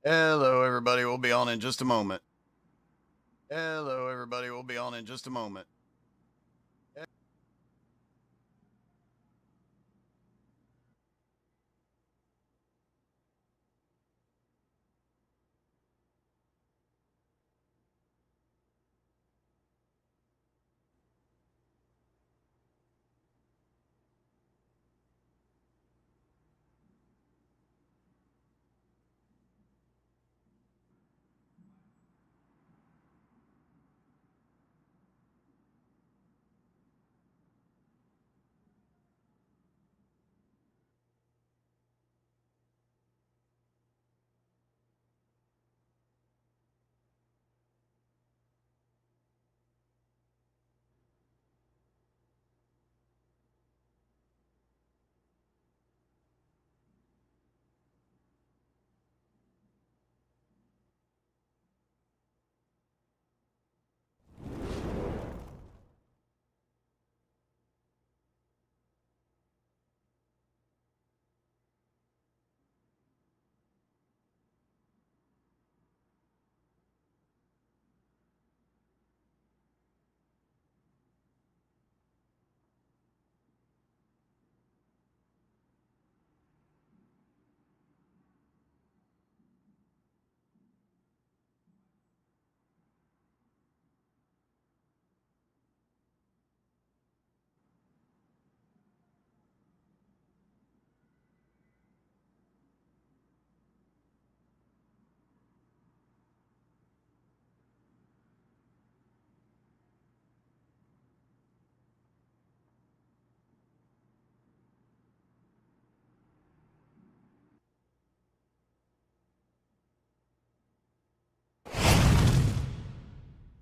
Hello, everybody. We'll be on in just a moment. Hello, everybody. We'll be on in just a moment.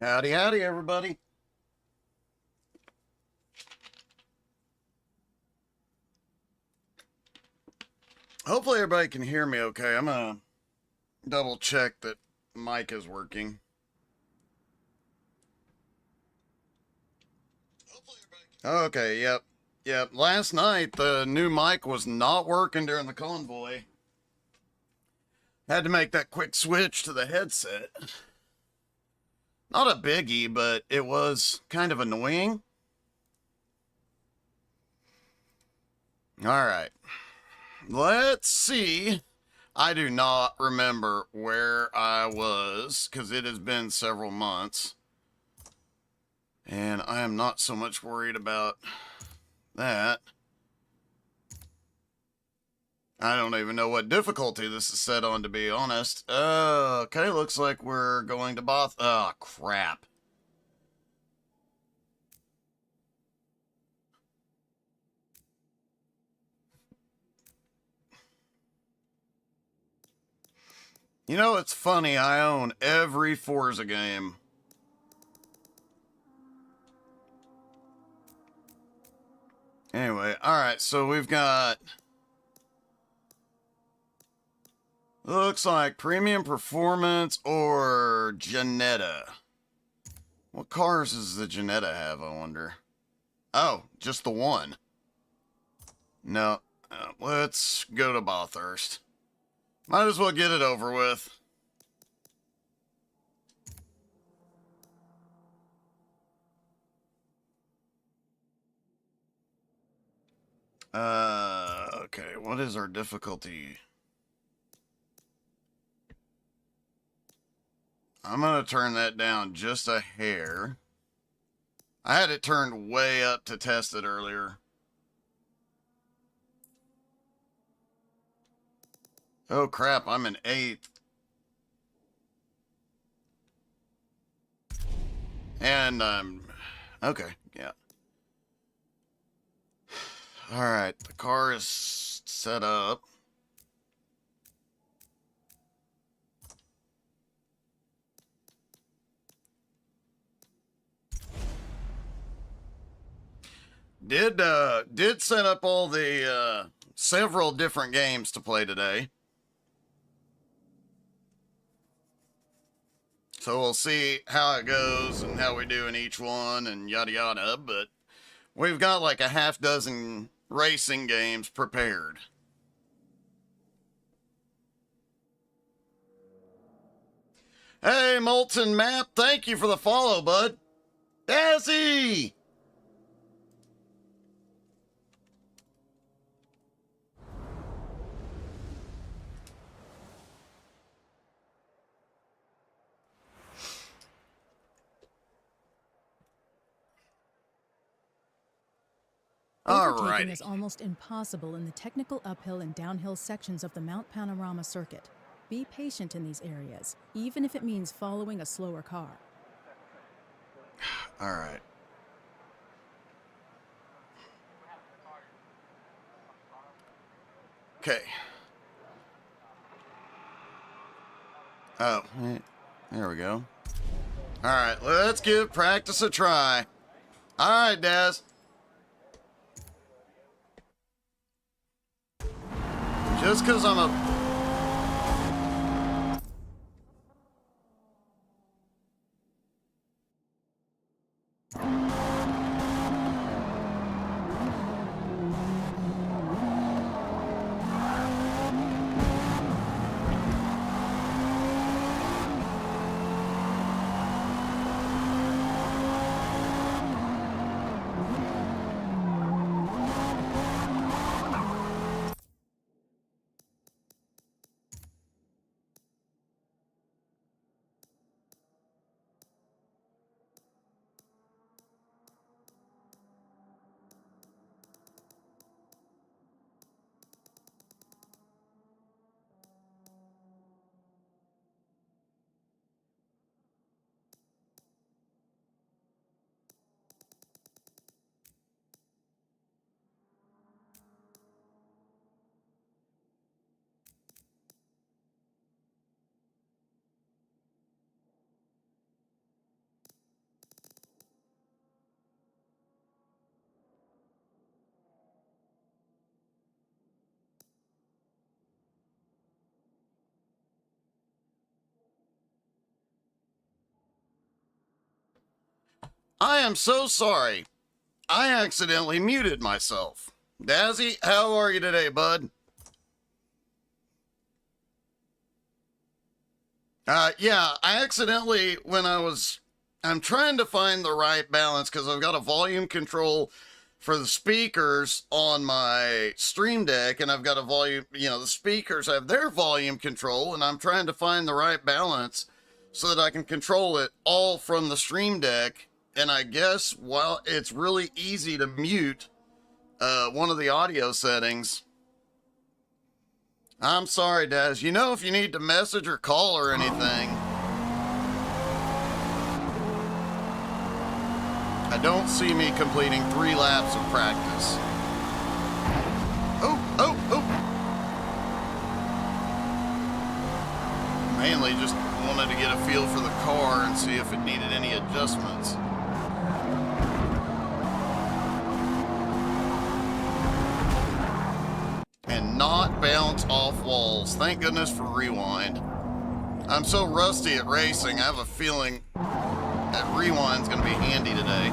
Howdy, howdy, everybody. Hopefully, everybody can hear me okay. I'm going to double check that mic is working. Okay, yep. Yep. Last night, the new mic was not working during the convoy. Had to make that quick switch to the headset. Not a biggie, but it was kind of annoying. All right. Let's see. I do not remember where I was because it has been several months. And I am not so much worried about that. I don't even know what difficulty this is set on, to be honest. Okay, looks like we're going to Both. Oh, crap. You know, it's funny. I own every Forza game. Anyway, alright, so we've got... Looks like Premium Performance or Janetta. What cars does the Janetta have, I wonder? Oh, just the one. No, let's go to Bathurst. Might as well get it over with. Okay, what is our difficulty? I'm gonna turn that down just a hair. I had it turned way up to test it earlier. Oh crap, I'm in 8th. And okay, yeah. Alright, the car is set up. Did set up all the several different games to play today. So we'll see how it goes and how we do in each one and yada yada, but we've got like a half dozen racing games prepared. Hey, Molten Map, thank you for the follow, bud. Dazzy! Overtaking is almost impossible in the technical uphill and downhill sections of the Mount Panorama circuit. Be patient in these areas, even if it means following a slower car. All right. Okay. Oh, there we go. All right, let's give practice a try. All right, Daz. Just because I'm a... I am so sorry. I accidentally muted myself. Dazzy, how are you today, bud? Yeah, I accidentally, I'm trying to find the right balance because I've got a volume control for the speakers on my Stream Deck, and I've got a volume, the speakers have their volume control, and I'm trying to find the right balance so that I can control it all from the Stream Deck. And I guess, well, it's really easy to mute one of the audio settings. I'm sorry, Daz. If you need to message or call or anything. I don't see me completing 3 laps of practice. Oh. Mainly just wanted to get a feel for the car and see if it needed any adjustments. And not bounce off walls. Thank goodness for rewind. I'm so rusty at racing, I have a feeling that rewind's gonna be handy today.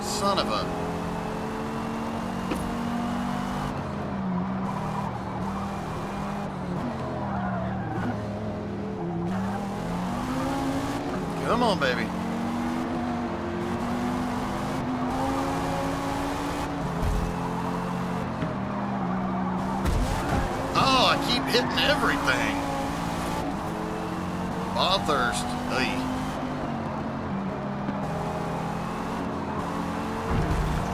Son of a... Come on, baby. Oh, I keep hitting everything. Bathurst. Hey.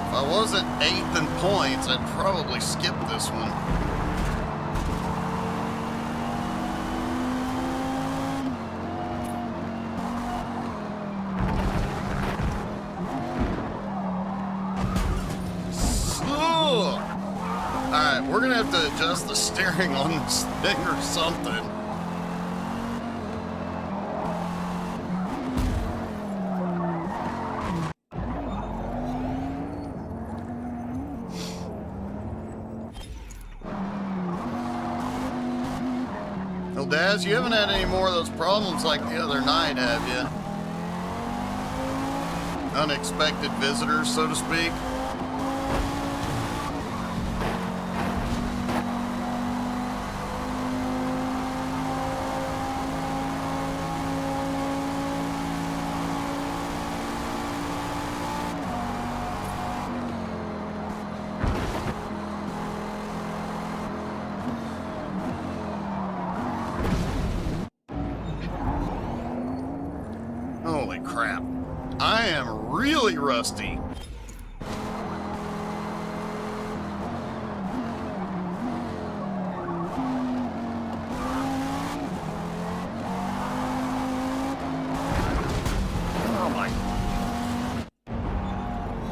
If I wasn't 8th in points, I'd probably skip this one. Alright, we're gonna have to adjust the steering on this thing or something. Well, Daz, you haven't had any more of those problems like the other night, have you? Unexpected visitors, so to speak. crap. I am really rusty. Oh my.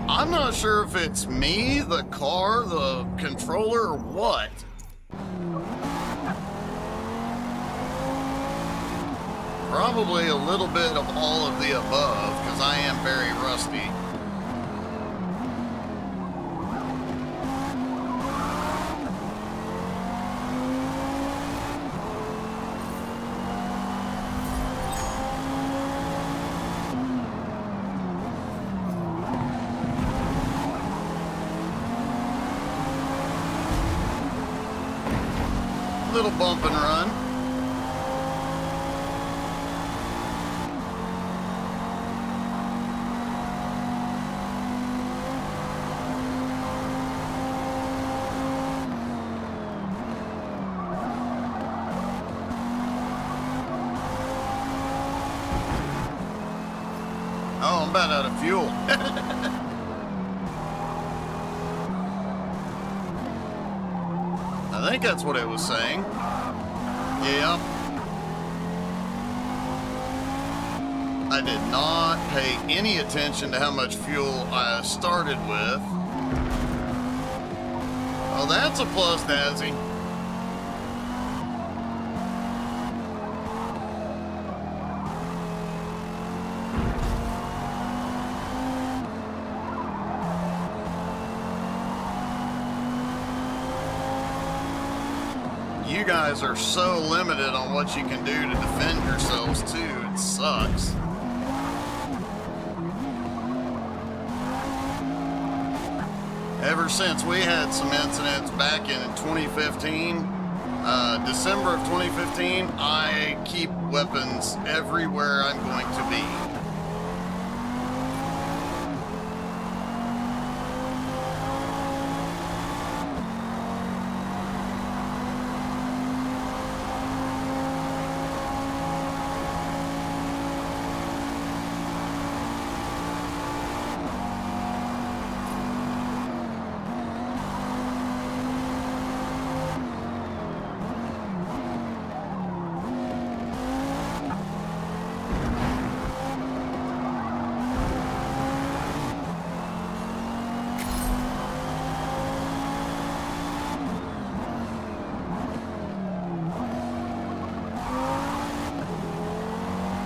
I'm not sure if it's me, the car, the controller, or what. Probably a little bit of all of the above, because I am very rusty. Little bump and run. Oh, I'm about out of fuel. I think that's what it was saying. Yep. I did not pay any attention to how much fuel I started with. Oh, that's a plus, Dazzy. You guys are so limited on what you can do to defend yourselves too. It sucks. Ever since we had some incidents back in 2015, December of 2015, I keep weapons everywhere I'm going to be.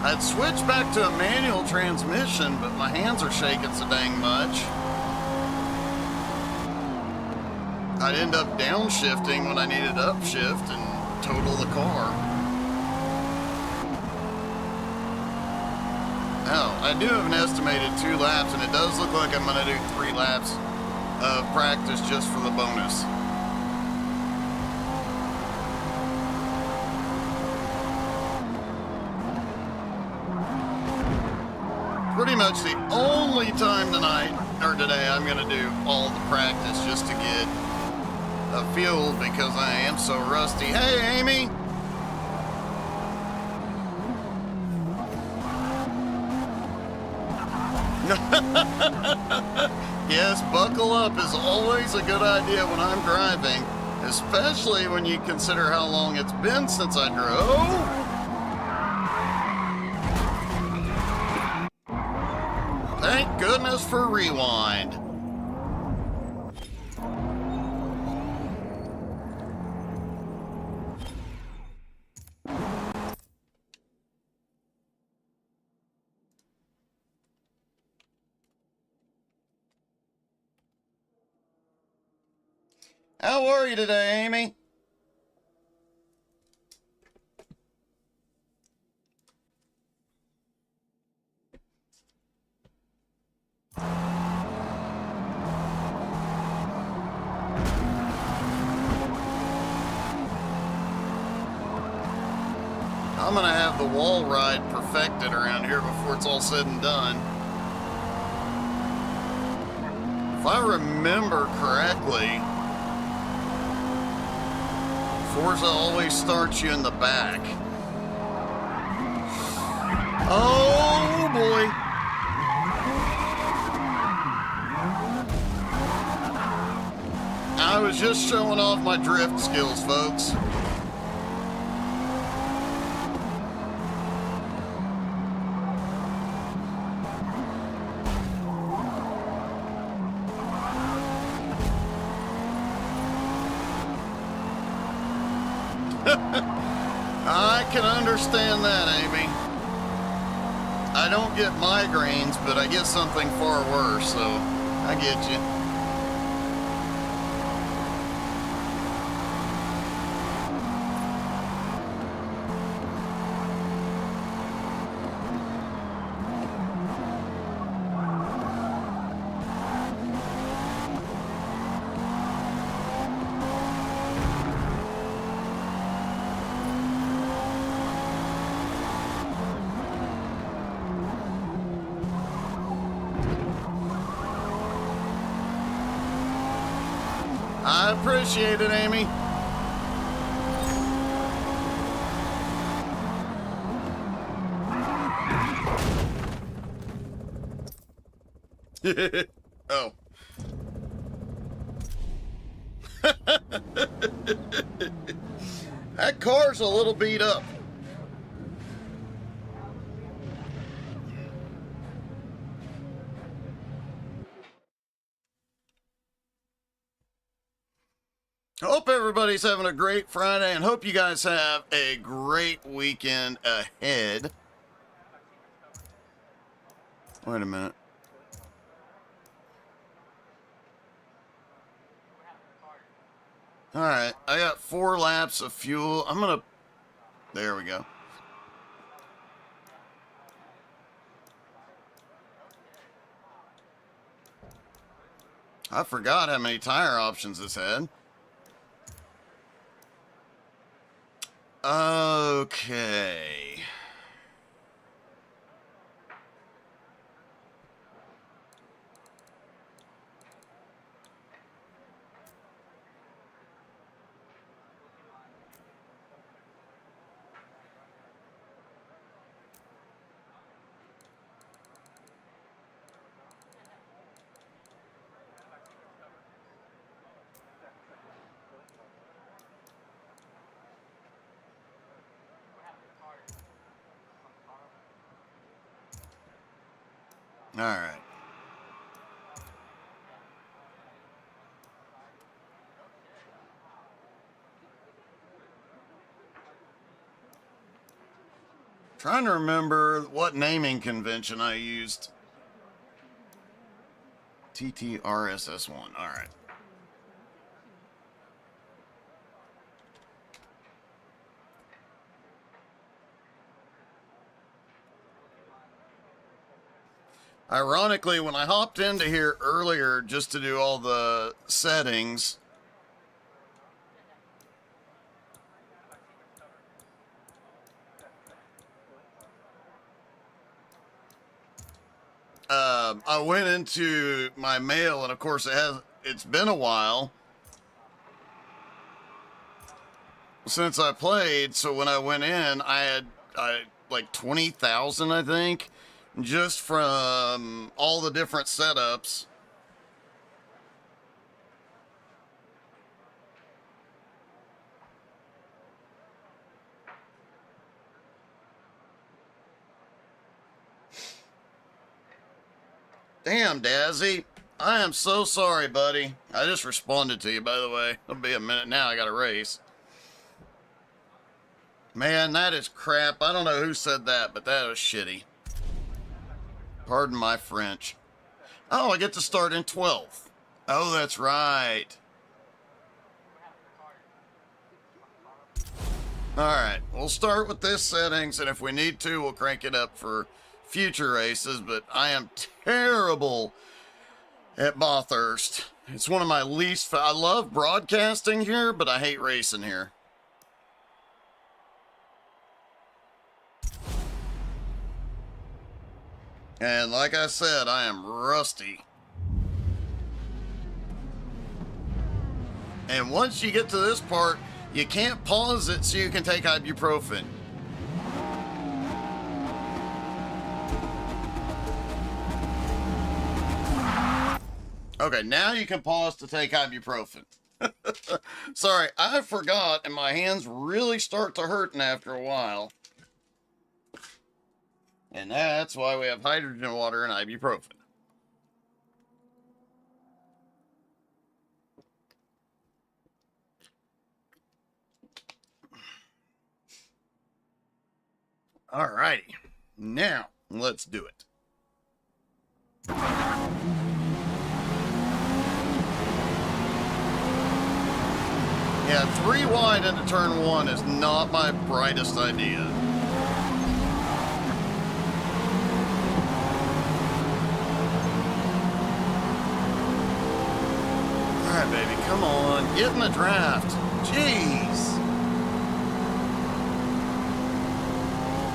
I'd switch back to a manual transmission, but my hands are shaking so dang much. I'd end up downshifting when I needed upshift and total the car. Oh, I do have an estimated 2 laps, and it does look like I'm going to do 3 laps of practice just for the bonus. Pretty much the only time tonight, or today, I'm going to do all the practice just to get a feel because I am so rusty. Hey, Amy! Yes, buckle up is always a good idea when I'm driving, especially when you consider how long it's been since I drove. Thank goodness for rewind. How are you today, Amy? I'm gonna have the wall ride perfected around here before it's all said and done. If I remember correctly, Forza always starts you in the back. Oh boy. I was just showing off my drift skills, folks. I can understand that, Amy. I don't get migraines, but I get something far worse, so I get you. I appreciate it, Amy. Oh. That car's a little beat up. Hope everybody's having a great Friday and hope you guys have a great weekend ahead. Wait a minute. All right, I got 4 laps of fuel. There we go. I forgot how many tire options this had. Okay. All right. Trying to remember what naming convention I used. TTRSS1. All right. Ironically, when I hopped into here earlier just to do all the settings, I went into my mail, and of course it's been a while since I played, so when I went in, I had like 20,000, I think, just from all the different setups. Damn, Dazzy. I am so sorry, buddy. I just responded to you, by the way. It'll be a minute now. I got a race. Man, that is crap. I don't know who said that, but that was shitty. Pardon my French. Oh, I get to start in 12th. Oh, that's right. Alright, we'll start with this settings, and if we need to, we'll crank it up for future races, but I am terrible at Bathurst. It's one of my least... I love broadcasting here, but I hate racing here. And like I said, I am rusty. And once you get to this part, you can't pause it so you can take ibuprofen. Okay, now you can pause to take ibuprofen. Sorry, I forgot, and my hands really start to hurting after a while. And that's why we have hydrogen water and ibuprofen. Alrighty, now let's do it. Yeah, 3 wide into turn 1 is not my brightest idea. Alright, baby, come on. Get in the draft. Jeez.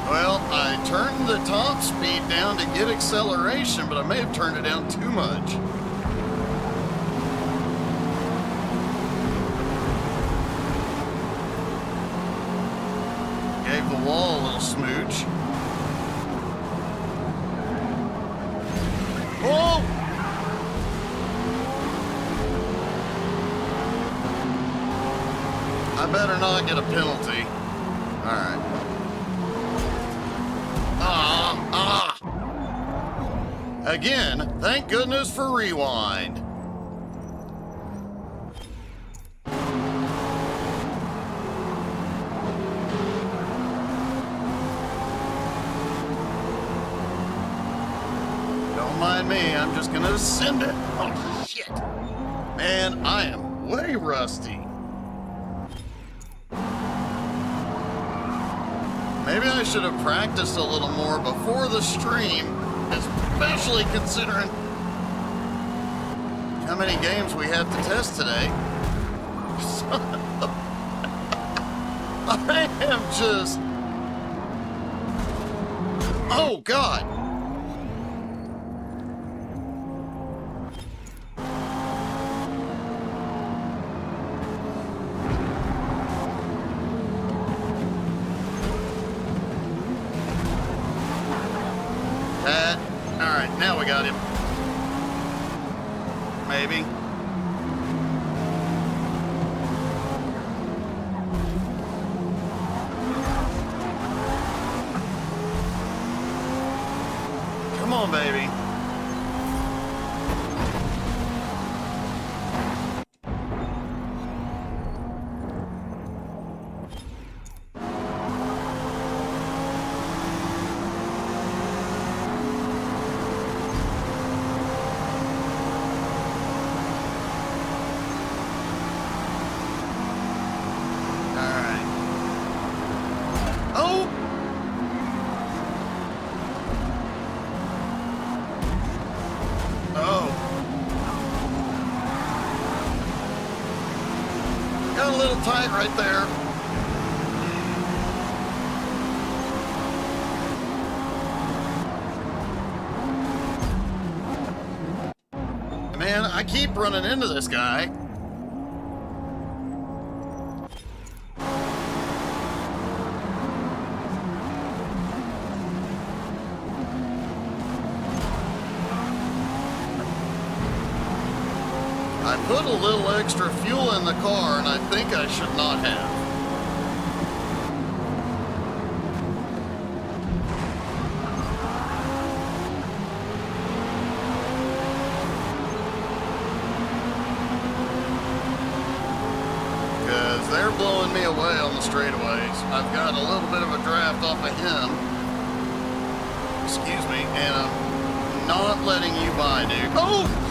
Well, I turned the top speed down to get acceleration, but I may have turned it down too much. Gave the wall a little smooch. Oh! I better not get a penalty. Alright. Again, thank goodness for rewind. Don't mind me, I'm just gonna send it. Oh, shit. Man, I am way rusty. Maybe I should have practiced a little more before the stream, especially considering how many games we have to test today. I am just... Oh, God! Alright, now we got him. Maybe. Come on, baby. Tight right there. Man, I keep running into this guy. I put a little extra fuel in the car, and I think I should not have. Because they're blowing me away on the straightaways. I've got a little bit of a draft off of him. Excuse me, and I'm not letting you by, dude. Oh!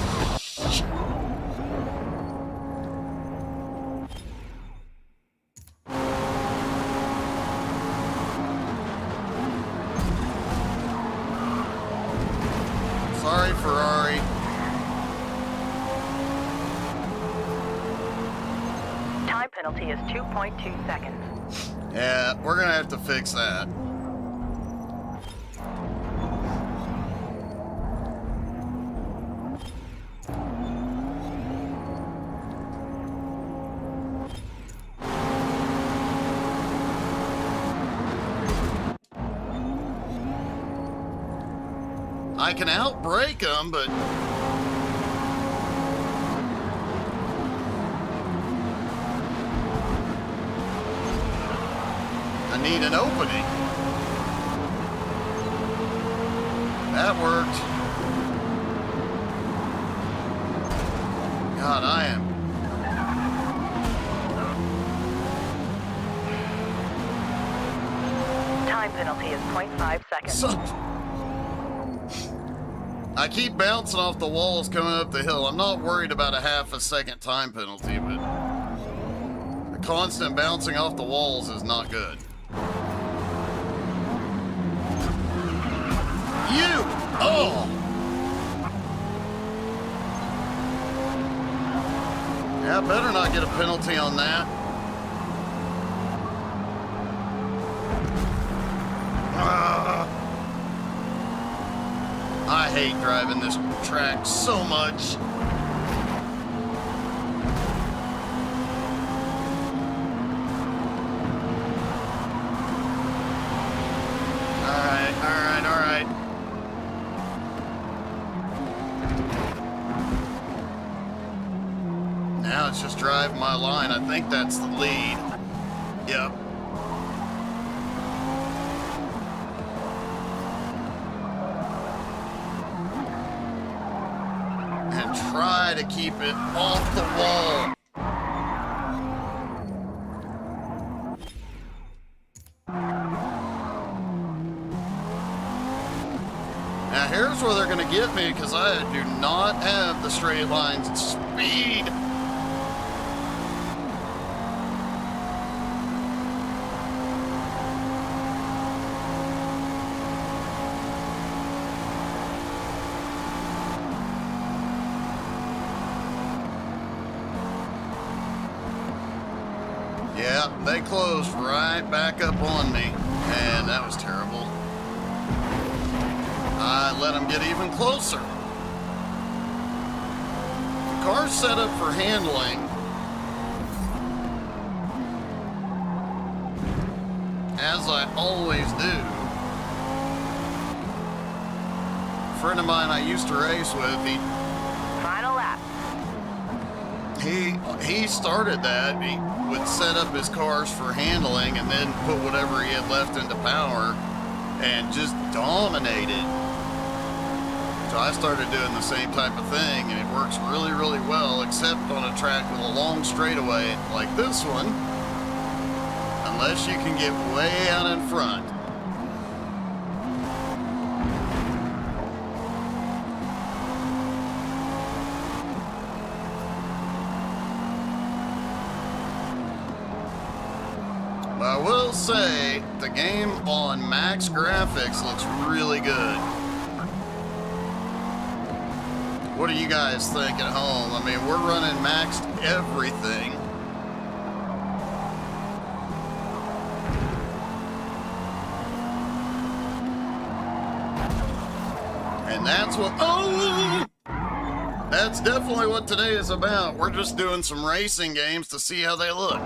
Sorry, Ferrari. Time penalty is 2.2 seconds. Yeah, we're gonna have to fix that. I can outbrake them, but... need an opening. That worked. God, I am. Time penalty is 0.5 seconds. I keep bouncing off the walls coming up the hill. I'm not worried about a half a second time penalty, but the constant bouncing off the walls is not good. You! Oh! Yeah, better not get a penalty on that. I hate driving this track so much. All right. Now it's just drive my line. I think that's the lead. Yep. And try to keep it off the wall. Now here's where they're going to get me because I do not have the straight lines speed. Yeah, they closed right back up on me, and that was terrible. I let them get even closer. The car's set up for handling. As I always do. A friend of mine I used to race with, Final lap. he started that. He would set up his cars for handling and then put whatever he had left into power and just dominated. So I started doing the same type of thing, and it works really, really well, except on a track with a long straightaway like this one, unless you can get way out in front. But I will say, the game on max graphics looks really good. What do you guys think at home? I mean, we're running maxed everything. And that's what, that's definitely what today is about. We're just doing some racing games to see how they look.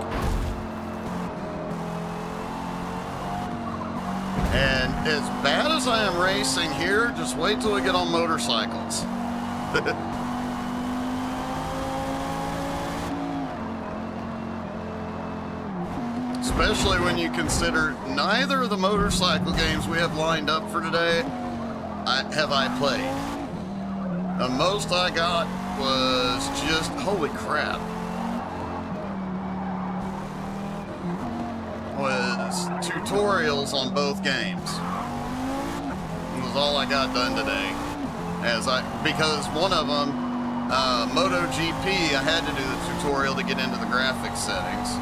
And as bad as I am racing here, just wait till we get on motorcycles. Especially when you consider neither of the motorcycle games we have lined up for today have I played. The most I got was just, holy crap, was tutorials on both games. It was all I got done today. Because one of them, MotoGP, I had to do the tutorial to get into the graphics settings.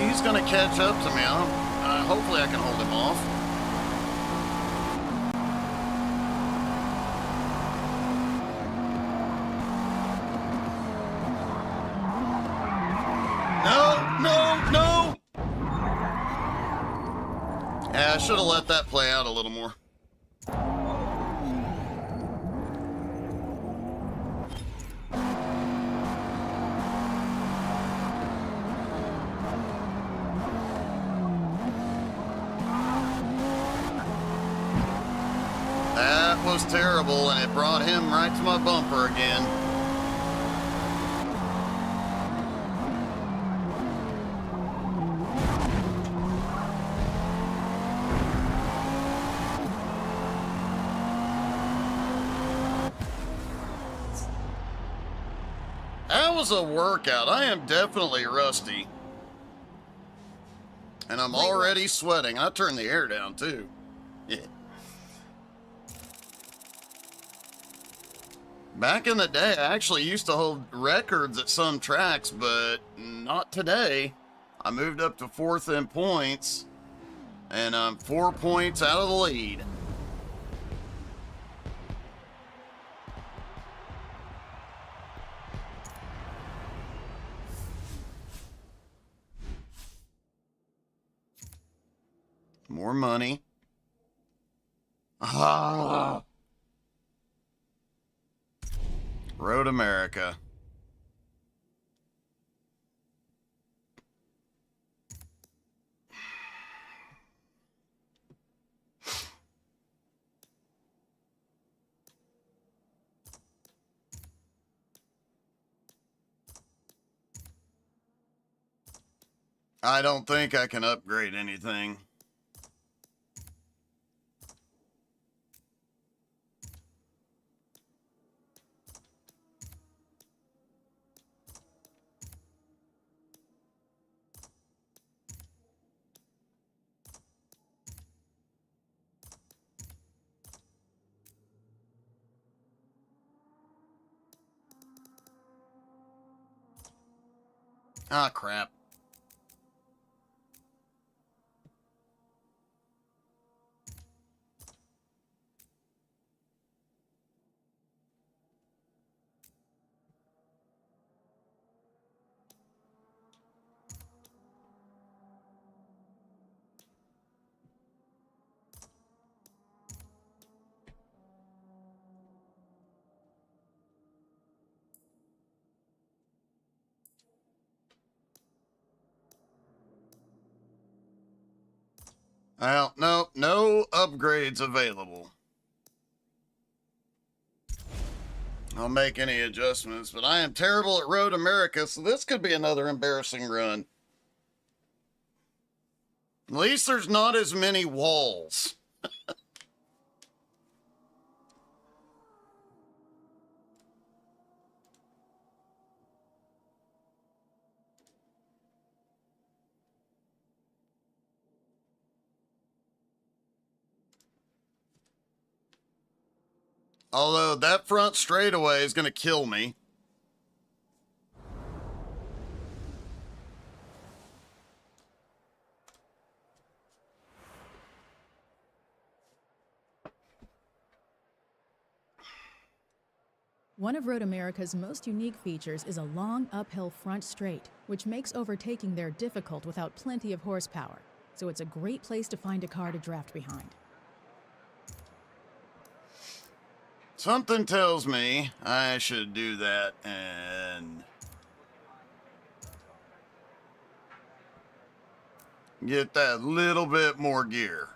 He's gonna catch up to me. Hopefully I can hold him off. No! Yeah, I should have let that play out a little more. That was terrible, and it brought him right to my bumper again. that was a workout. I am definitely rusty. And I'm already sweating. I turned the air down, too. Yeah. Back in the day, I actually used to hold records at some tracks, but not today. I moved up to 4th in points, and I'm 4 points out of the lead. More money. Ah. Road America. I don't think I can upgrade anything. Ah, crap. Well, no upgrades available. I'll make any adjustments, but I am terrible at Road America, so this could be another embarrassing run. At least there's not as many walls. Although that front straightaway is going to kill me. One of Road America's most unique features is a long uphill front straight, which makes overtaking there difficult without plenty of horsepower. So it's a great place to find a car to draft behind. Something tells me I should do that and get that little bit more gear.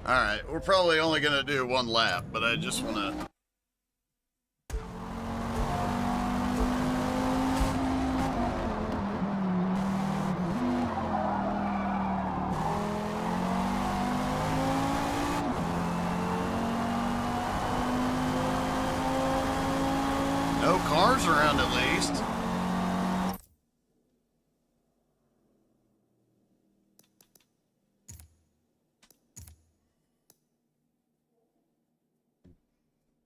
All right, we're probably only going to do one lap, but I just want to... No cars around at least.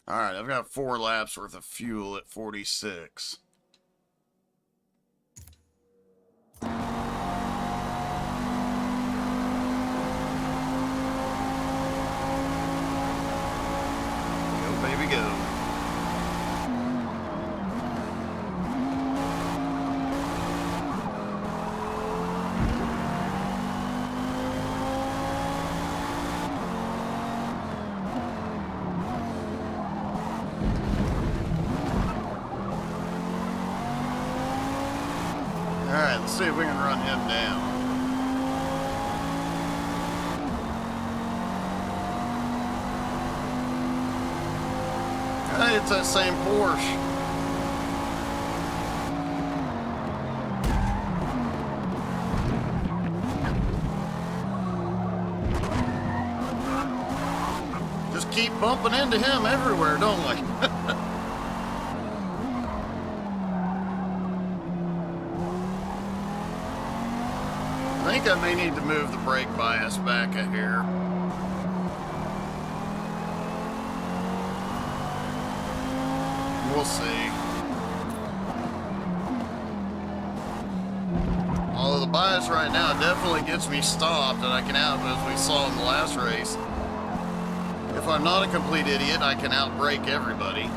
All right, I've got 4 laps worth of fuel at 46. Go, baby, go. Alright, let's see if we can run him down. Hey, it's that same Porsche. Just keep bumping into him everywhere, don't we? I think I may need to move the brake bias back a hair. We'll see. Although the bias right now definitely gets me stopped and I can out, as we saw in the last race. If I'm not a complete idiot, I can outbrake everybody.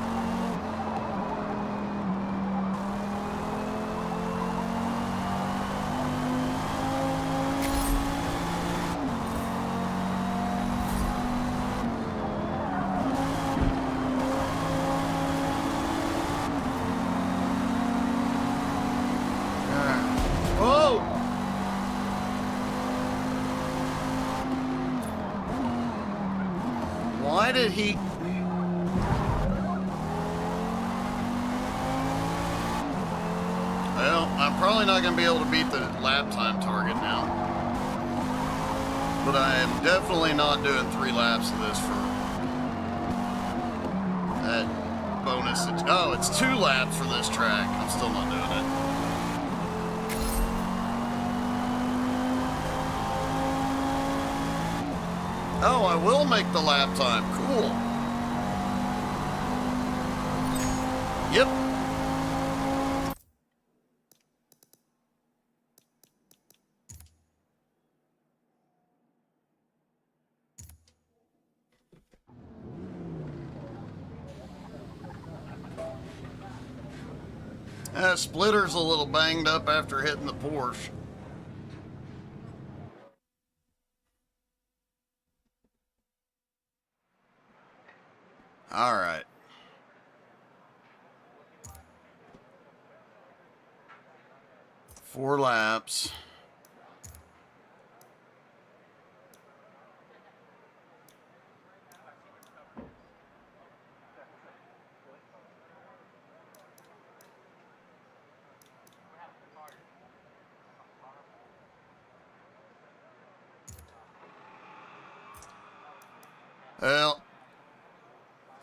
Whoa! Why did he... Well, I'm probably not going to be able to beat the lap time target now. But I am definitely not doing 3 laps of this for that bonus. Oh, it's 2 laps for this track. I'm still not doing it. Oh, I will make the lap time. Cool. Yep. Splitter's a little banged up after hitting the Porsche. All right. Four laps. Well,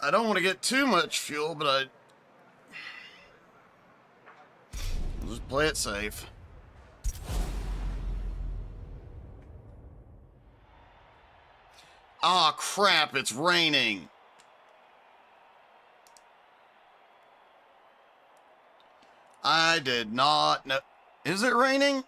I don't want to get too much fuel, but I'll just play it safe. Ah, crap, it's raining. I did not know. Is it raining?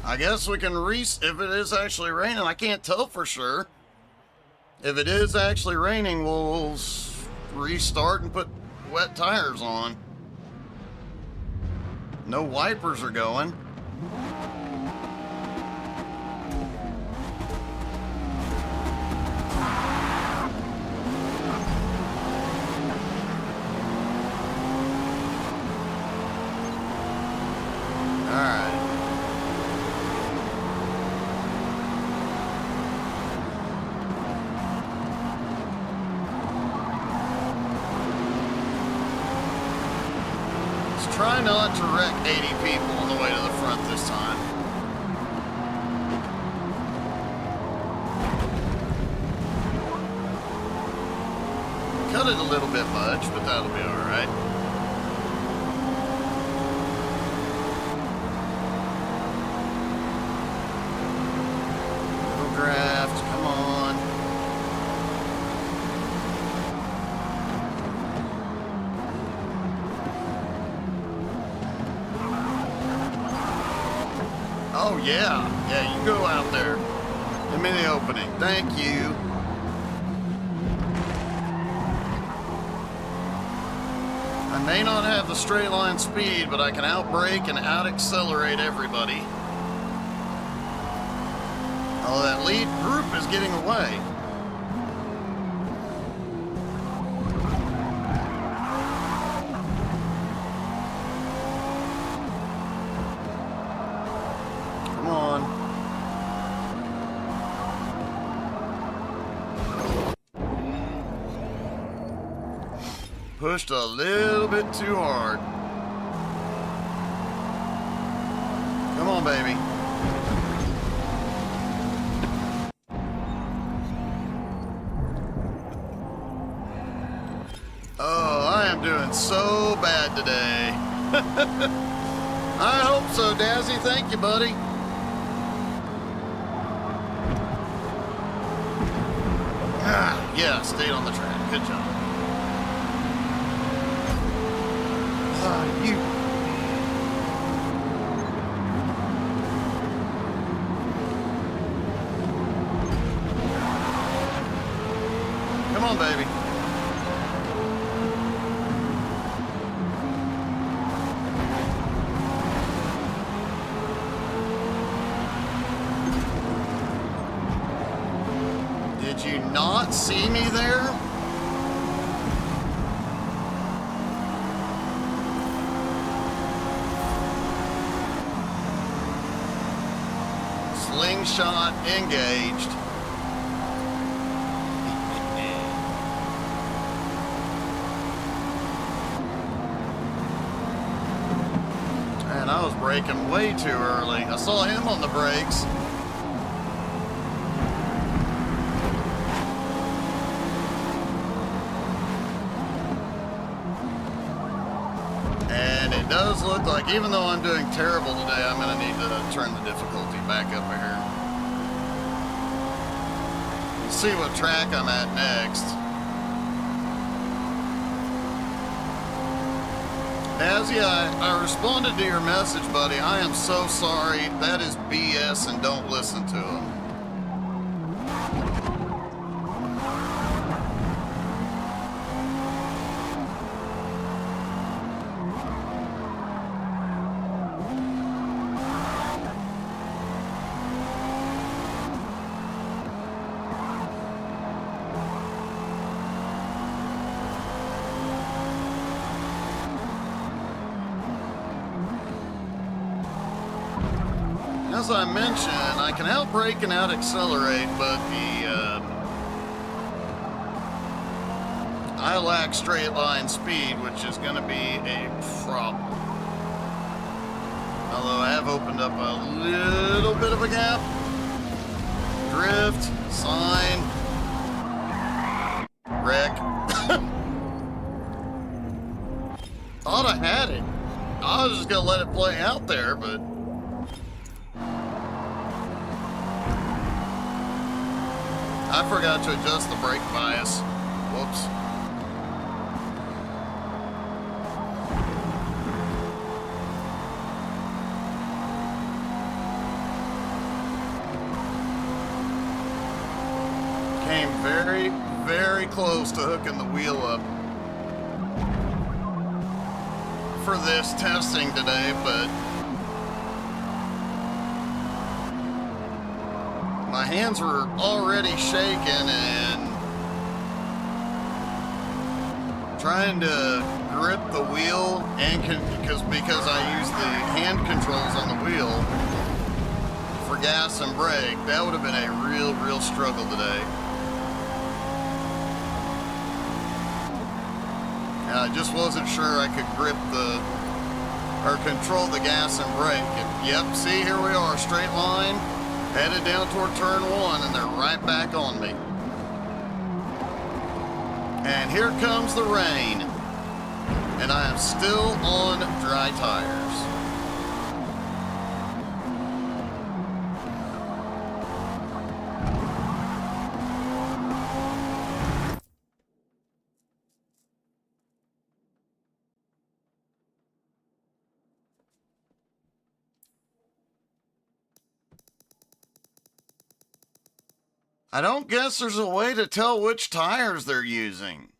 I guess we can if it is actually raining. I can't tell for sure. If it is actually raining, we'll restart and put wet tires on. No wipers are going. Try not to wreck 80 people on the way to the front this time. Cut it a little bit much, but that'll be all right. Little draft, come on. Oh, yeah. Yeah, you go out there. Give me the opening. Thank you. I may not have the straight line speed, but I can outbrake and out-accelerate everybody. Oh, that lead group is getting away. pushed a little bit too hard. Come on, baby. Oh, I am doing so bad today. I hope so, Dazzy. Thank you, buddy. Ah, yeah, stayed on the track. Good job. You. Come on, baby. Did you not see me there? Slingshot engaged. Man, I was braking way too early. I saw him on the brakes. And it does look like, even though I'm doing terrible today, I'm going to need to turn the difficulty back up here. We'll see what track I'm at next. Azzy, I responded to your message, buddy. I am so sorry. That is BS, and don't listen to him. As I mentioned, I can outbrake and out-accelerate, but I lack straight line speed, which is going to be a problem. Although I have opened up a little bit of a gap. Drift, sign, wreck. Thought I had it. I was just going to let it play out there, but I forgot to adjust the brake bias. Whoops. Came very, very close to hooking the wheel up for this testing today, but my hands were already shaking and trying to grip the wheel, and because I use the hand controls on the wheel for gas and brake, that would have been a real struggle today. And I just wasn't sure I could grip or control the gas and brake. And, yep, see, here we are, straight line. Headed down toward turn 1, and they're right back on me. And here comes the rain. And I am still on dry tires. I don't guess there's a way to tell which tires they're using.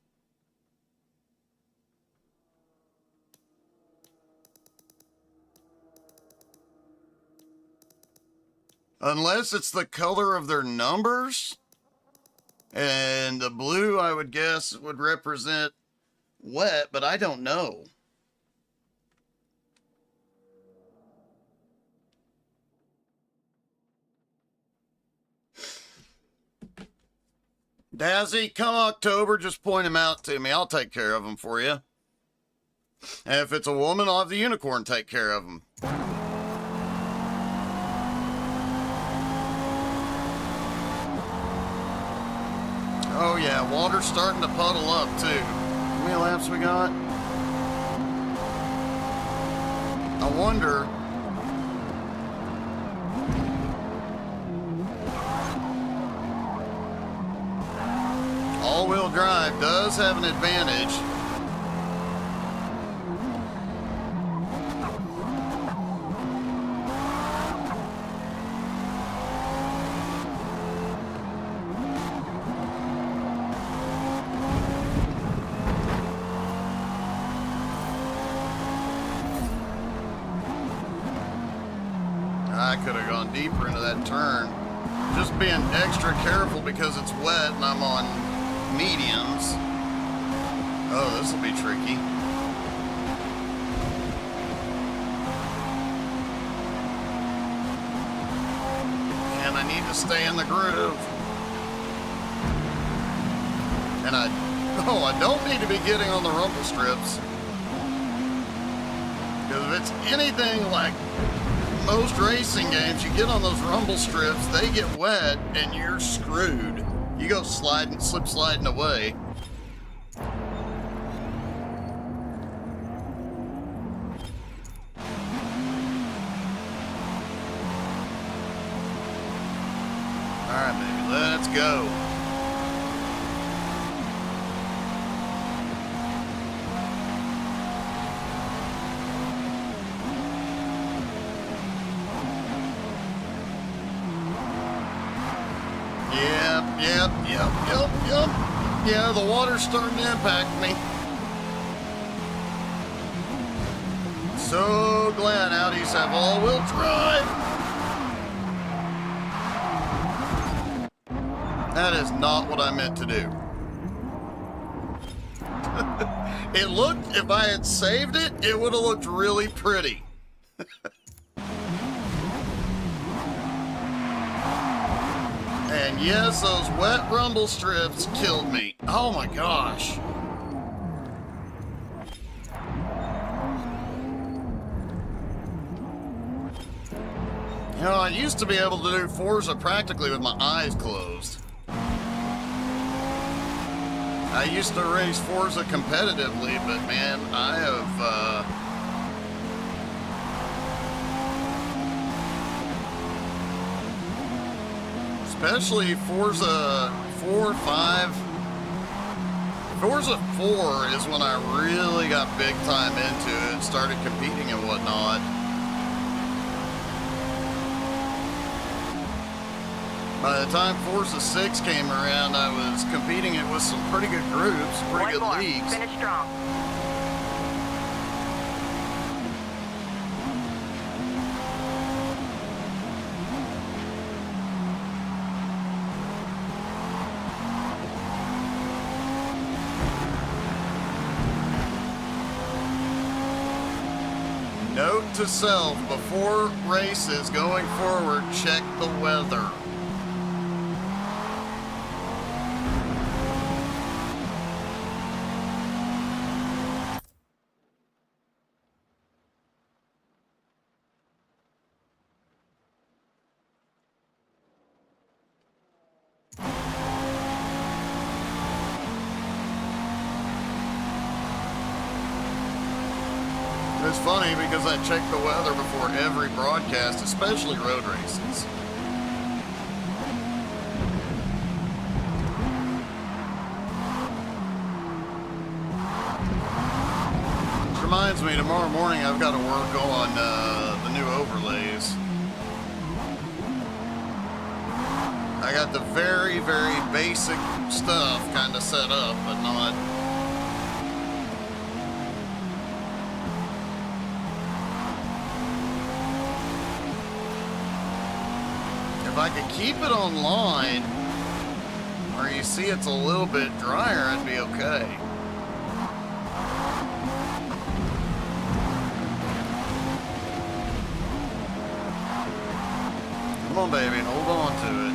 Unless it's the color of their numbers. And the blue, I would guess, would represent wet, but I don't know. Dazzy, come October, just point him out to me. I'll take care of him for you. And if it's a woman, I'll have the unicorn take care of him. Oh yeah, water's starting to puddle up too. How many laps we got? I wonder. All-wheel drive does have an advantage. I could have gone deeper into that turn. Just being extra careful because it's wet and I'm on mediums. Oh, this will be tricky. And I need to stay in the groove. And I don't need to be getting on the rumble strips. Because if it's anything like most racing games, you get on those rumble strips, they get wet, and you're screwed. You go sliding, slip sliding away. Alright, baby, let's go. Yep. Yeah, the water's starting to impact me. So glad Audis have all-wheel drive. That is not what I meant to do. It looked, if I had saved it, it would have looked really pretty. And yes, those wet rumble strips killed me. Oh my gosh. You know, I used to be able to do Forza practically with my eyes closed. I used to race Forza competitively, but man, I have, especially Forza 4, 5. Forza 4 is when I really got big time into it, started competing and whatnot. By the time Forza 6 came around, I was competing it with some pretty good groups, pretty good leagues. Finish strong. Note to self, before races going forward, check the weather. It's funny because I check the weather before every broadcast, especially road races. Which reminds me, tomorrow morning I've got to work on the new overlays. I got the very, very basic stuff kind of set up, but not... If I could keep it online, where you see it's a little bit drier, I'd be okay. Come on, baby, hold on to it.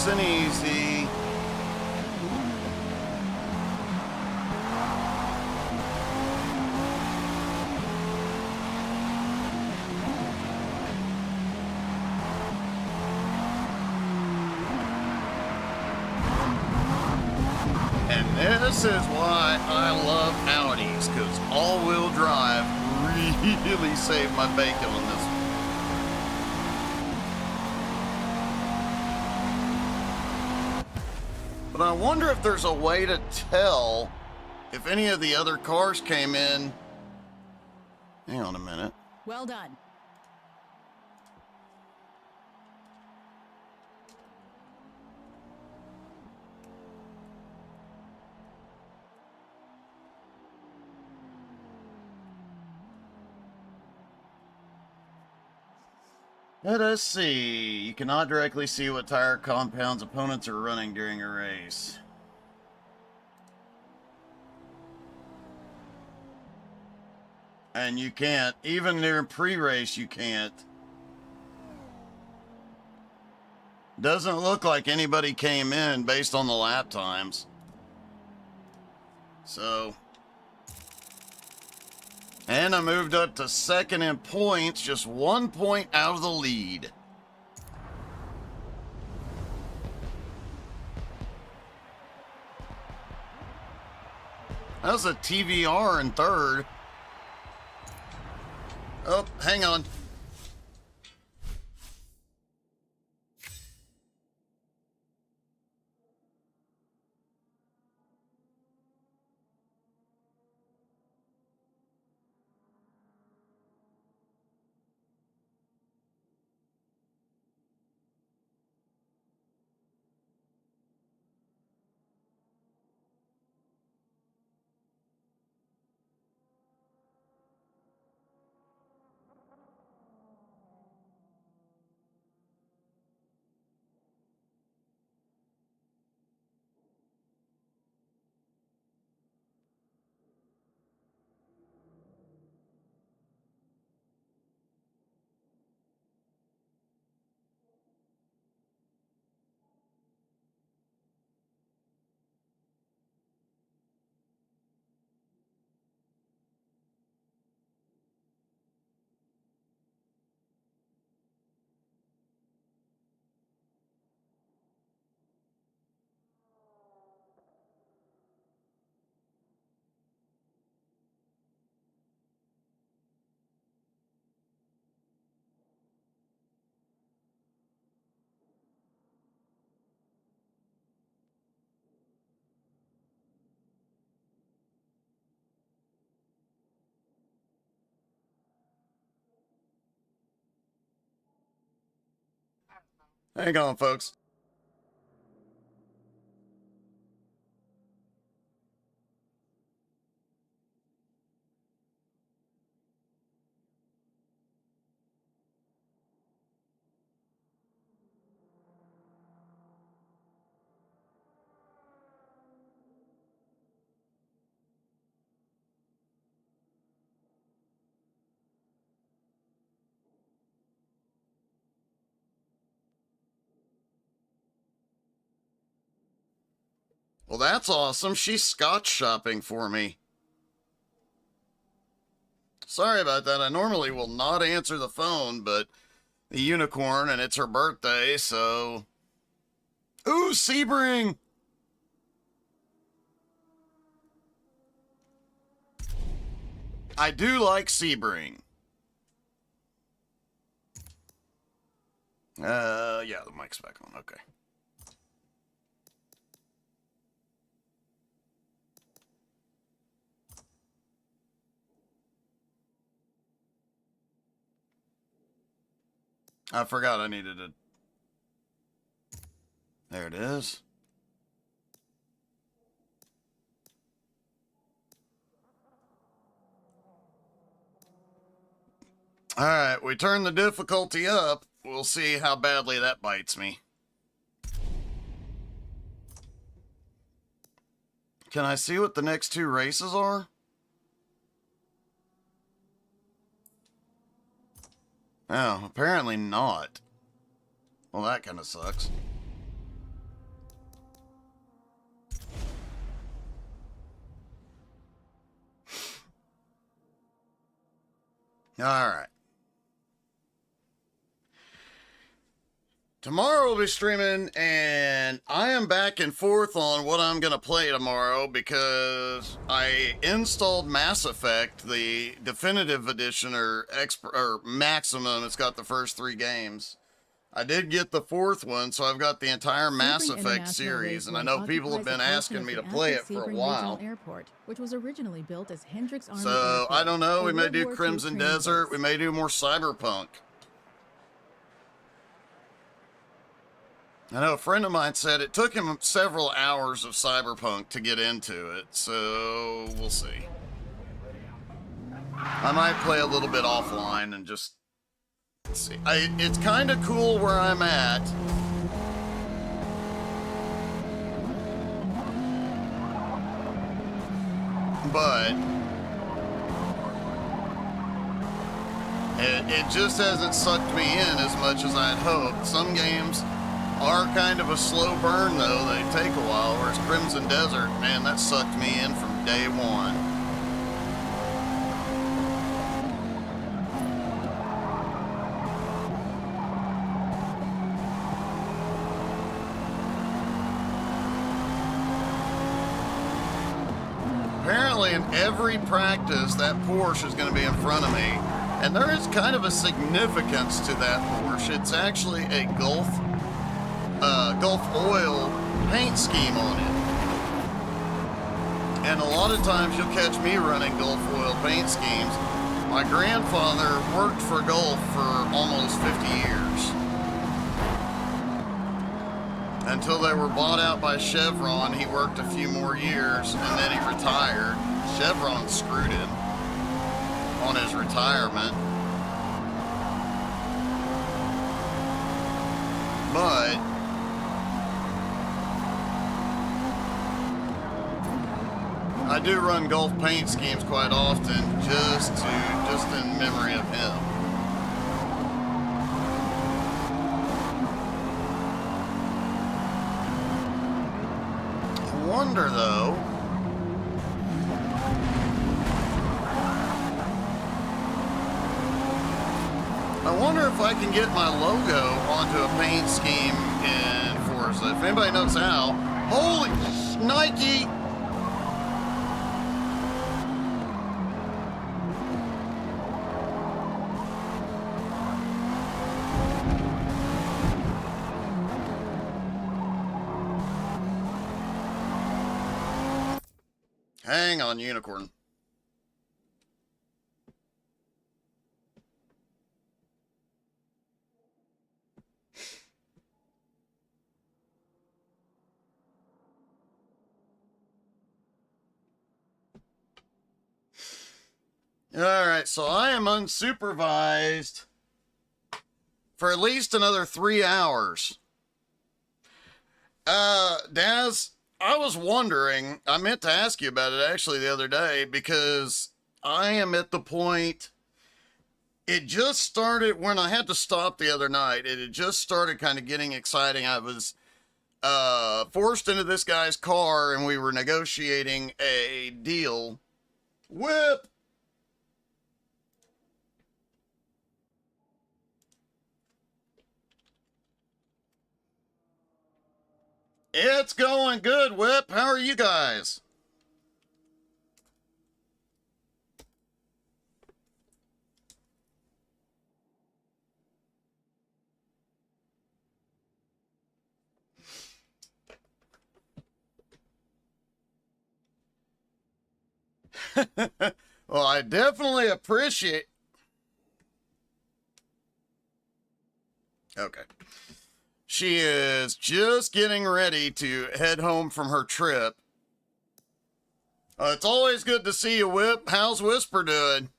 Nice and easy. And this is why I love Audis, because all-wheel drive really saved my bacon on this one. But I wonder if there's a way to tell if any of the other cars came in. Hang on a minute. Well done. Let us see. You cannot directly see what tire compounds opponents are running during a race. And you can't. Even during pre-race, you can't. Doesn't look like anybody came in based on the lap times. So... And I moved up to second in points, just 1 point out of the lead. That was a TVR in third. Oh, hang on. Hang on, folks. Well, that's awesome. She's Scotch shopping for me. Sorry about that. I normally will not answer the phone, but the unicorn, and it's her birthday, so... Ooh, Sebring! I do like Sebring. Yeah, the mic's back on. Okay. I forgot I needed it. There it is. Alright, we turn the difficulty up. We'll see how badly that bites me. Can I see what the next two races are? Oh, apparently not. Well, that kind of sucks. All right. Tomorrow we'll be streaming, and I am back and forth on what I'm going to play tomorrow because I installed Mass Effect, the definitive edition or maximum. It's got the first 3 games. I did get the 4th one, so I've got the entire Mass Effect series, and I know people have been asking me to play it for a while. Airport, which was originally built as Hendricks Army So, Airfield, I don't know, we may World do War II Crimson training Desert, base. we may do more Cyberpunk. I know a friend of mine said it took him several hours of Cyberpunk to get into it, so we'll see. I might play a little bit offline and just see. It's kind of cool where I'm at. But it just hasn't sucked me in as much as I'd hoped. Some games are kind of a slow burn, though. They take a while, whereas Crimson Desert, man, that sucked me in from day one. Apparently, in every practice, that Porsche is going to be in front of me. And there is kind of a significance to that Porsche. It's actually a Gulf oil paint scheme on it. And a lot of times you'll catch me running Gulf oil paint schemes. My grandfather worked for Gulf for almost 50 years. Until they were bought out by Chevron, he worked a few more years and then he retired. Chevron screwed him on his retirement. But I do run Gulf paint schemes quite often just in memory of him. I wonder though, I wonder if I can get my logo onto a paint scheme in Forza. If anybody knows how. Holy Nike! Hang on, Unicorn. All right, so I am unsupervised for at least another 3 hours. Daz, I was wondering, I meant to ask you about it actually the other day because I am at the point, it just started when I had to stop the other night. It had just started kind of getting exciting. I was forced into this guy's car and we were negotiating a deal. Whip! It's going good, Whip. How are you guys? Well, I definitely appreciate... Okay. She is just getting ready to head home from her trip. It's always good to see you, Whip. How's Whisper doing?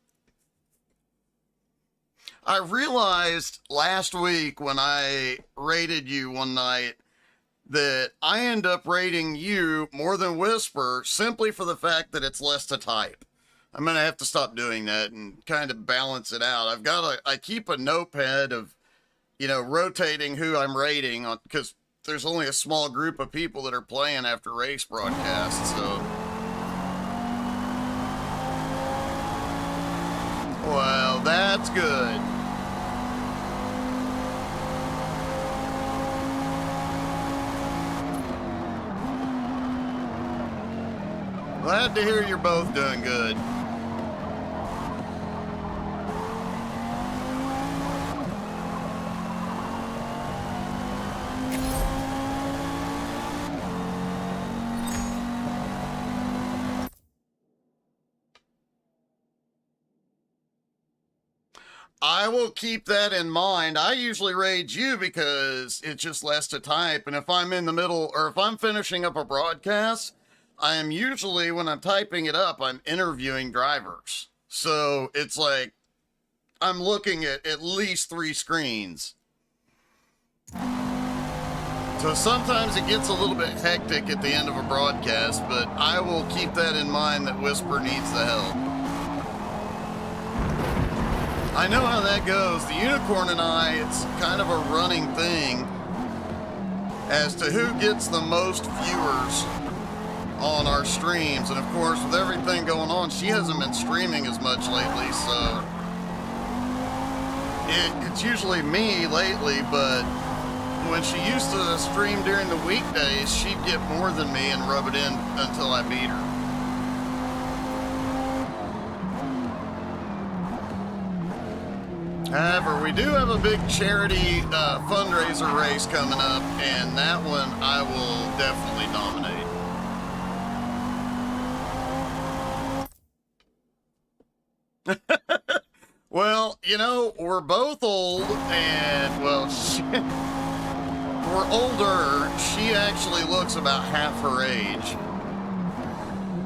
I realized last week when I rated you one night that I end up rating you more than Whisper simply for the fact that it's less to type. I'm going to have to stop doing that and kind of balance it out. I keep a notepad of, you know, rotating who I'm rating on, because there's only a small group of people that are playing after race broadcasts, so. Well, that That's good. Glad to hear you're both doing good. I will keep that in mind. I usually rage you because it's just less to type. And if I'm in the middle or if I'm finishing up a broadcast, I am usually, when I'm typing it up, I'm interviewing drivers. So it's like I'm looking at least 3 screens. So sometimes it gets a little bit hectic at the end of a broadcast, but I will keep that in mind that Whisper needs the help. I know how that goes. The Unicorn and I, it's kind of a running thing as to who gets the most viewers on our streams. And of course, with everything going on, she hasn't been streaming as much lately, so it's usually me lately, but when she used to stream during the weekdays, she'd get more than me and rub it in until I beat her. However, we do have a big charity fundraiser race coming up, and that one I will definitely nominate. Well, you know, we're both old, and, well, we're older. She actually looks about half her age,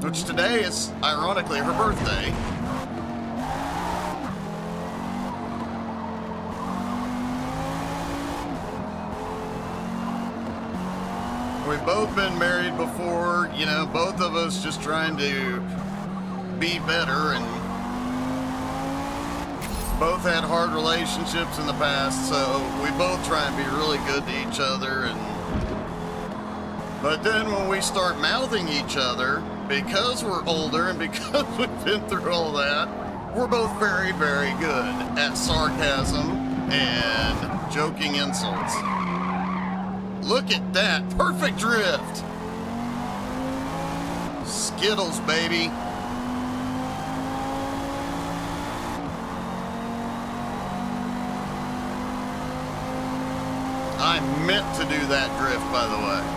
which today is, ironically, her birthday. We've both been married before, you know, both of us just trying to be better, and both had hard relationships in the past, so we both try and be really good to each other. But then when we start mouthing each other, because we're older and because we've been through all that, we're both very, very good at sarcasm and joking insults. Look at that. Perfect drift. Skittles, baby. I meant to do that drift, by the way.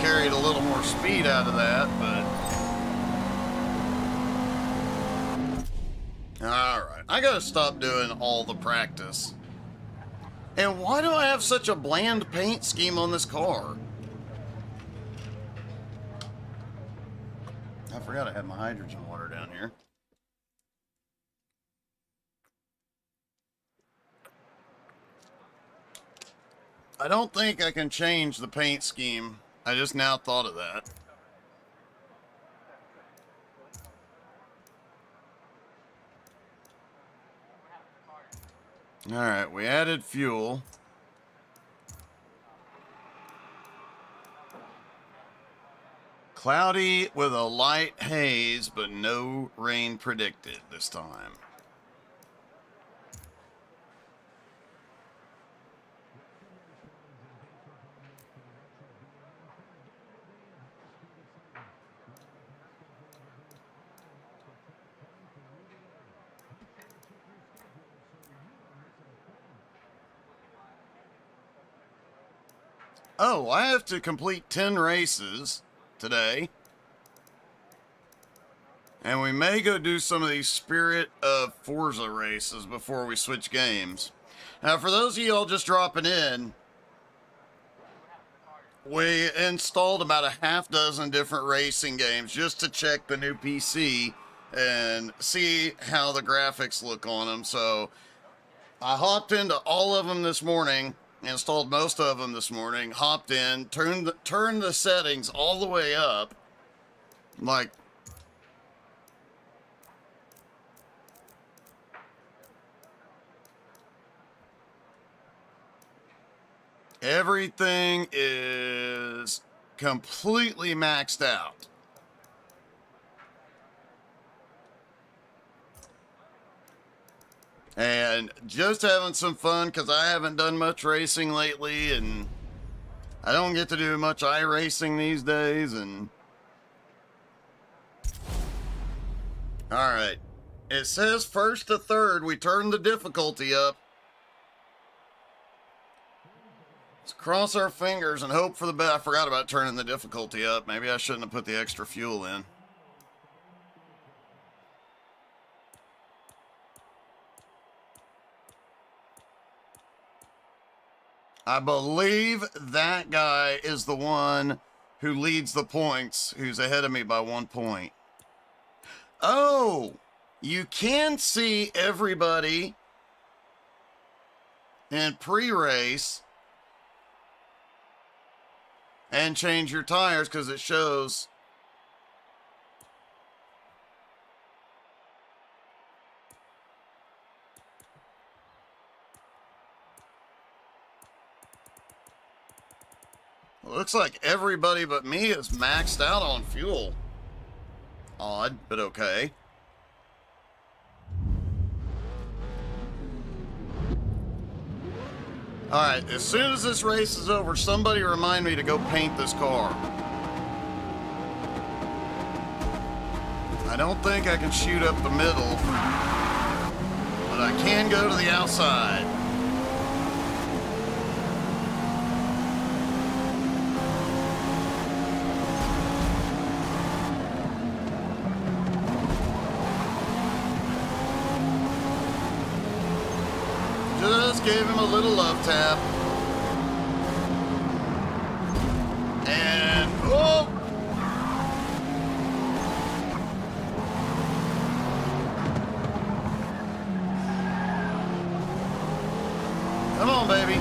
Carried a little more speed out of that, but all right, I gotta stop doing all the practice. And why do I have such a bland paint scheme on this car? I forgot I had my hydrogen water down here. I don't think I can change the paint scheme. I just now thought of that. All right, we added fuel. Cloudy with a light haze, but no rain predicted this time. Oh, I have to complete 10 races today. And we may go do some of these Spirit of Forza races before we switch games. Now, for those of you all just dropping in, we installed about a half dozen different racing games just to check the new PC and see how the graphics look on them. So I hopped into all of them this morning. Installed most of them this morning, hopped in, turned the settings all the way up, like, Everything is completely maxed out. And just having some fun because I haven't done much racing lately, and I don't get to do much iRacing these days. And all right, it says first to third. We turned the difficulty up. Let's cross our fingers and hope for the best. I forgot about turning the difficulty up. Maybe I shouldn't have put the extra fuel in. I believe that guy is the one who leads the points, who's ahead of me by 1 point. Oh, you can see everybody in pre-race and change your tires because it shows. Looks like everybody but me is maxed out on fuel. Odd, but okay. Alright, as soon as this race is over, somebody remind me to go paint this car. I don't think I can shoot up the middle, but I can go to the outside. Just gave him a little love tap. And, oh! Come on, baby.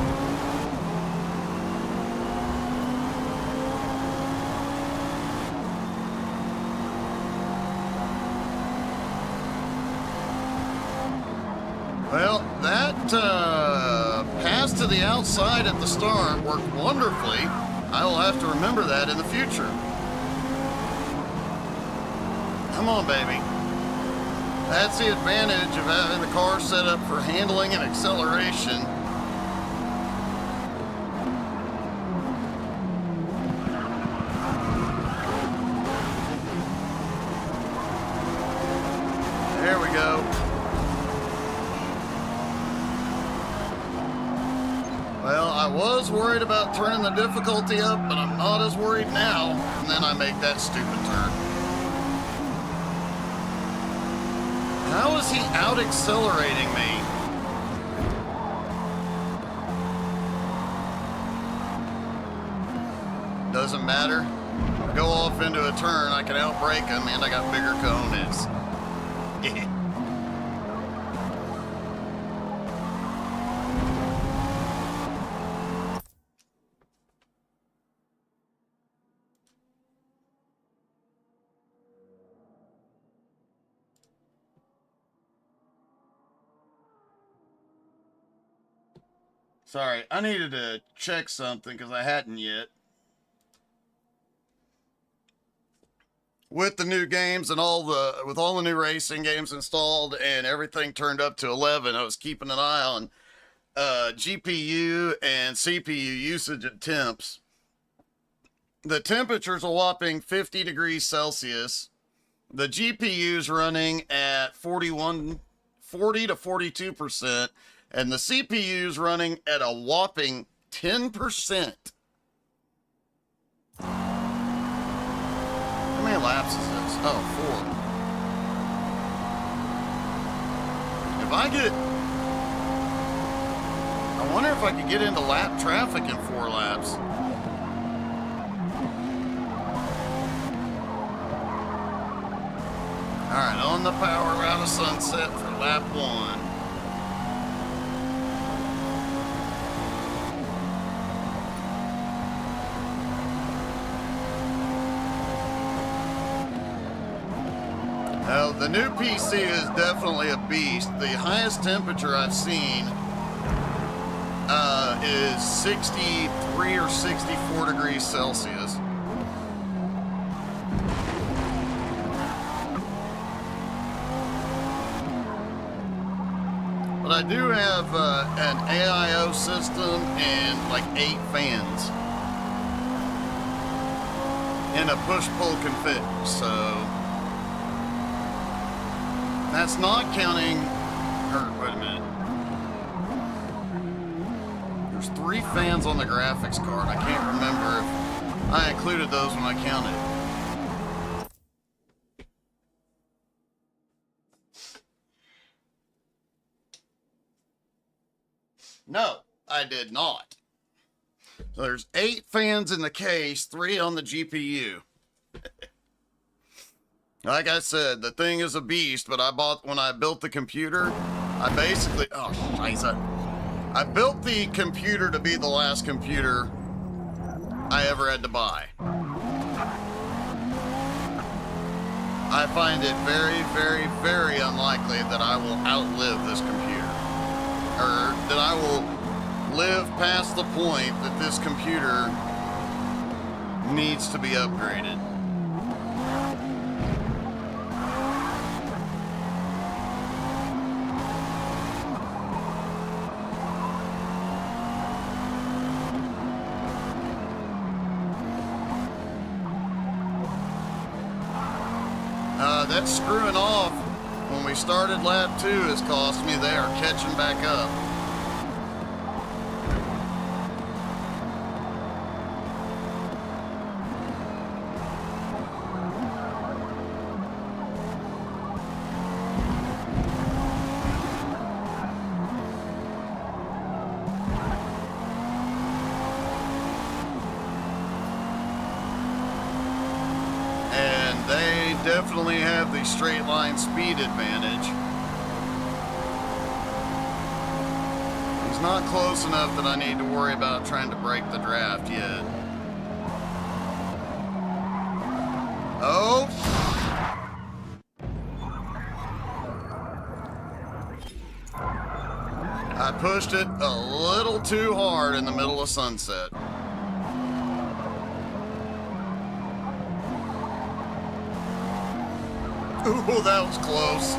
Well, that pass to the outside at the start worked wonderfully. I will have to remember that in the future. Come on, baby. That's the advantage of having the car set up for handling and acceleration. There we go. Well, I was worried about turning the difficulty up, but I'm not as worried now. And then I make that stupid turn. How is he out accelerating me? Doesn't matter. Go off into a turn, I can outbrake him, and I got bigger cojones. Sorry, I needed to check something because I hadn't yet. With the new games and with all the new racing games installed and everything turned up to 11, I was keeping an eye on GPU and CPU usage at temps. The temperature's a whopping 50 degrees Celsius. The GPU's running at 40 to 42%. And the CPU's running at a whopping 10%. How many laps is this? Oh, 4. If I wonder if I could get into lap traffic in 4 laps. All right, on the power out of sunset for lap 1. Now, the new PC is definitely a beast. The highest temperature I've seen is 63 or 64 degrees Celsius. But I do have an AIO system and like 8 fans. And a push-pull config, so that's not counting, wait a minute. There's 3 fans on the graphics card. I can't remember if I included those when I counted. No, I did not. So there's 8 fans in the case, 3 on the GPU. Like I said, the thing is a beast, but when I built the computer, I basically, I built the computer to be the last computer I ever had to buy. I find it very, very, very unlikely that I will outlive this computer. Or that I will live past the point that this computer needs to be upgraded. That screwing off when we started lap 2 has cost me there, catching back up. Definitely have the straight line speed advantage. He's not close enough that I need to worry about trying to break the draft yet. Oh! I pushed it a little too hard in the middle of sunset. Ooh, that was close.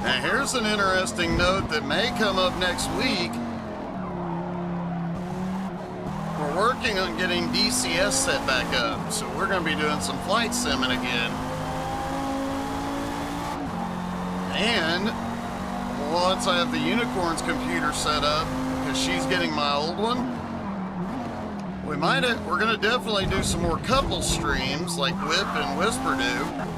Now here's an interesting note that may come up next week. We're working on getting DCS set back up, so we're going to be doing some flight simming again. And once I have the Unicorn's computer set up, because she's getting my old one, we're going to definitely do some more couple streams like Whip and Whisper do.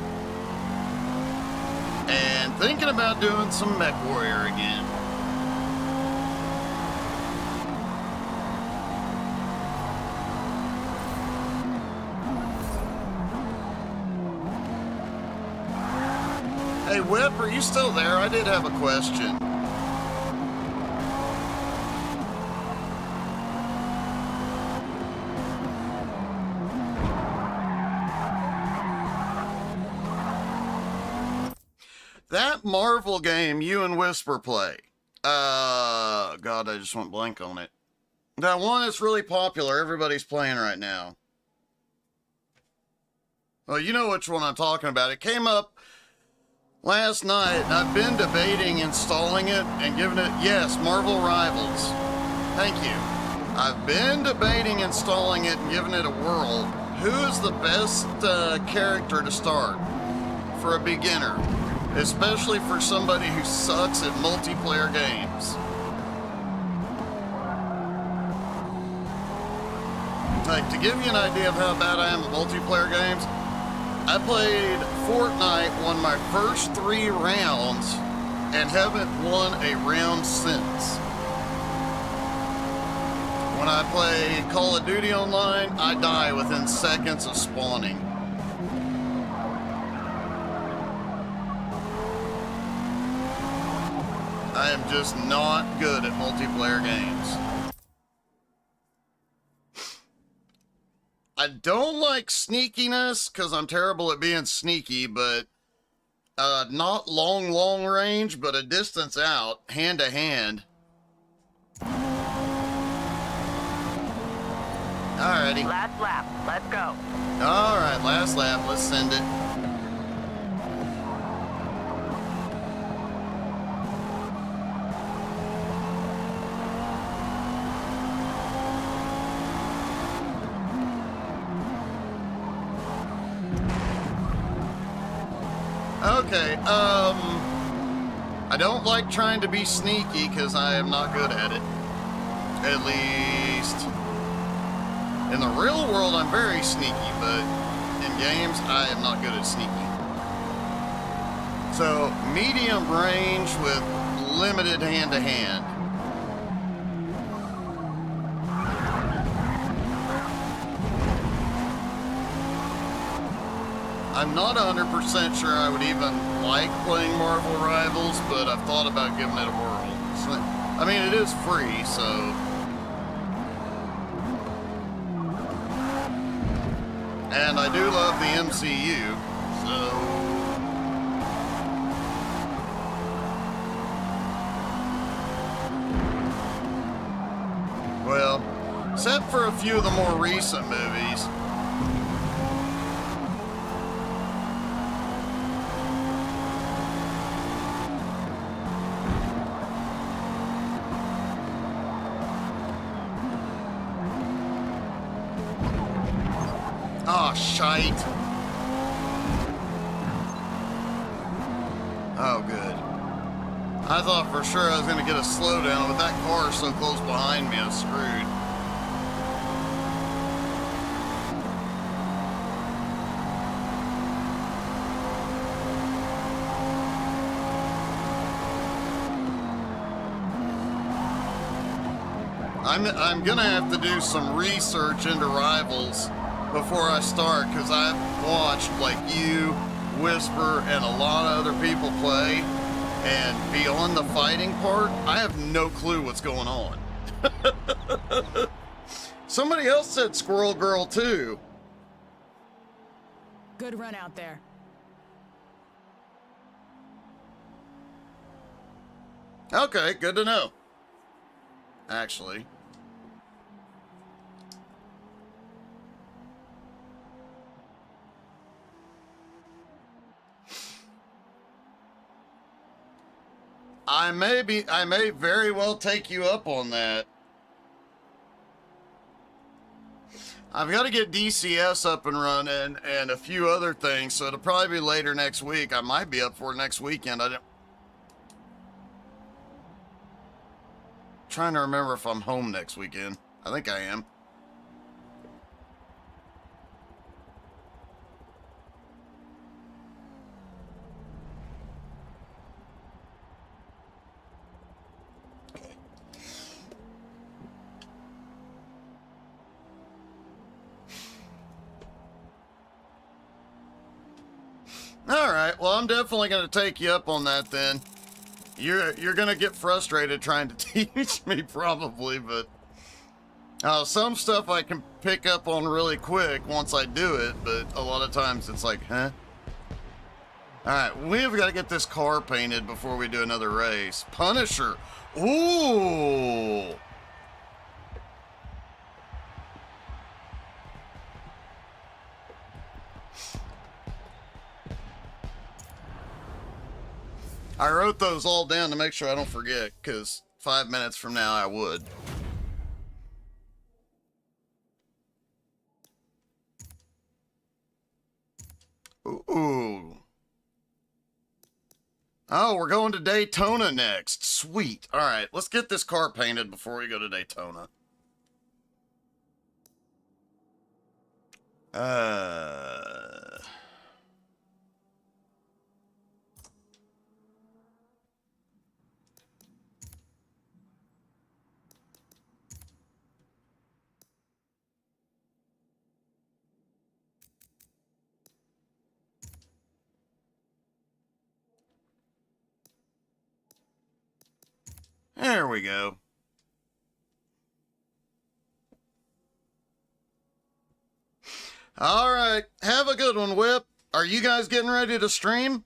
And thinking about doing some Mech Warrior again. Hey Whip, are you still there? I did have a question. That Marvel game you and Whisper play. God, I just went blank on it. That one is really popular. Everybody's playing right now. Well, you know which one I'm talking about. It came up last night, and I've been debating installing it and giving it... Yes, Marvel Rivals. Thank you. I've been debating installing it and giving it a whirl. Who is the best character to start for a beginner? Especially for somebody who sucks at multiplayer games. Like, to give you an idea of how bad I am at multiplayer games, I played Fortnite, won my first 3 rounds, and haven't won a round since. When When I play Call of Duty online, I die within seconds of spawning. I am just not good at multiplayer games. I don't like sneakiness because I'm terrible at being sneaky, but not long range, but a distance out, hand to hand. Alrighty. Last lap. Let's go. Alright, last lap. Let's send it. Okay, I don't like trying to be sneaky because I am not good at it. At least in the real world, I'm very sneaky, but in games, I am not good at sneaky. So, medium range with limited hand-to-hand. I'm not 100% sure I would even like playing Marvel Rivals, but I've thought about giving it a whirl. So, I mean, it is free, so... And I do love the MCU, so... Well, except for a few of the more recent movies. Oh, shite. Oh, good. I thought for sure I was going to get a slowdown, but that car is so close behind me, I'm screwed. I'm going to have to do some research into Rivals before I start, because I've watched, like you, Whisper, and a lot of other people play, and beyond the fighting part, I have no clue what's going on. Somebody else said Squirrel Girl, too. Good run out there. Okay, good to know. Actually. I may very well take you up on that. I've got to get DCS up and running and a few other things, so it'll probably be later next week. I might be up for it next weekend. Trying to remember if I'm home next weekend. I think I am. All right, well, I'm definitely going to take you up on that then. You're going to get frustrated trying to teach me probably, but some stuff I can pick up on really quick once I do it, but a lot of times it's like, huh? All right, we've got to get this car painted before we do another race. Punisher. Ooh. I wrote those all down to make sure I don't forget, because 5 minutes from now I would. Ooh. Oh, we're going to Daytona next. Sweet. All right, let's get this car painted before we go to Daytona. There we go. All right. Have a good one, Whip. Are you guys getting ready to stream?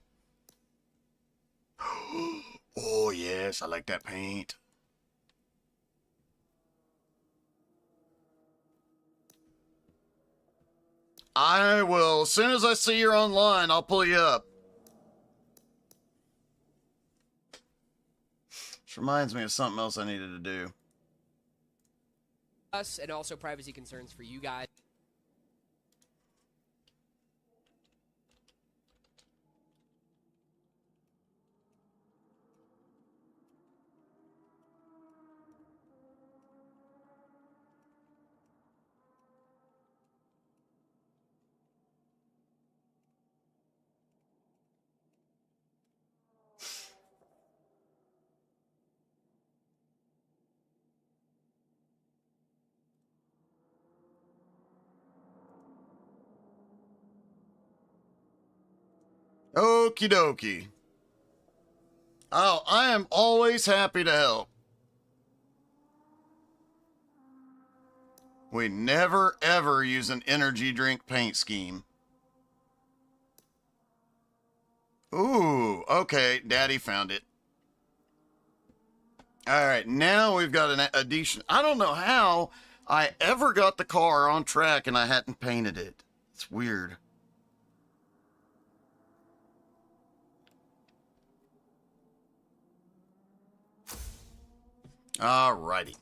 Oh, yes. I like that paint. I will. As soon as I see you're online, I'll pull you up. Which reminds me of something else I needed to do. Us and also privacy concerns for you guys. Okie dokie. Oh, I am always happy to help. We never ever use an energy drink paint scheme. Ooh, okay, Daddy found it. All right, now we've got an addition. I don't know how I ever got the car on track and I hadn't painted it. It's weird. All righty.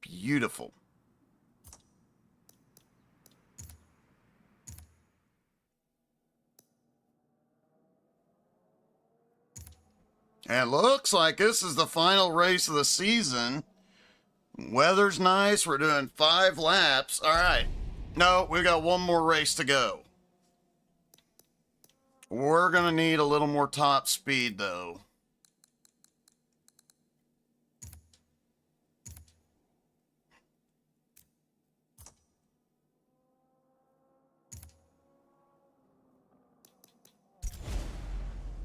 Beautiful. And it looks like this is the final race of the season. Weather's nice. We're doing 5 laps. All right. No, we've got one more race to go. We're going to need a little more top speed, though.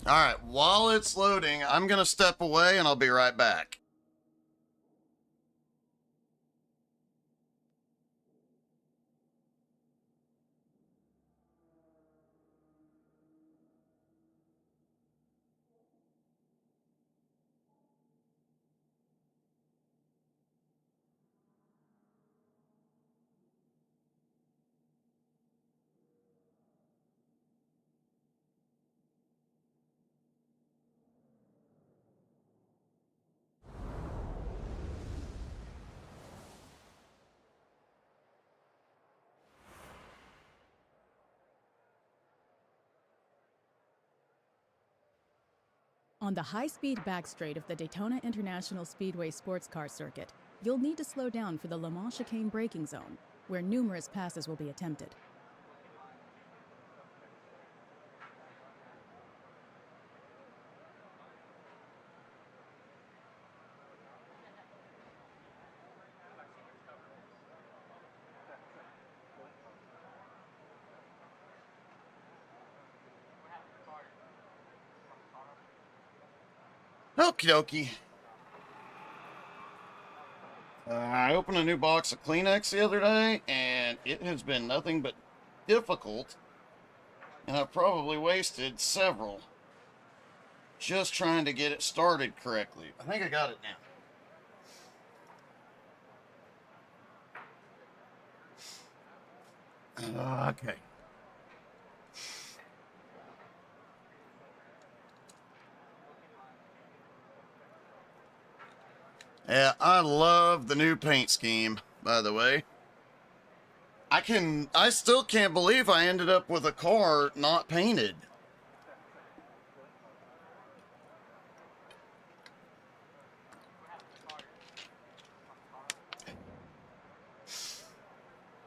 All right, while it's loading, I'm going to step away and I'll be right back. On the high-speed backstraight of the Daytona International Speedway sports car circuit, you'll need to slow down for the Le Mans chicane braking zone, where numerous passes will be attempted. Okie dokie. I opened a new box of Kleenex the other day, and it has been nothing but difficult. And I've probably wasted several just trying to get it started correctly. I think I got it now. Okay. Yeah, I love the new paint scheme, by the way. I still can't believe I ended up with a car not painted.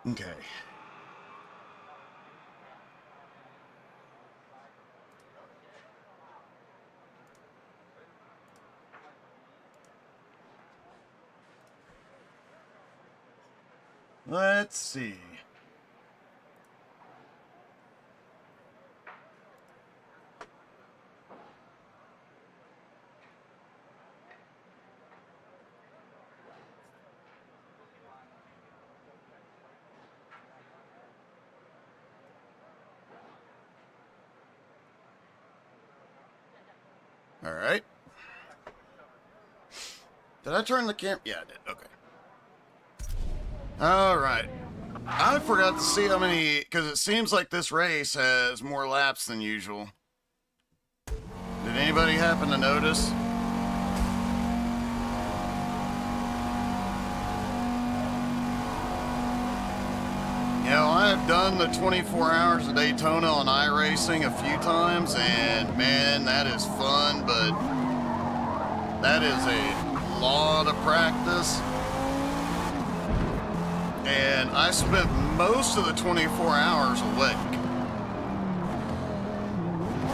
Okay. Let's see. Alright. Did I turn the camera? Yeah, I did. Okay. Alright. I forgot to see how many, because it seems like this race has more laps than usual. Did anybody happen to notice? You know, I've done the 24 hours of Daytona on iRacing a few times, and man, that is fun, but that is a lot of practice. And I spent most of the 24 hours awake.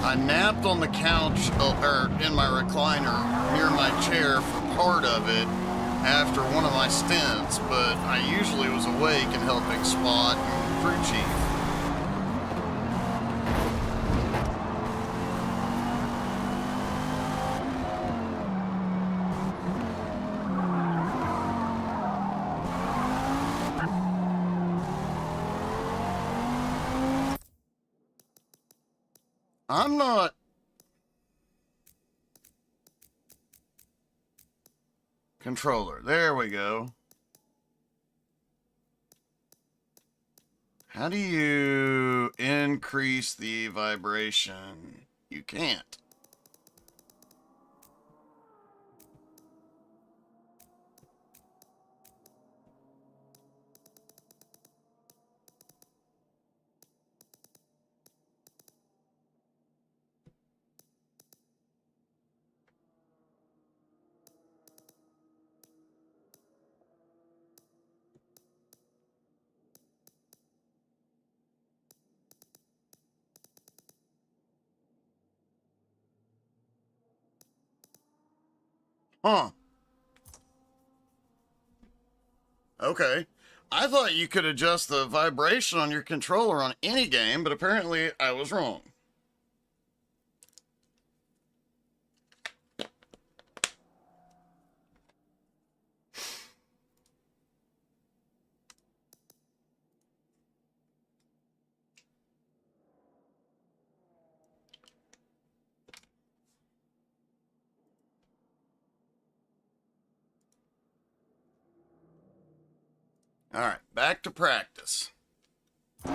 I napped on the couch, or in my recliner near my chair for part of it after one of my stints, but I usually was awake and helping Spot and crew chief. I'm not... Controller. There we go. How do you increase the vibration? You can't. Huh. Okay. I thought you could adjust the vibration on your controller on any game, but apparently I was wrong. All right, back to practice. I'm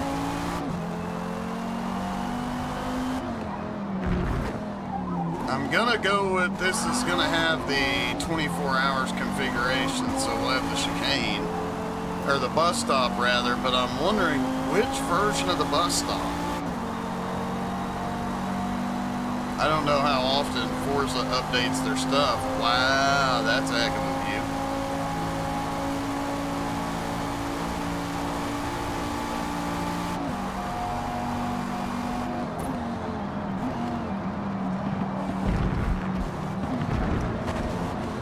gonna go with this is gonna have the 24 hours configuration, so we'll have the chicane, or the bus stop rather, but I'm wondering which version of the bus stop. I don't know how often Forza updates their stuff. Wow, that's a heck of a view.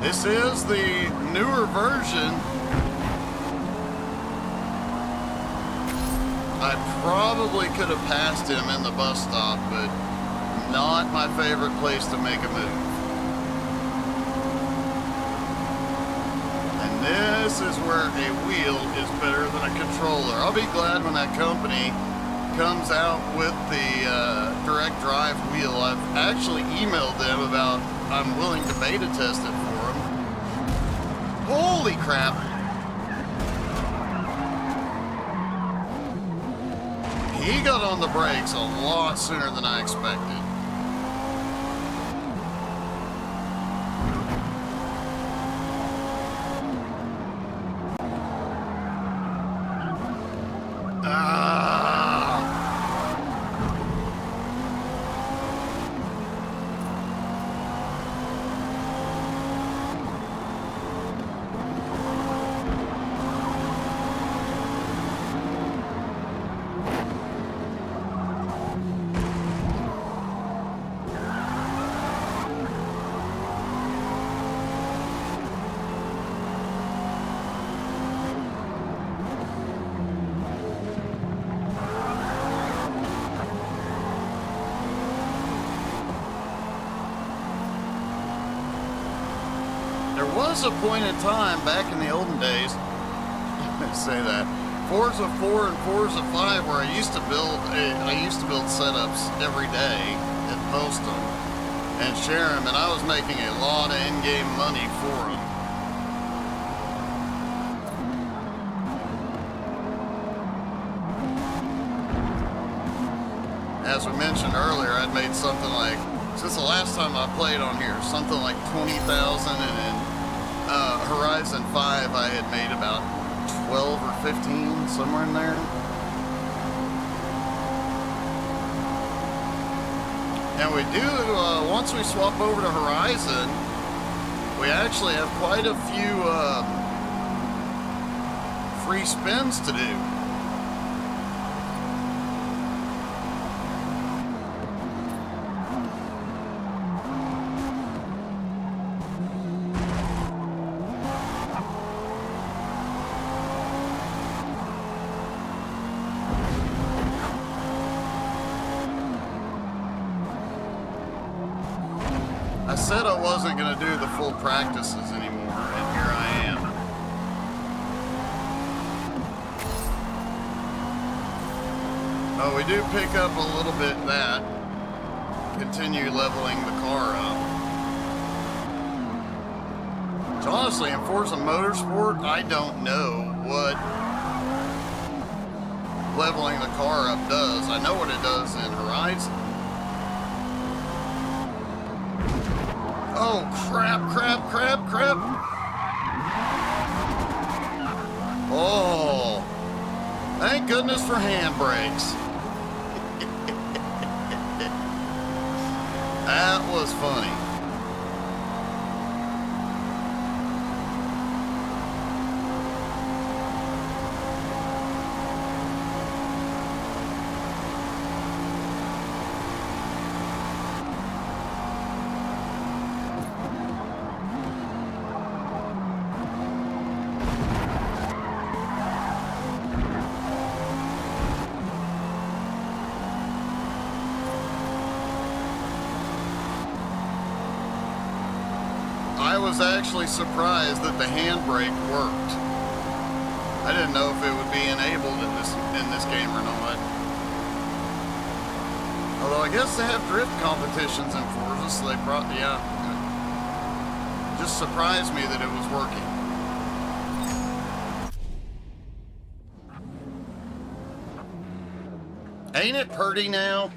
This is the newer version. I probably could have passed him in the bus stop, but not my favorite place to make a move. And this is where a wheel is better than a controller. I'll be glad when that company comes out with the direct drive wheel. I've actually emailed them about I'm willing to beta test it for them. Holy crap! He got on the brakes a lot sooner than I expected. There was a point in time back in the olden days, say that, Forza 4 and Forza 5 where I used to build setups every day and post them. and share them, and I was making a lot of in-game money for them. As we mentioned earlier, I'd made something like, since the last time I played on here, something like 20,000, and in Horizon 5 I had made about 12 or 15, somewhere in there. And we do, once we swap over to Horizon, we actually have quite a few free spins to do. I said I wasn't going to do the full practices anymore, and here I am. Oh, we do pick up a little bit that. Continue leveling the car up. So honestly, in Forza Motorsport, I don't know what leveling the car up does. I know what it does in Horizon. Oh, crap. Oh, thank goodness for handbrakes. That was funny. I was actually surprised that the handbrake worked. I didn't know if it would be enabled in this game or not. Although I guess they have drift competitions in Forza, so they brought it just surprised me that it was working. Ain't it pretty now?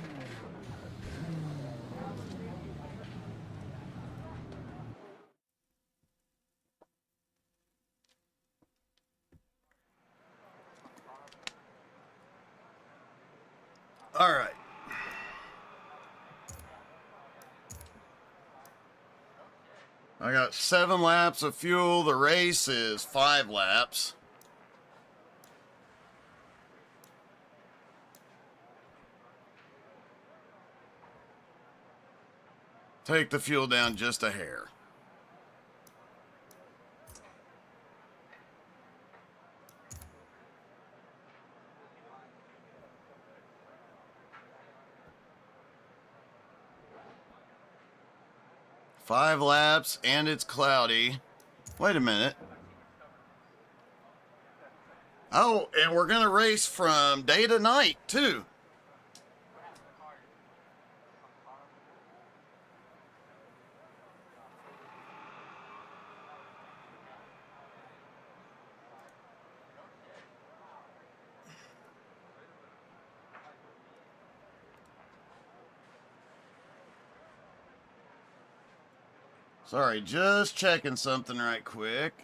All right. I got 7 laps of fuel. The race is 5 laps. Take the fuel down just a hair. Five laps, and it's cloudy. Wait a minute. Oh, and we're going to race from day to night, too. Sorry, just checking something right quick.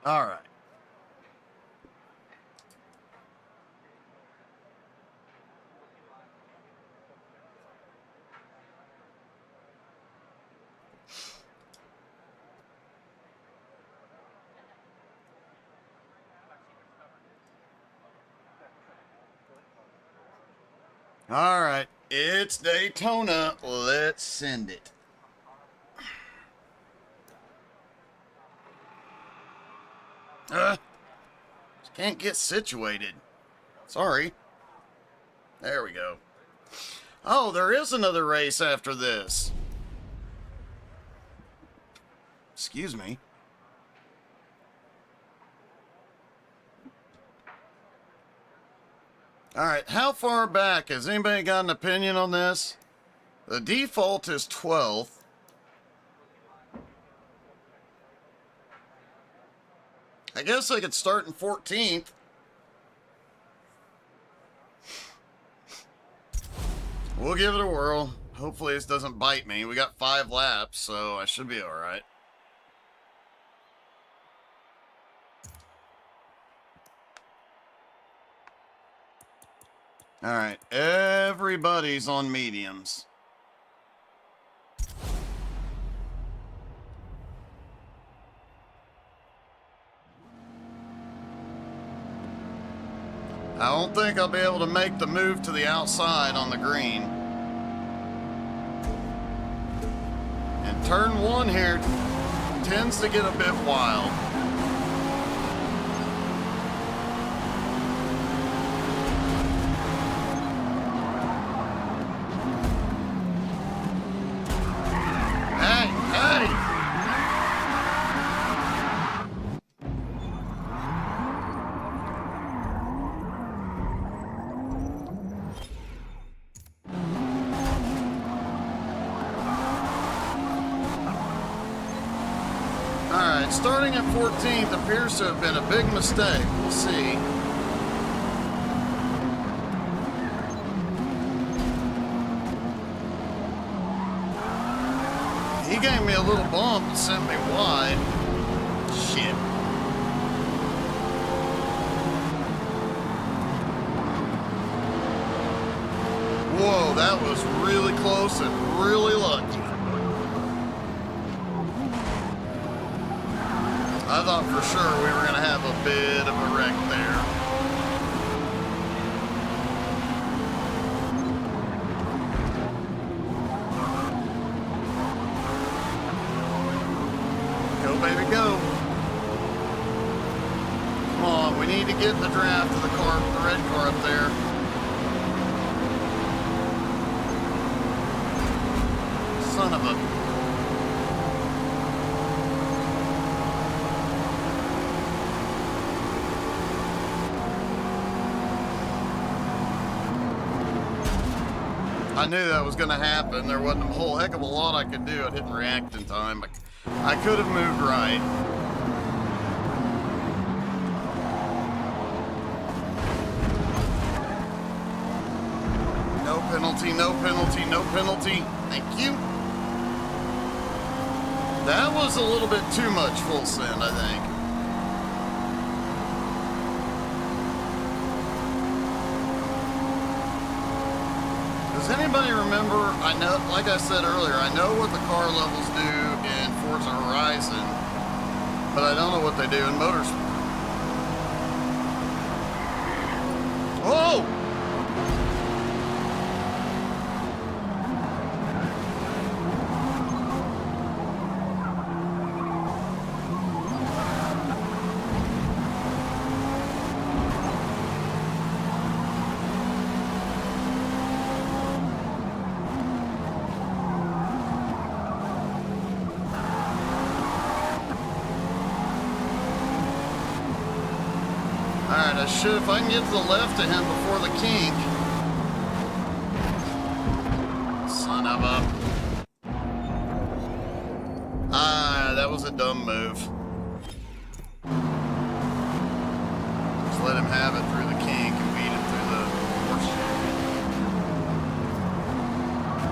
All right. All right, it's Daytona. Let's send it. Just can't get situated. Sorry. There we go. Oh, there is another race after this. Excuse me. All right, how far back? Has anybody got an opinion on this? The default is 12th. I guess I could start in 14th. We'll give it a whirl. Hopefully this doesn't bite me. We got 5 laps, so I should be all right. All right, everybody's on mediums. I don't think I'll be able to make the move to the outside on the green. And turn 1 here tends to get a bit wild. Starting at 14th appears to have been a big mistake. We'll see. He gave me a little bump and sent me wide. Shit. Whoa, that was really close and really lucky. I thought for sure we were going to have a bit of a wreck there. Go, baby, go. Come on, we need to get the draft of the car, the red car up there. Son of a... I knew that was going to happen. There wasn't a whole heck of a lot I could do. I didn't react in time. I could have moved right. No penalty, no penalty, no penalty. Thank you. That was a little bit too much full send, I think. Does anybody remember, I know, like I said earlier, I know what the car levels do in Forza Horizon, but I don't know what they do in Motorsport. Whoa! Alright, I should, if I can get to the left of him before the kink. Son of a... Ah, that was a dumb move. Just let him have it through the kink and beat it through the horseshoe.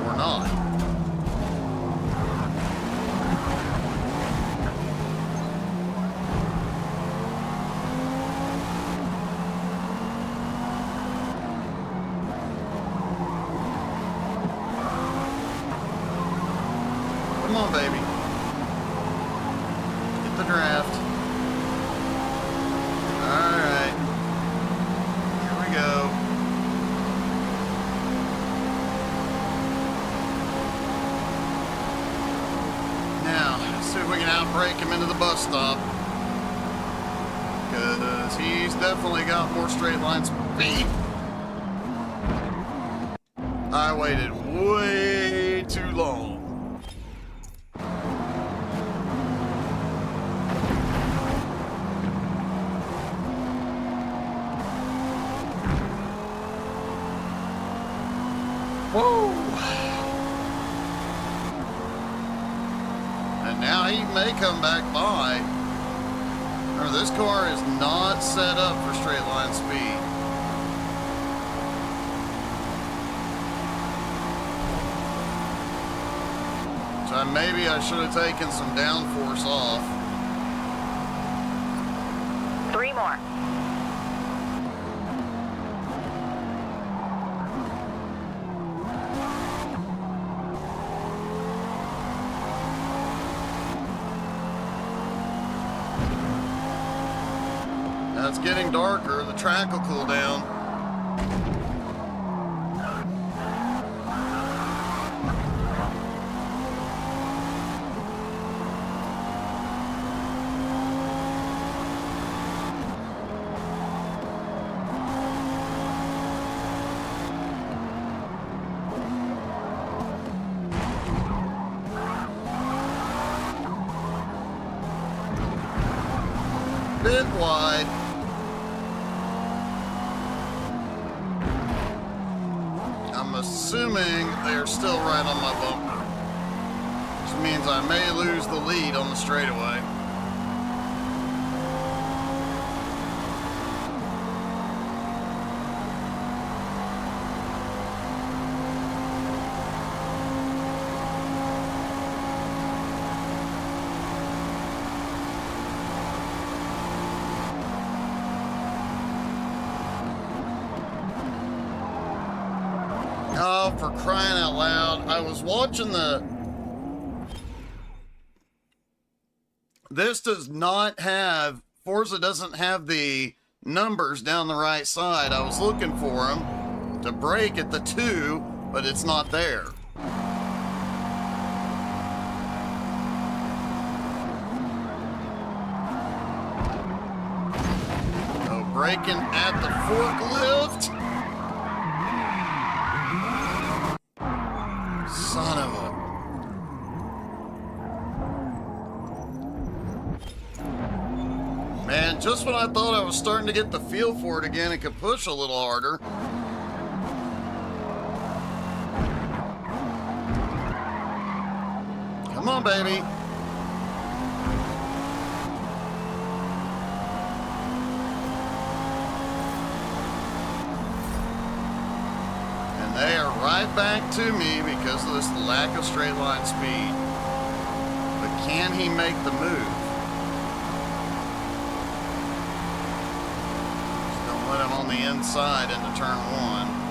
Or not. Come on, baby. Get the draft. All right. Here we go. swinging out, break him into the bus stop. Because he's definitely got more straight line speed. I waited way too long. Whoa! And now he may come back by. Remember, this car is not set up for straight line speed. So maybe I should have taken some downforce off. 3 more. Now it's getting darker. The track will cool down. Bit wide. I'm assuming they're still right on my bumper, which means I may lose the lead on the straightaway. Oh, for crying out loud. I was watching This does not have... Forza doesn't have the numbers down the right side. I was looking for them to brake at the 2, but it's not there. Oh, braking at the forklift. Son of a... Man, just when I thought I was starting to get the feel for it again and could push a little harder. Come on, baby. They are right back to me because of this lack of straight line speed. But can he make the move? Just don't let him on the inside into turn 1.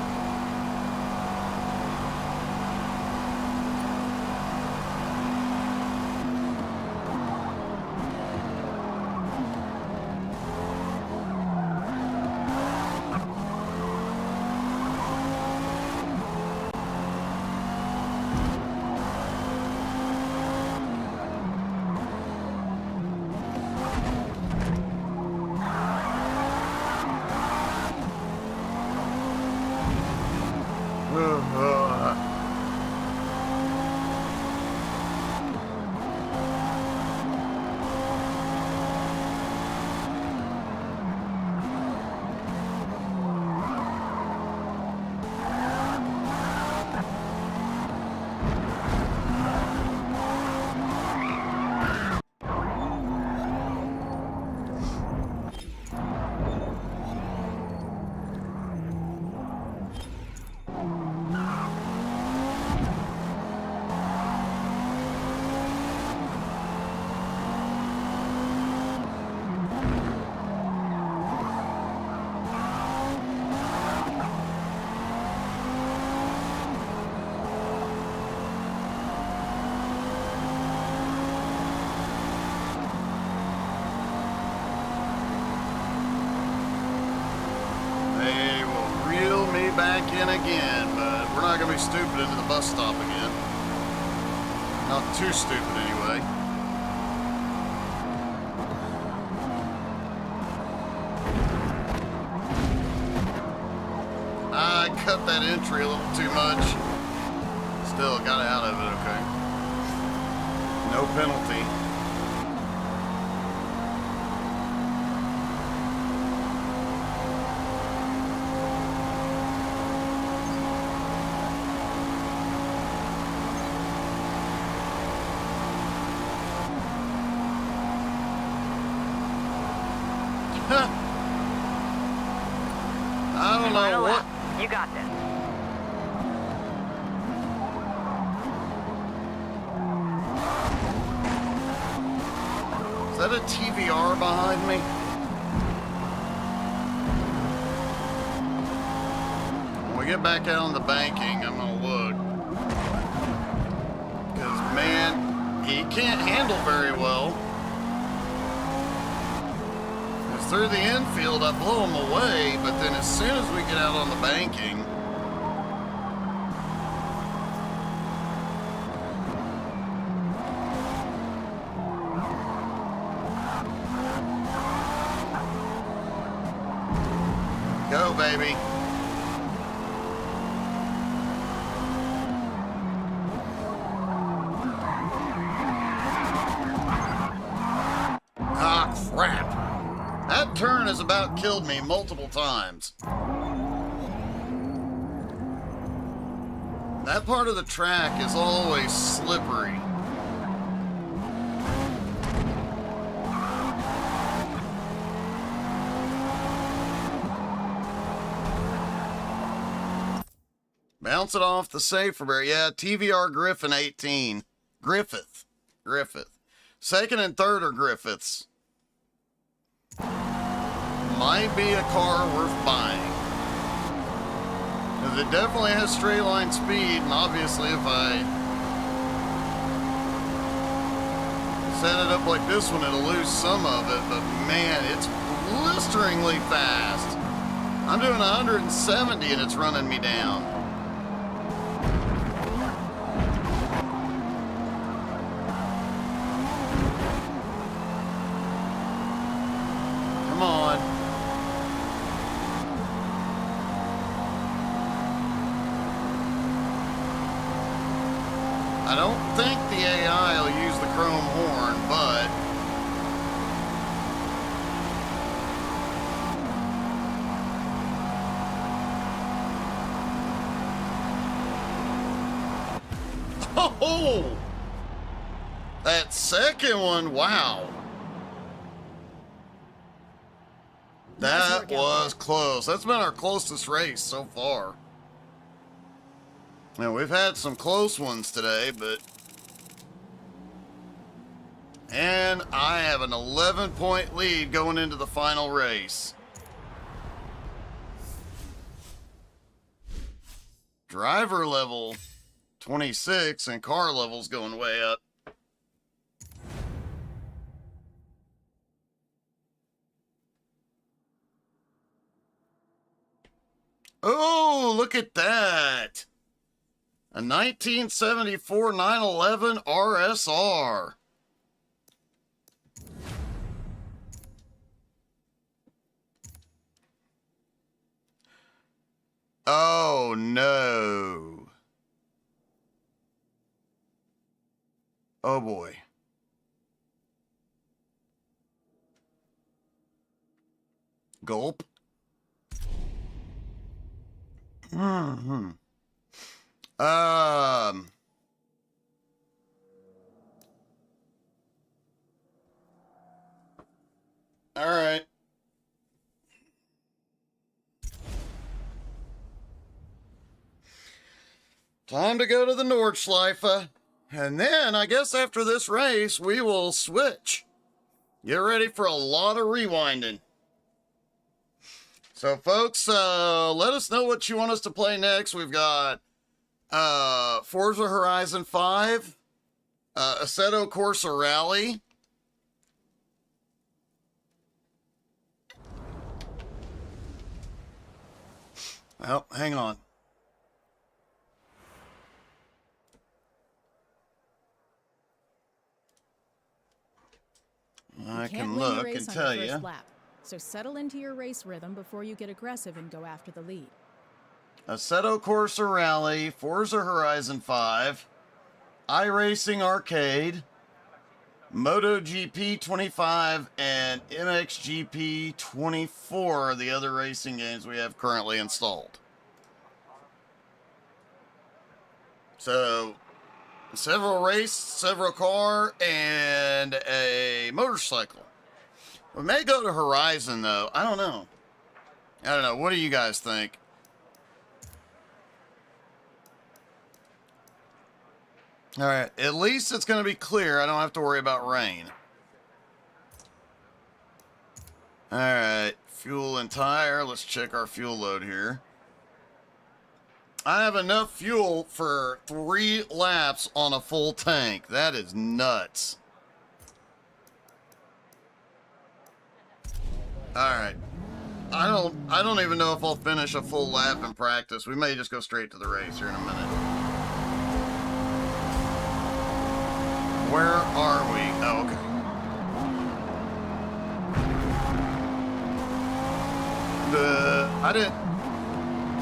Back in again, but we're not going to be stupid into the bus stop again. Not too stupid, anyway. cut that entry a little too much. Still got out of it, okay. No penalty. I don't know Final what. lap. You got this. Is that a TVR behind me? When we get back out on the banking, I'm gonna look. Because, man, he can't handle very well. Because through the infield, I blow him away, but then as soon as we get out on the banking, go, baby. Ah, crap. That turn has about killed me multiple times. That part of the track is always slippery. Bounce it off the safer barrier. Yeah, TVR Griffin 18. Griffith. Second and third are Griffiths. Might be a car worth buying. Because it definitely has straight line speed, and obviously if I set it up like this one, it'll lose some of it, but man, it's blisteringly fast. I'm doing 170 and it's running me down. Come on. I don't think the AI will use the chrome horn, but oh, that second one, wow. That was close. That's been our closest race so far. Now, we've had some close ones today, but... And I have an 11-point lead going into the final race. Driver level 26 and car level's going way up. Oh, look at that. A 1974 911 RSR. Oh, no. Oh, boy. Gulp. Mm-hmm. All right. Time to go to the Nordschleife. And then, I guess after this race, we will switch. Get ready for a lot of rewinding. So, folks, let us know what you want us to play next. We've got Forza Horizon 5, Assetto Corsa Rally. Well, hang on. I can look and tell you. Lap, so settle into your race rhythm before you get aggressive and go after the lead. Assetto Corsa Rally, Forza Horizon 5, iRacing Arcade, MotoGP 25, and MXGP 24 are the other racing games we have currently installed. So, several race, several car, and a motorcycle. We may go to Horizon, though. I don't know. What do you guys think? All right. At least it's going to be clear. I don't have to worry about rain. All right. Fuel and tire. Let's check our fuel load here. I have enough fuel for 3 laps on a full tank. That is nuts. All right. I don't even know if I'll finish a full lap in practice. We may just go straight to the race here in a minute. Where are we? Oh, okay.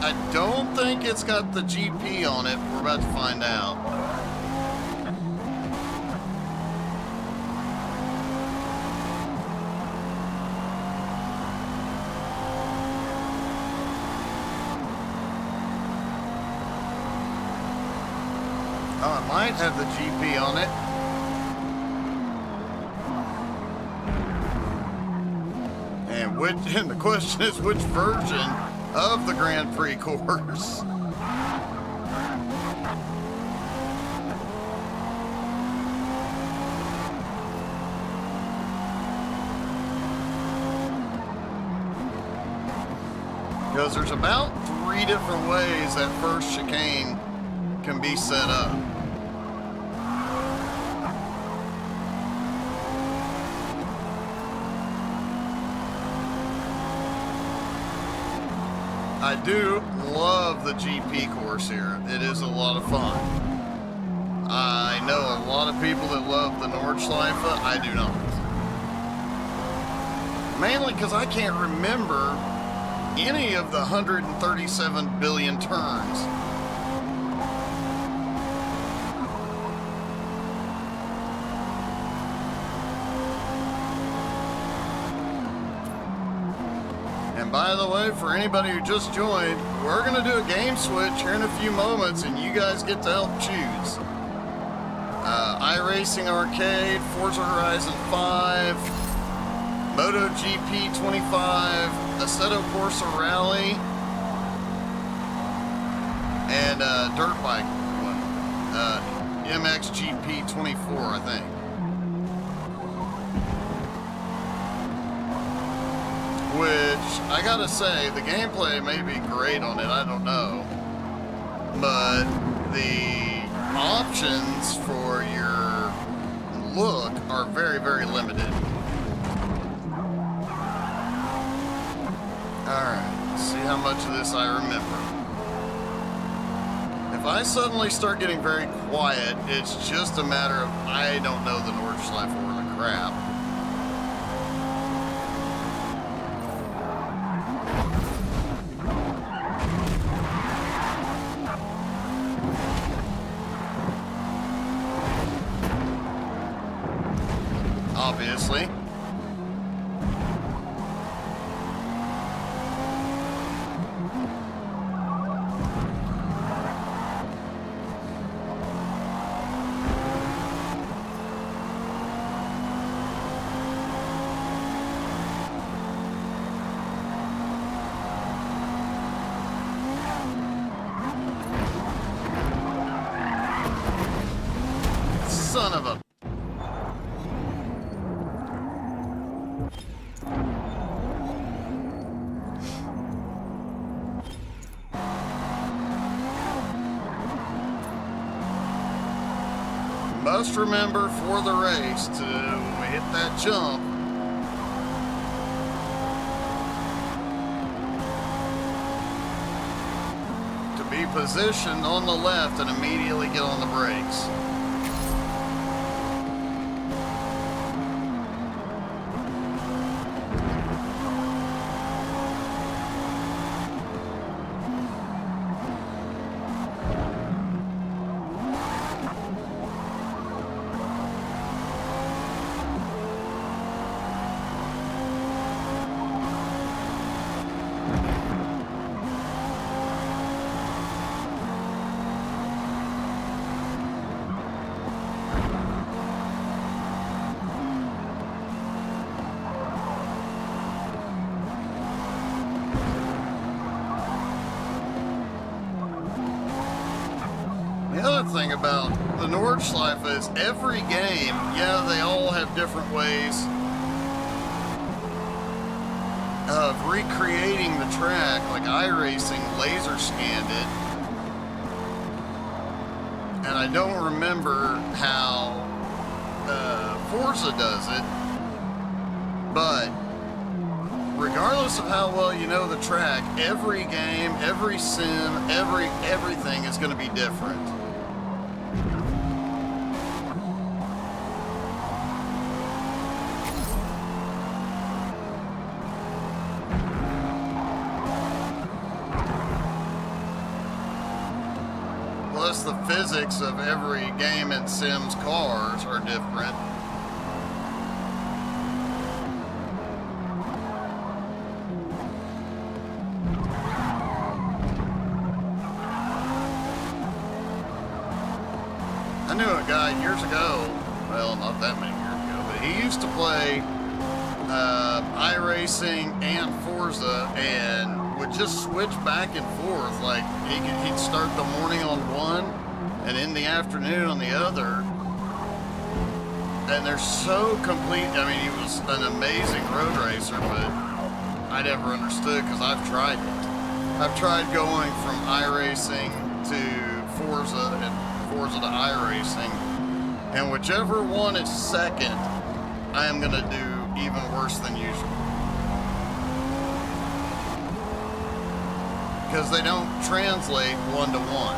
I don't think it's got the GP on it. We're about to find out. Oh, it might have the GP on it. And the question is, which version of the Grand Prix course? Because there's about 3 different ways that first chicane can be set up. I do love the GP course here. It is a lot of fun. I know a lot of people that love the Nordschleife. I do not. Mainly because I can't remember any of the 137 billion turns. And by the way, for anybody who just joined, we're going to do a game switch here in a few moments, and you guys get to help choose. iRacing Arcade, Forza Horizon 5, MotoGP 25, Assetto Corsa Rally, and dirt bike one, MXGP 24, I think. Which, I gotta say, the gameplay may be great on it, I don't know. But the options for your look are very, very limited. Alright, let's see how much of this I remember. If I suddenly start getting very quiet, it's just a matter of I don't know the Nordschleife or the crap. Obviously. Son of a... Must remember for the race to hit that jump. To be positioned on the left and immediately get on the brakes. The other thing about the Nordschleife is every game, yeah, they all have different ways of recreating the track, like iRacing laser scanned it. And I don't remember how Forza does it, but regardless of how well you know the track, every game, every sim, everything is going to be different. Plus the physics of every game and sim's cars are different. I knew a guy years ago, well, not that many years ago, but he used to play iRacing and Forza and would just switch back and forth. Like he'd start the morning on one and in the afternoon on the other. And they're so complete. I mean, he was an amazing road racer, but I never understood because I've tried it. I've tried going from iRacing to Forza and Forza to iRacing, and whichever one is second, I am going to do even worse than usual. Because they don't translate one to one,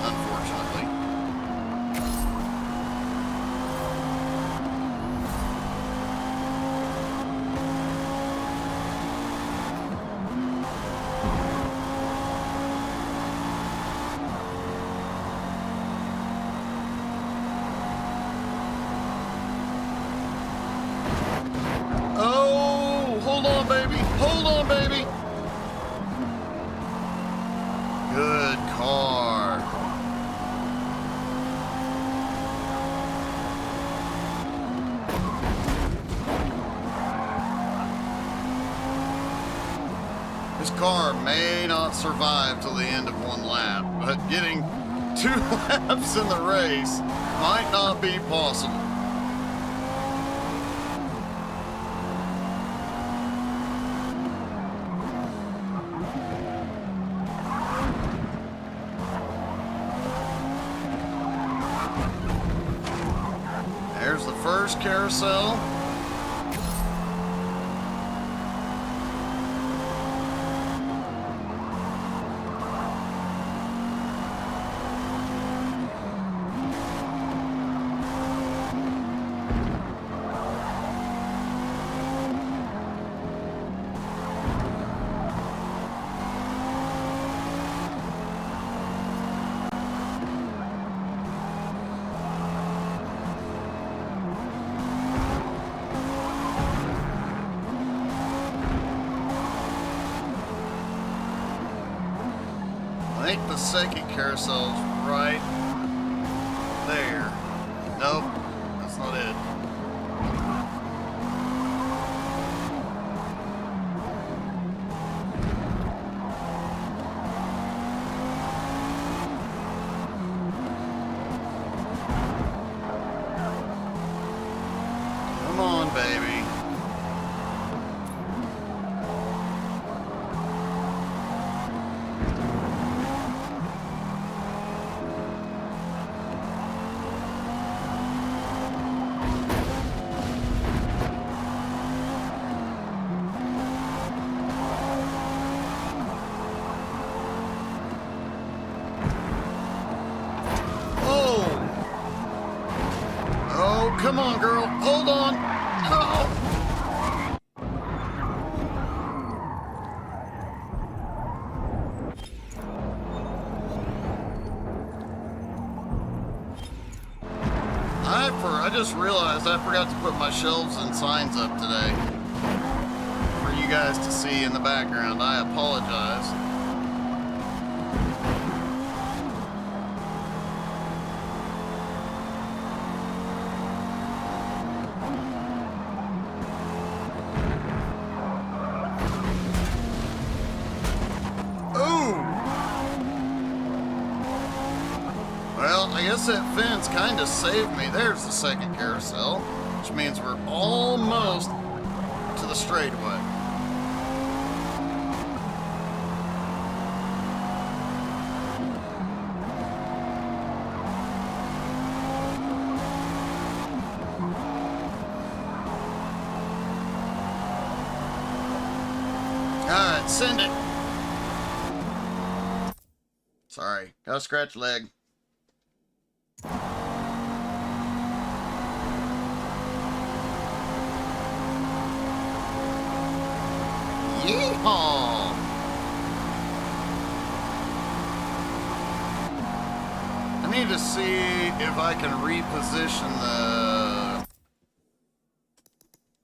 unfortunately. Oh, hold on, baby. Hold on, baby. Good car. This car may not survive till the end of one lap, but getting 2 laps in the race might not be possible. There's the first carousel. I think the second carousel's right there. Nope, that's not it. Come on, baby. Oh, come on, girl. Hold on. Oh. I just realized I forgot to put my shelves and signs up today for you guys to see in the background. I apologize. Well, Well, I guess that fence kind of saved me. There's the second carousel, which means we're almost to the straightaway. Alright, send it. Sorry, got a scratch leg. Yeehaw! I need to see if I can reposition the...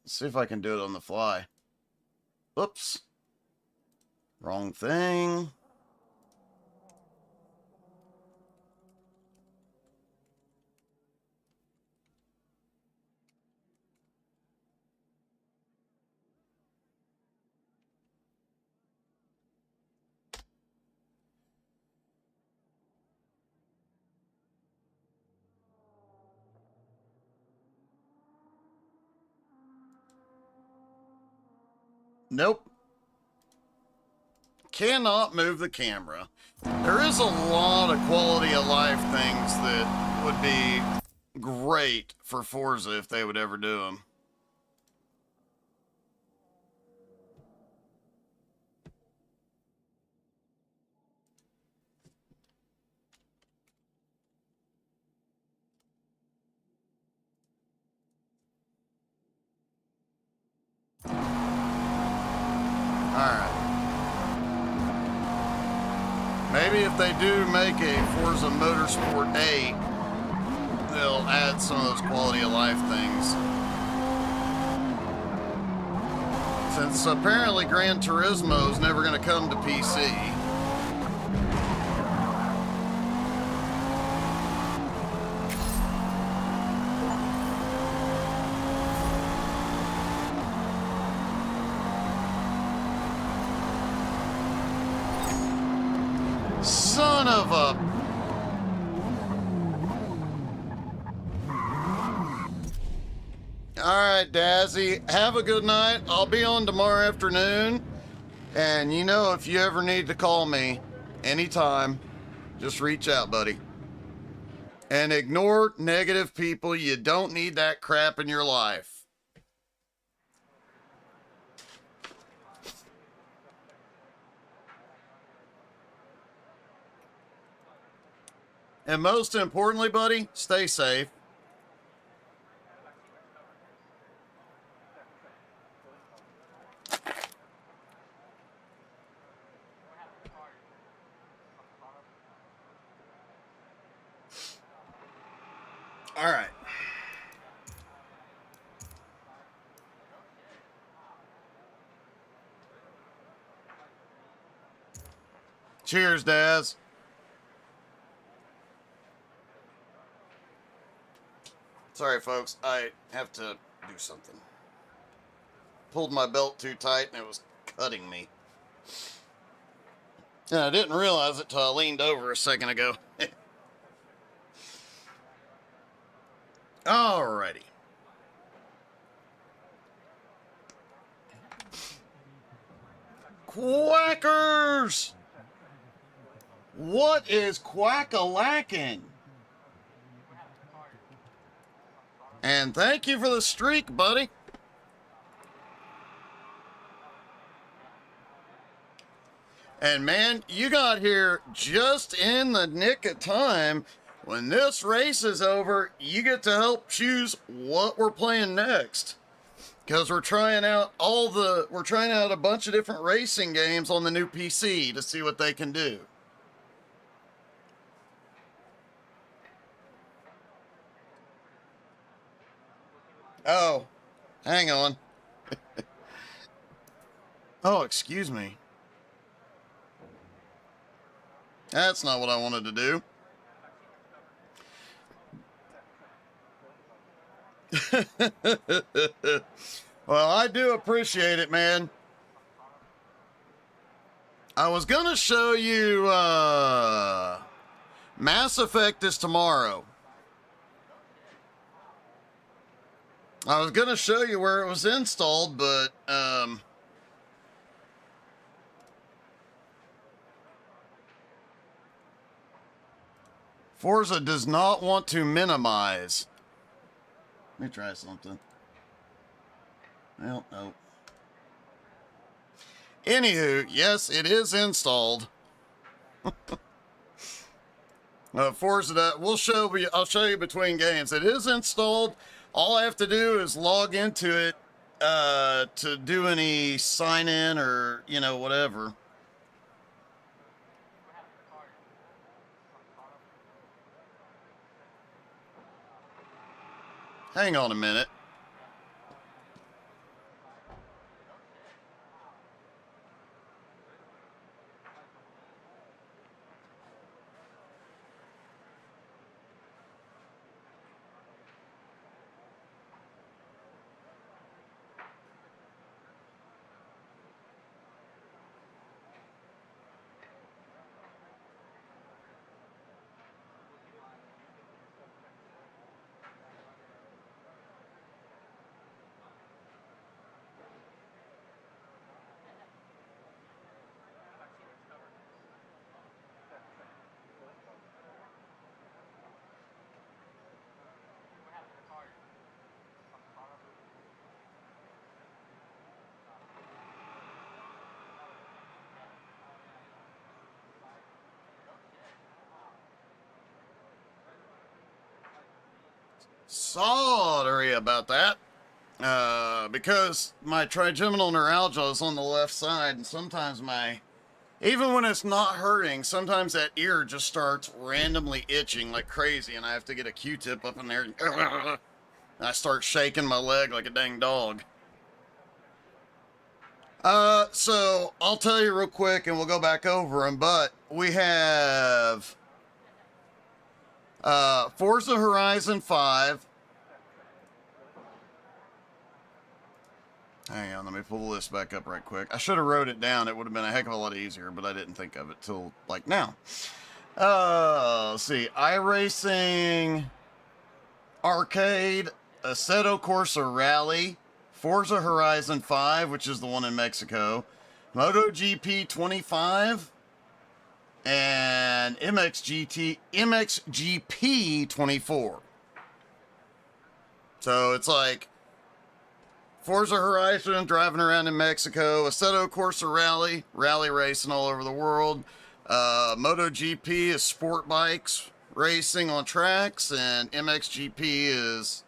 See if I can do it on the fly. Oops. Wrong thing. Nope. Cannot move the camera. There is a lot of quality of life things that would be great for Forza if they would ever do them. Alright. Maybe if they do make a Forza Motorsport 8, they'll add some of those quality of life things. Since apparently Gran Turismo is never going to come to PC. Son of a... Alright, Dazzy. Have a good night. I'll be on tomorrow afternoon. And you know, if you ever need to call me anytime, just reach out, buddy. And ignore negative people. You don't need that crap in your life. And most importantly, buddy, stay safe. All right. Cheers, Daz. Sorry, folks. I have to do something. Pulled my belt too tight and it was cutting me. And I didn't realize it till I leaned over a second ago. Alrighty. Quackers! What is quack-a-lacking? And thank you for the streak, buddy. And man, you got here just in the nick of time. When this race is over, you get to help choose what we're playing next. Because we're trying out a bunch of different racing games on the new PC to see what they can do. Oh, hang on. Oh, excuse me. That's not what I wanted to do. Well, I do appreciate it, man. I was gonna show you Mass Effect is tomorrow. I was going to show you where it was installed, but, Forza does not want to minimize. Let me try something. Well, no. Anywho, yes, it is installed. Forza, I'll show you between games. It is installed. All I have to do is log into it to do any sign in or, you know, whatever. Hang on a minute. Sorry about that. Because my trigeminal neuralgia is on the left side, and sometimes even when it's not hurting, sometimes that ear just starts randomly itching like crazy, and I have to get a Q-tip up in there, and I start shaking my leg like a dang dog. So I'll tell you real quick, and we'll go back over them, but we have Forza Horizon 5. Hang on, let me pull this back up right quick. I should have wrote it down. It would have been a heck of a lot easier, but I didn't think of it till, like, now. Let's see. iRacing, Arcade, Assetto Corsa Rally, Forza Horizon 5, which is the one in Mexico, MotoGP 25, and MXGP 24. So it's like Forza Horizon, driving around in Mexico, Assetto Corsa rally racing all over the world. MotoGP is sport bikes racing on tracks, and MXGP is...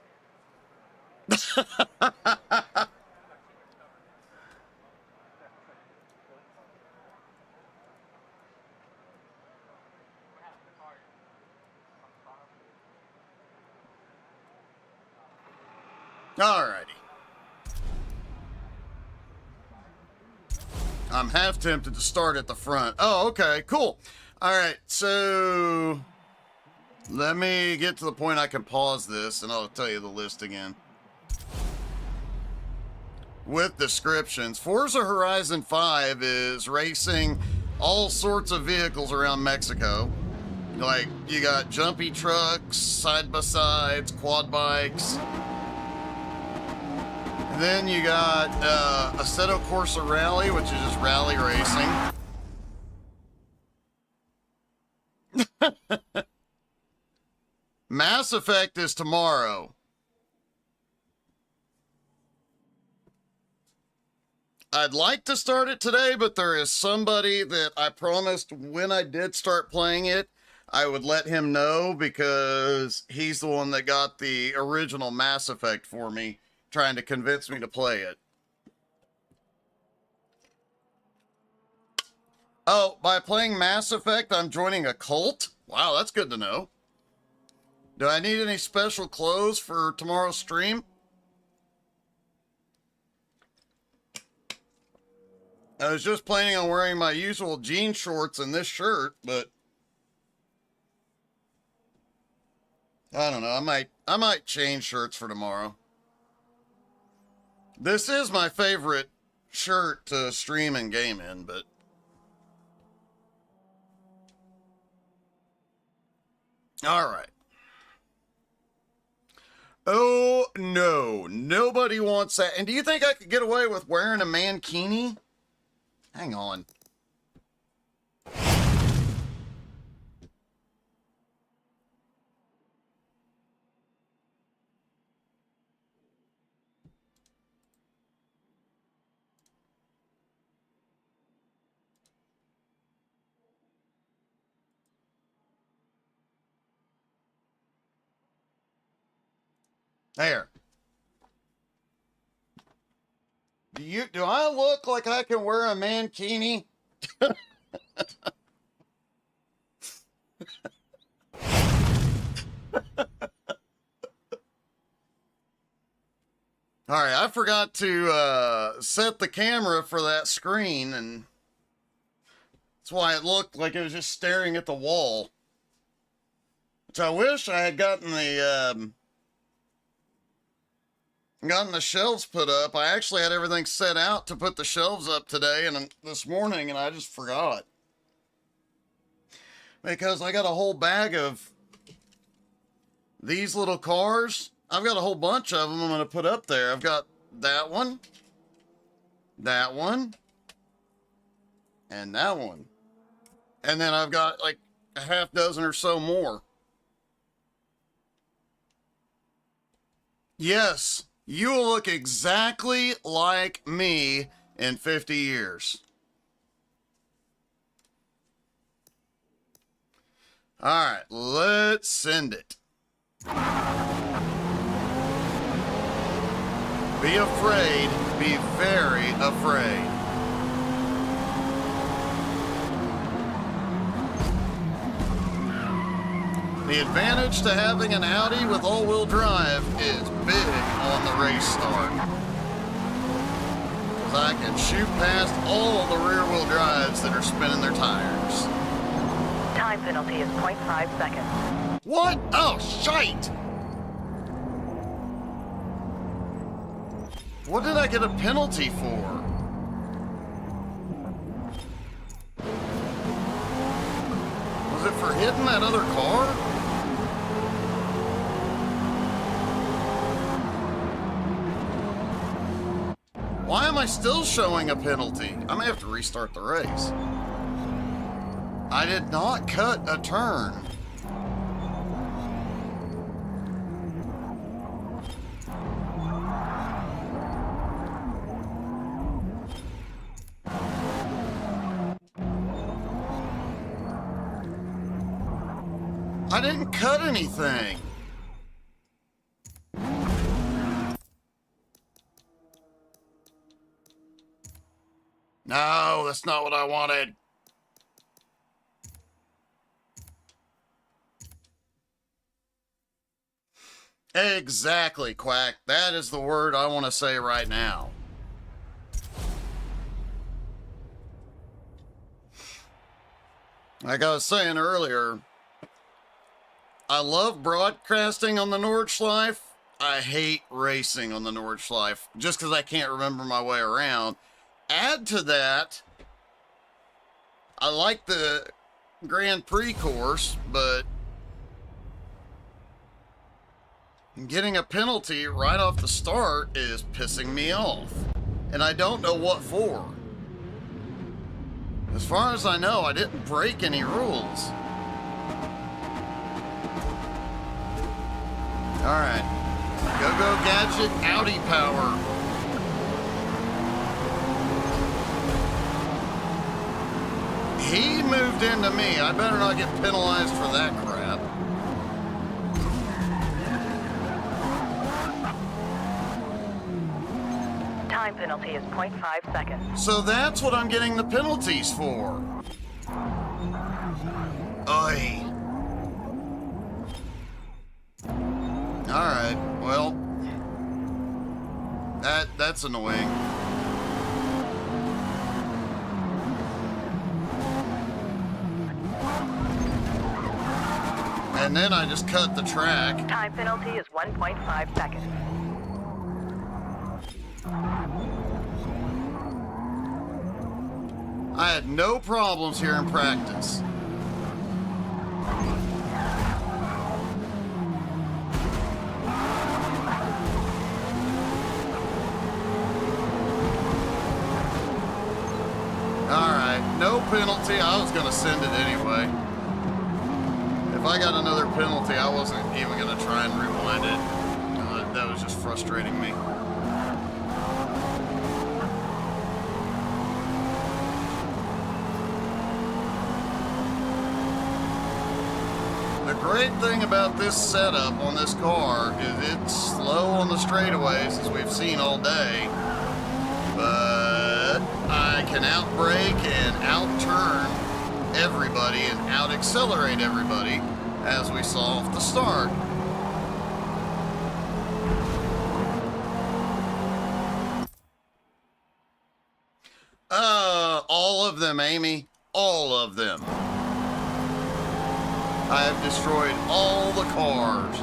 Alrighty. I'm half tempted to start at the front. Oh, okay, cool. All right, so let me get to the point I can pause this, and I'll tell you the list again. With descriptions, Forza Horizon 5 is racing all sorts of vehicles around Mexico. Like, you got jumpy trucks, side-by-sides, quad bikes. Then you got Assetto Corsa Rally, which is just rally racing. Mass Effect is tomorrow. I'd like to start it today, but there is somebody that I promised when I did start playing it, I would let him know, because he's the one that got the original Mass Effect for me, trying to convince me to play it. Oh, by playing Mass Effect, I'm joining a cult? Wow, that's good to know. Do I need any special clothes for tomorrow's stream? I was just planning on wearing my usual jean shorts and this shirt, but I don't know. I might change shirts for tomorrow. This is my favorite shirt to stream and game in, but All right. Oh, no. Nobody wants that. And do you think I could get away with wearing a mankini? Hang on. There. Do I look like I can wear a mankini? All right, I forgot to set the camera for that screen, and that's why it looked like it was just staring at the wall. Which I wish I had gotten the shelves put up. I actually had everything set out to put the shelves up today and this morning, and I just forgot. Because I got a whole bag of these little cars. I've got a whole bunch of them I'm going to put up there. I've got that one, and that one. And then I've got like a half dozen or so more. Yes, you will look exactly like me in 50 years. All right, let's send it. Be afraid, be very afraid. The advantage to having an Audi with all-wheel drive is big on the race start. Because I can shoot past all the rear-wheel drives that are spinning their tires. Time penalty is 0.5 seconds. What? Oh, shite! What did I get a penalty for? Was it for hitting that other car? Why am I still showing a penalty? I may have to restart the race. I did not cut a turn. I didn't cut anything. No, that's not what I wanted. Exactly, Quack. That is the word I want to say right now. Like I was saying earlier, I love broadcasting on the Nordschleife. I hate racing on the Nordschleife just because I can't remember my way around. Add to that, I like the Grand Prix course, but getting a penalty right off the start is pissing me off. And I don't know what for. As far as I know, I didn't break any rules. Alright. Go Gadget Audi power. He moved into me. I better not get penalized for that crap. Time penalty is 0.5 seconds. So that's what I'm getting the penalties for. Oy. Alright, well. That's annoying. And then I just cut the track. Time penalty is 1.5 seconds. I had no problems here in practice. penalty, I was going to send it anyway. If I got another penalty, I wasn't even going to try and rewind it. That was just frustrating me. The great thing about this setup on this car is it's slow on the straightaways, as we've seen all day, but I can outbrake and outturn everybody and out-accelerate everybody, as we saw off the start. All of them, Amy. All of them. I have destroyed all the cars.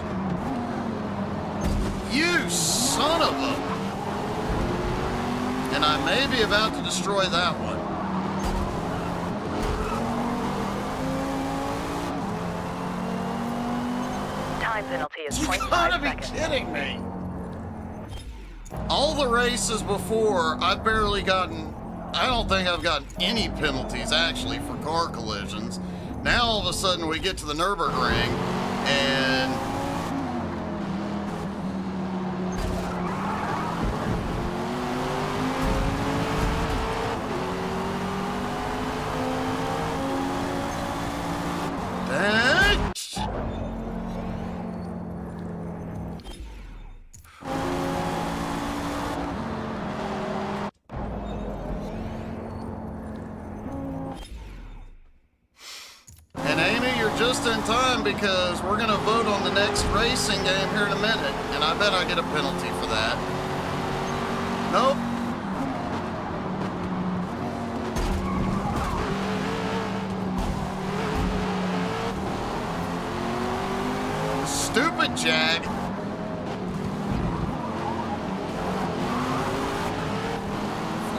You son of a... And I may be about to destroy that one. Time penalty is You 0.5 gotta be seconds. kidding me. All the races before, I've barely gotten... I don't think I've gotten any penalties, actually, for car collisions. Now, all of a sudden, we get to the Nürburgring, and... Dang! And Amy, you're just in time because we're going to vote on the next racing game here in a minute, and I bet I get a penalty for that. Nope. Stupid Jag.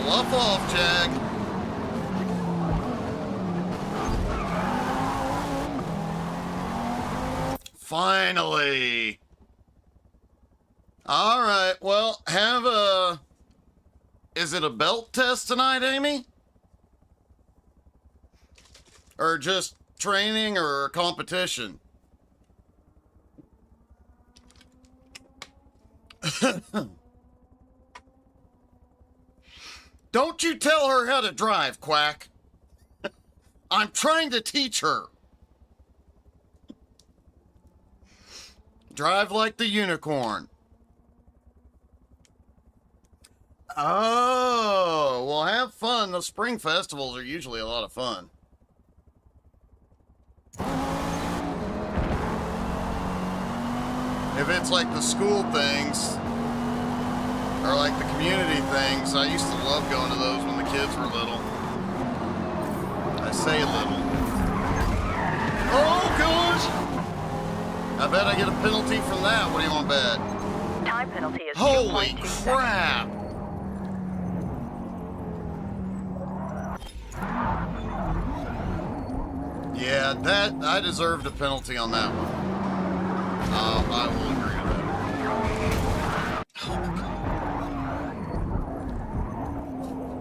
Fluff off, Jag. Finally. All right. Well, have a... Is it a belt test tonight, Amy? Or just training or a competition? Don't you tell her how to drive, Quack. I'm trying to teach her. Drive like the unicorn. Oh, well, have fun. The spring festivals are usually a lot of fun. If it's like the school things, or like the community things, I used to love going to those when the kids were little. I say little. Oh, gosh! I bet I get a penalty from that. What do you want to bet? Time penalty is Holy 2.2 seconds. crap! Yeah, that I deserved a penalty on that one. I will agree to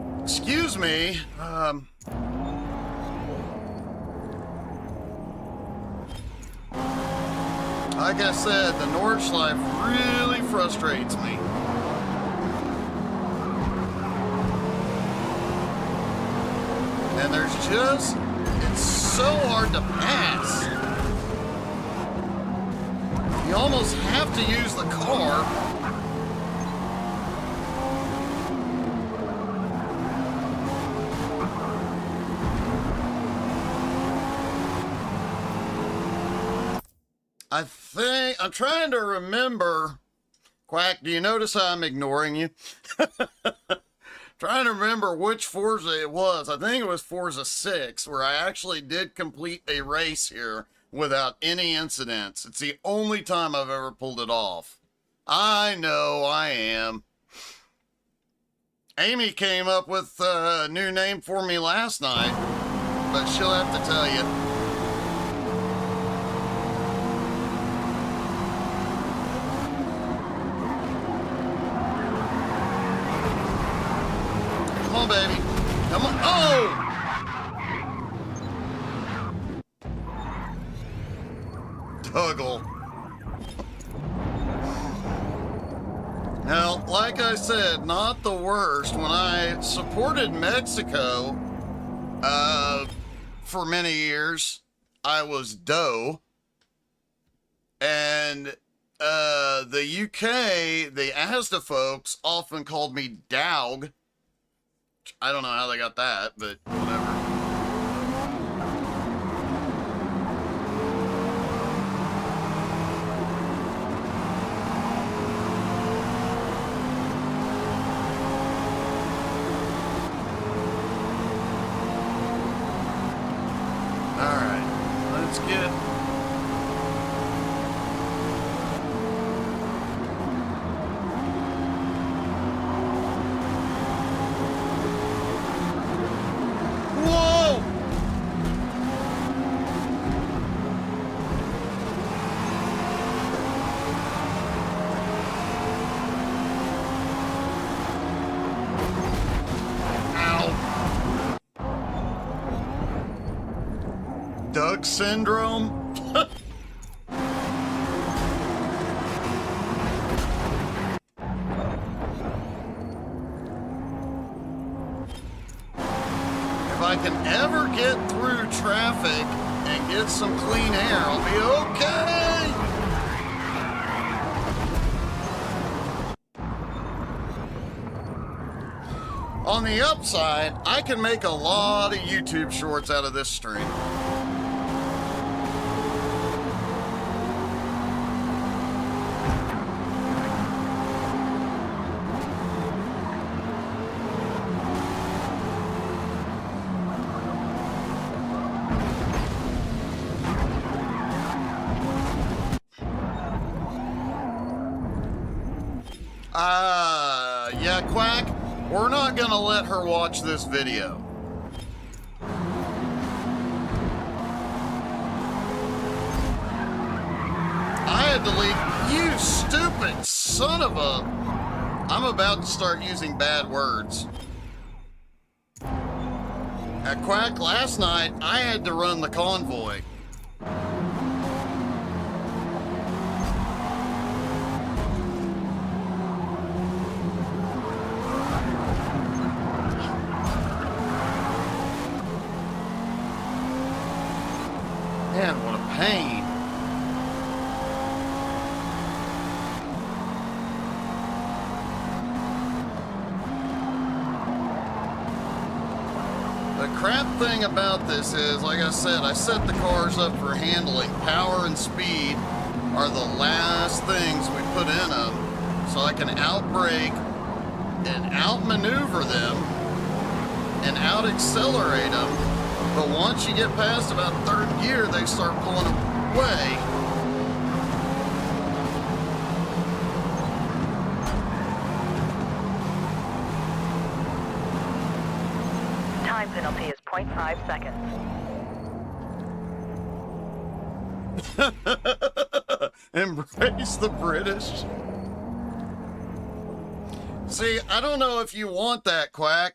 that. Excuse me. Like I said, the Nordschleife really frustrates me. And there's just, it's so hard to pass. You almost have to use the car. I think, I'm trying to remember. Quack, do you notice how I'm ignoring you? Trying to remember which Forza it was. I think it was Forza 6, where I actually did complete a race here without any incidents. It's the only time I've ever pulled it off. I know, I am. Amy came up with a new name for me last night, but she'll have to tell you. Come on, baby. Come on. Oh! struggle. Now, like I said, not the worst. When I supported Mexico for many years, I was Doe. And the UK, the Asda folks often called me Dowg. I don't know how they got that, but whatever. All right, let's get... Whoa! Ow. Doug syndrome? If I can ever get through traffic and get some clean air, I'll be okay. On the upside, I can make a lot of YouTube shorts out of this stream. Yeah, Quack, we're not gonna let her watch this video. I had to leave. You stupid son of a... I'm about to start using bad words. At Quack, last night, I had to run the convoy. Man, what a pain. The crap thing about this is, like I said, I set the cars up for handling. Power and speed are the last things we put in them, so I can outbrake and outmaneuver them and out-accelerate them. But once you get past about third gear, they start pulling away. Time penalty is 0.5 seconds. Embrace the British. See, I don't know if you want that, Quack.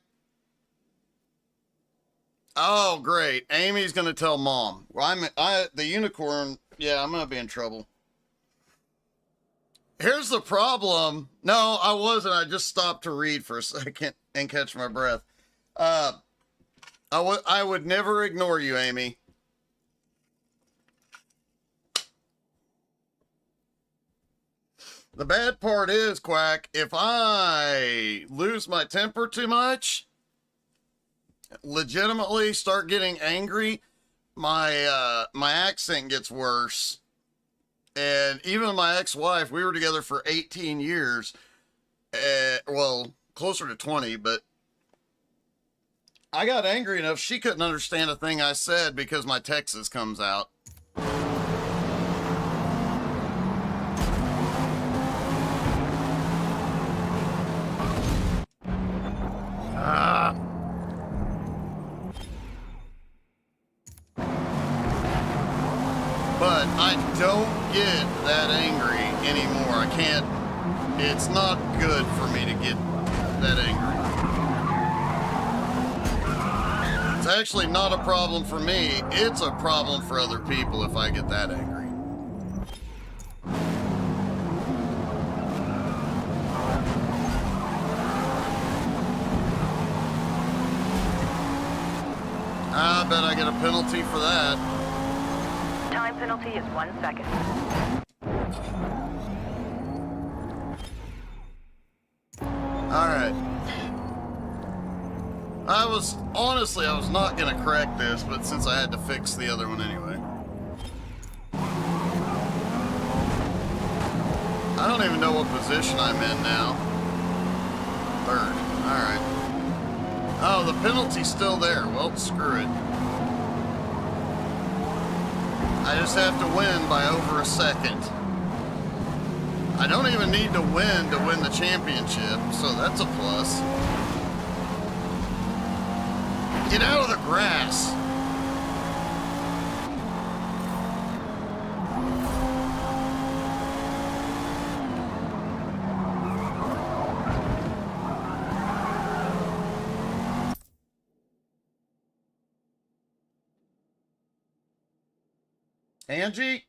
Oh, great. Amy's going to tell Mom. The unicorn, yeah, I'm going to be in trouble. Here's the problem. No, I wasn't. I just stopped to read for a second and catch my breath. I would never ignore you, Amy. The bad part is, Quack, if I lose my temper too much, legitimately start getting angry, my accent gets worse. And even my ex-wife, we were together for 18 years. Well, closer to 20, but I got angry enough she couldn't understand a thing I said because my Texas comes out. But I don't get that angry anymore. I can't. It's not good for me to get that angry. It's actually not a problem for me. It's a problem for other people if I get that angry. bet I get a penalty for that. Time penalty is 1 second. Alright. I was not gonna correct this, but since I had to fix the other one anyway. I don't even know what position I'm in now. Third. Alright. Oh, the penalty's still there. Well, screw it. I just have to win by over a second. I don't even need to win the championship, so that's a plus. Get out of the grass. Angie?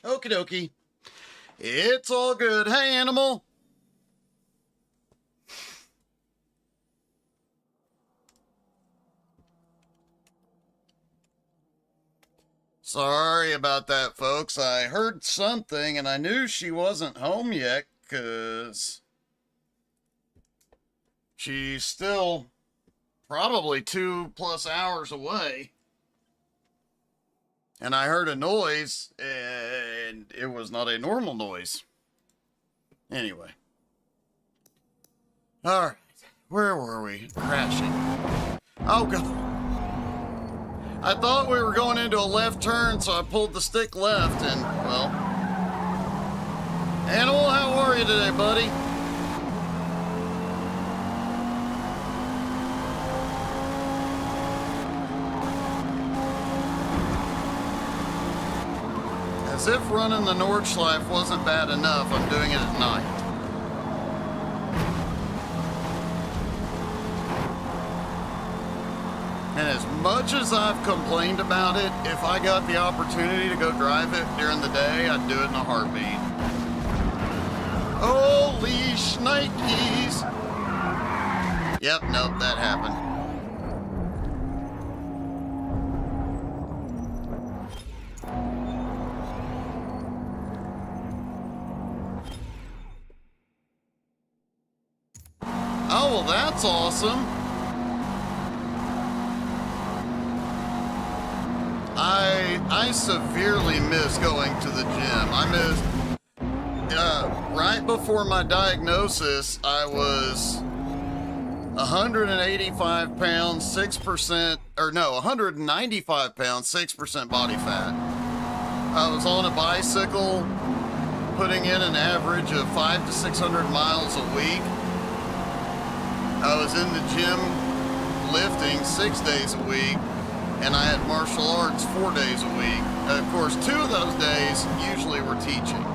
Okie dokie. It's all good. Hey, animal. Sorry about that, folks. I heard something and I knew she wasn't home yet because she's still probably 2+ hours away. And I heard a noise, and it was not a normal noise. Anyway. Alright. Where were we? Crashing. Oh, God. I thought we were going into a left turn, so I pulled the stick left, and, well... Animal, how are you today, buddy? As if running the Nordschleife wasn't bad enough, I'm doing it at night. And as much as I've complained about it, if I got the opportunity to go drive it during the day, I'd do it in a heartbeat. Holy shnikes! Yep, nope, that happened. Oh, well, that's awesome. I severely miss going to the gym. I missed, right before my diagnosis, I was 185 pounds, 6%, or no, 195 pounds, 6% body fat. I was on a bicycle, putting in an average of 500 to 600 miles a week. I was in the gym lifting 6 days a week, and I had martial arts 4 days a week. And of course, 2 of those days usually were teaching.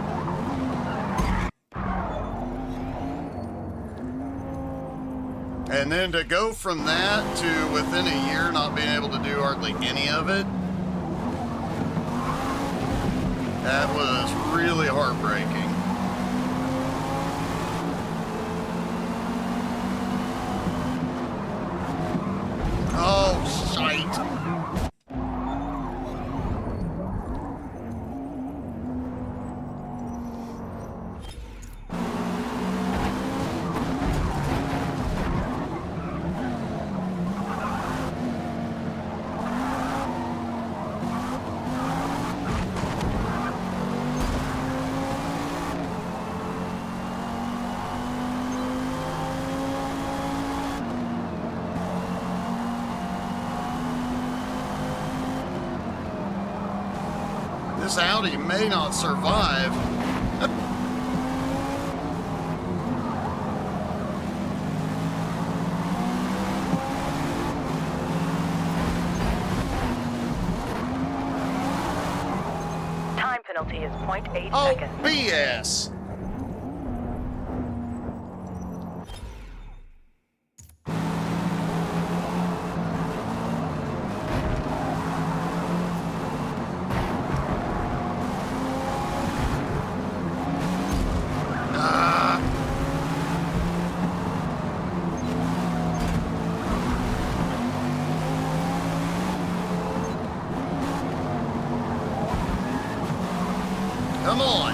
And then to go from that to within a year not being able to do hardly any of it, that was really heartbreaking. Oh, shite. This Audi may not survive. Time penalty is 0.8 Oh, seconds. BS. Come on.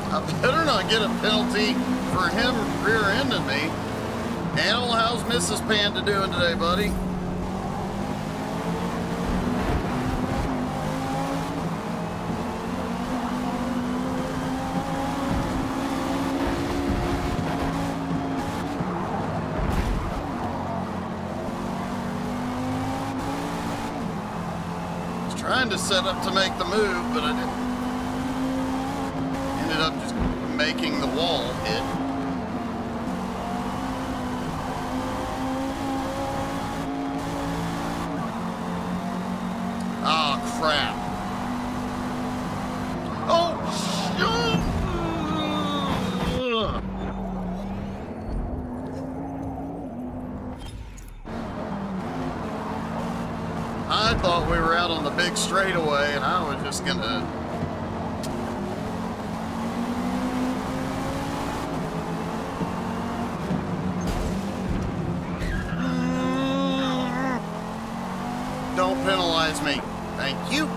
I better not get a penalty for him rear-ending me. Animal, how's Mrs. Panda doing today, buddy? Trying to set up to make the move, but I didn't. Ended up just making the wall hit. Ah, crap. Oh, shit! I thought we were out on the big straightaway, and I was just gonna... Don't penalize me. Thank you.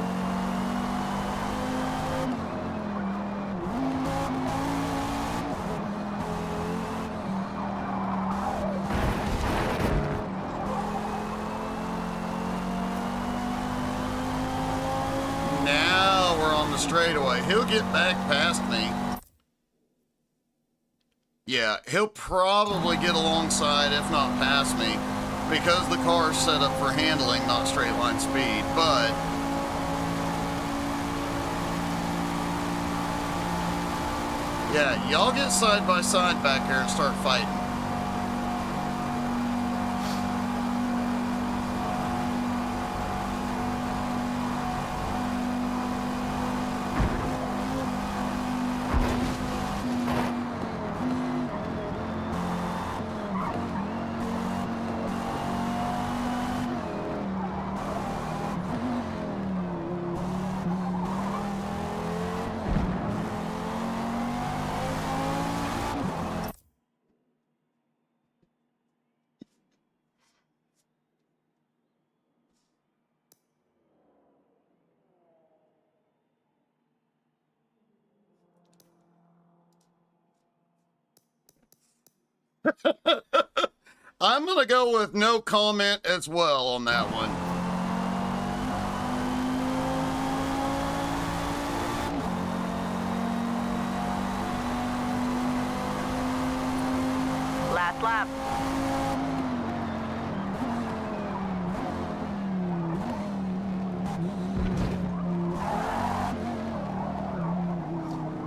Now we're on the straightaway. He'll get back past me. Yeah, he'll probably get alongside, if not past me, because the car's set up for handling, not straight line speed, but yeah, y'all get side by side back here and start fighting. I'm going to go with no comment as well on that one. lap.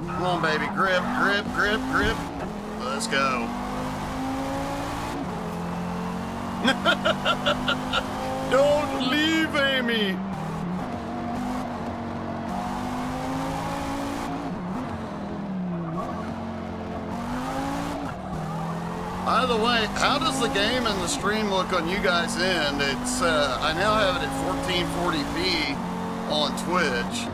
Come on, baby. Grip, grip, grip, grip. Let's go. Don't leave, Amy. By the way, how does the game and the stream look on you guys' end? It's I now have it at 1440p on Twitch.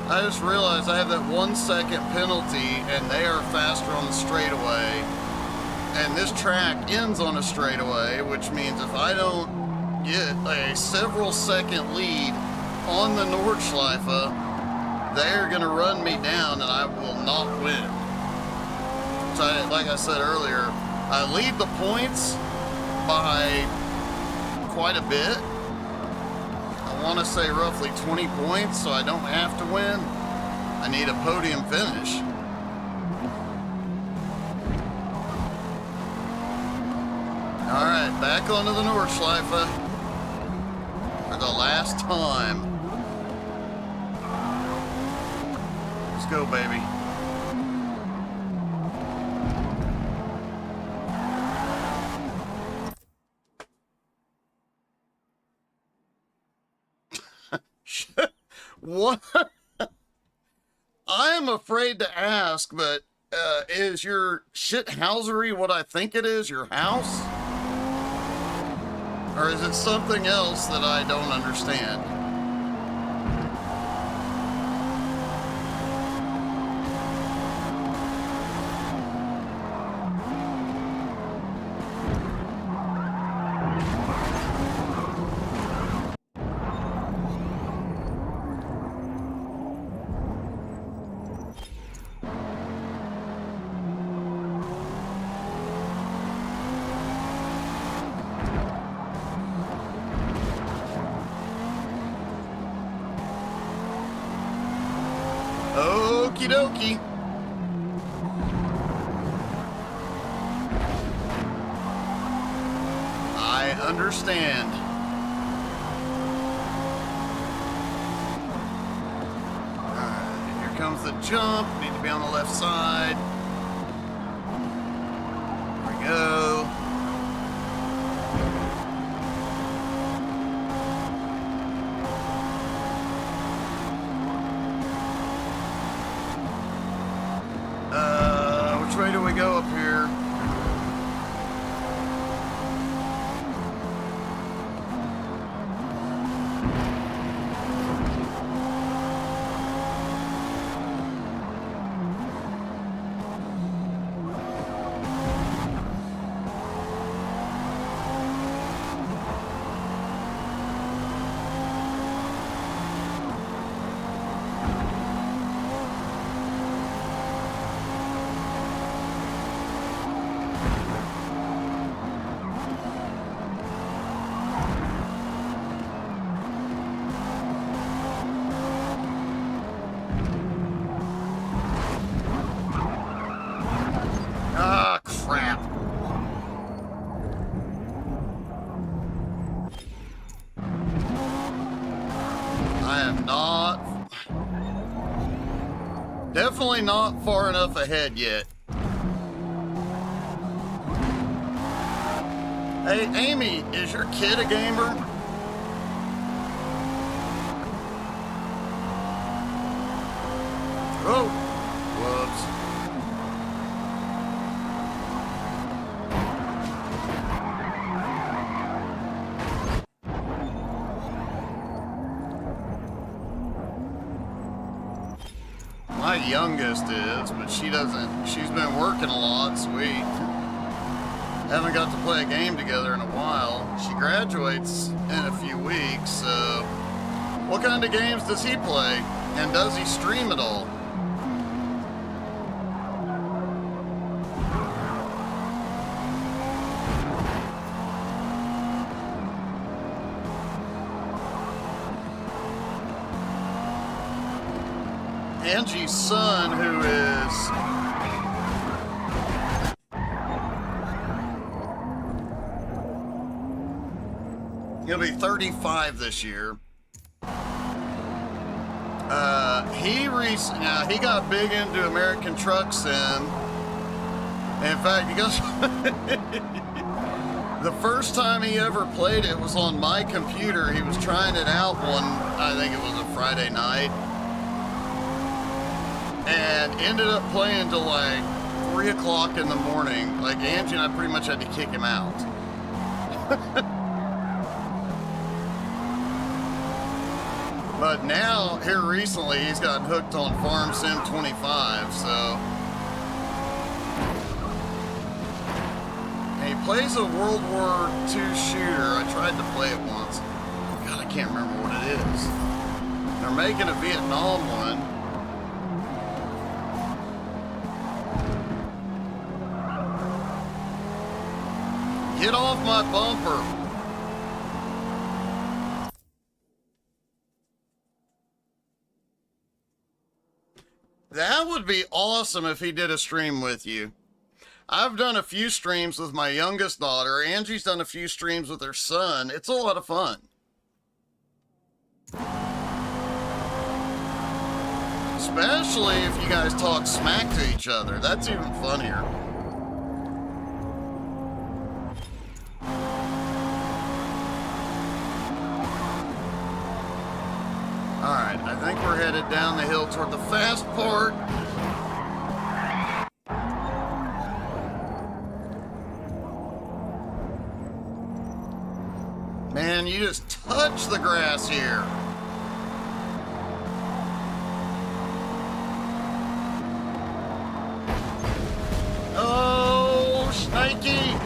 I just realized I have that 1 second penalty and they are faster on the straightaway. And this track ends on a straightaway, which means if I don't get a several second lead on the Nordschleife, they're going to run me down and I will not win. So like I said earlier, I lead the points by quite a bit. I want to say roughly 20 points, so I don't have to win. I need a podium finish. All right, back onto the Nordschleife for the last time. Let's go, baby. What? I am afraid to ask, but is your shithousery what I think it is, your house? Or is it something else that I don't understand? Okie dokie. I understand. Alright, here comes the jump. Need to be on the left side. There we go. Which way do we go up here? Definitely not far enough ahead yet. Hey, Amy, is your kid a gamer? Oh, whoops. My youngest is, but she doesn't. She's been working a lot, sweet. Haven't got to play a game together in a while. She graduates in a few weeks, so... What kind of games does he play? And does he stream at all? Angie's son, who is... He'll be 35 this year. He got big into American Truck Sim. In fact, he goes... The first time he ever played it was on my computer. He was trying it out one, I think it was a Friday night. And ended up playing till like 3 o'clock in the morning. Like, Angie and I pretty much had to kick him out. But now, here recently, he's gotten hooked on Farm Sim 25, so... And he plays a World War II shooter. I tried to play it once. God, I can't remember what it is. They're making a Vietnam one. Get off my bumper! That would be awesome if he did a stream with you. I've done a few streams with my youngest daughter. Angie's done a few streams with her son. It's a lot of fun. Especially if you guys talk smack to each other. That's even funnier. Alright, I think we're headed down the hill toward the fast part. Man, you just touch the grass here. Oh, Snakey!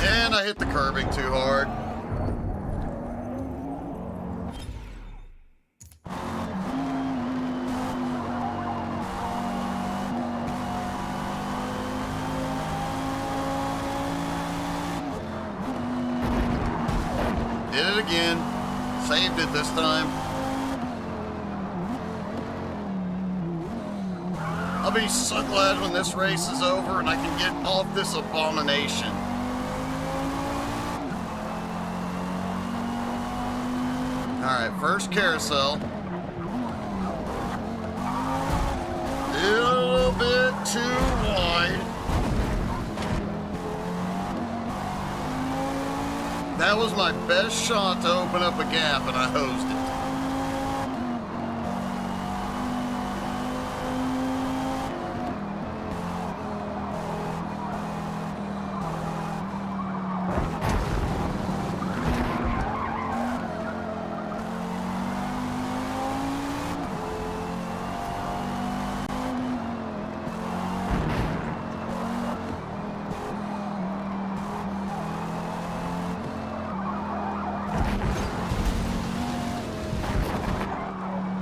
And I hit the curbing too hard. Did it again. Saved it this time. I'll be so glad when this race is over and I can get off this abomination. Alright, first carousel. A little bit too wide. That was my best shot to open up a gap, and I hosed it.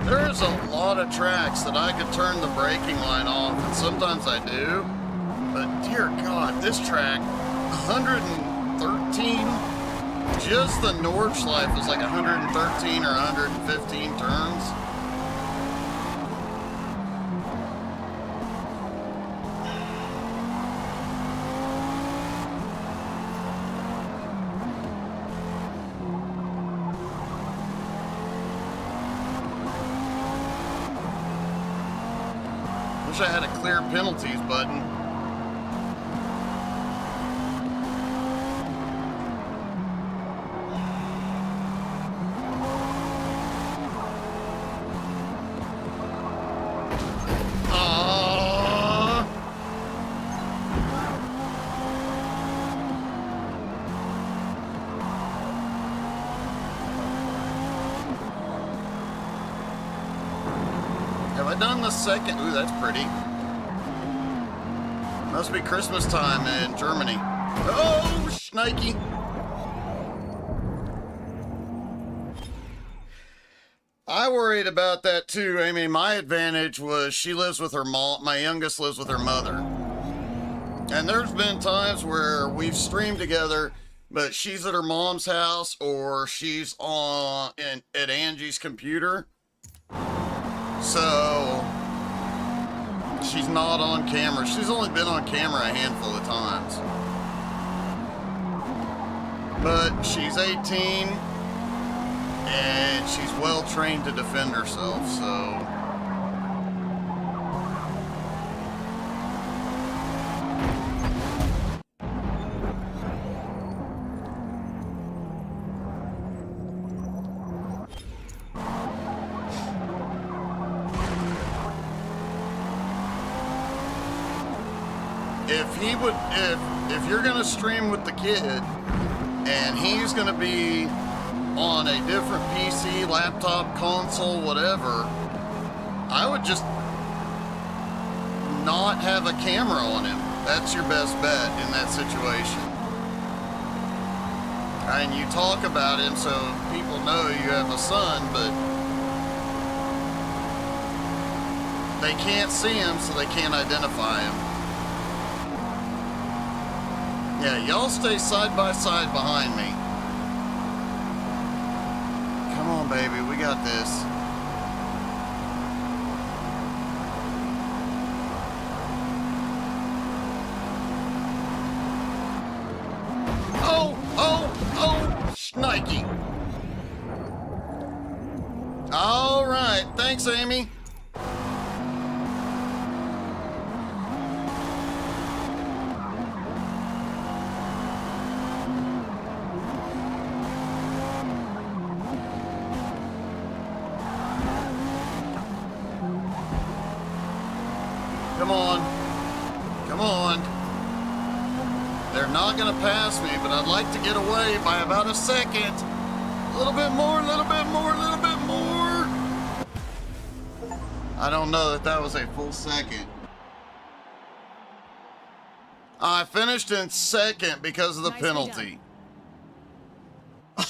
There's a lot of tracks that I could turn the braking line off, and sometimes I do. But dear God, this track, 113, just the Nordschleife is like 113 or 115 turns. Wish I had a clear penalties button. Have I done the second? Ooh, that's pretty. Must be Christmas time in Germany. Oh, Schnikey. I worried about that too. I mean, my advantage was she lives with her mom. My youngest lives with her mother. And there's been times where we've streamed together, but she's at her mom's house or she's at Angie's computer. So she's not on camera. She's only been on camera a handful of times. But she's 18 and she's well trained to defend herself, so. If you're gonna stream with the kid and he's gonna be on a different PC, laptop, console, whatever, I would just not have a camera on him. That's your best bet in that situation. And you talk about him so people know you have a son, but they can't see him, so they can't identify him. Yeah, y'all stay side by side behind me. Come on, baby, we got this. Oh, Schnikey. All right, thanks, Amy. Come on. Come on. They're not going to pass me, but I'd like to get away by about a second. A little bit more, a little bit more, a little bit more. I don't know that was a full second. I finished in second because of the penalty.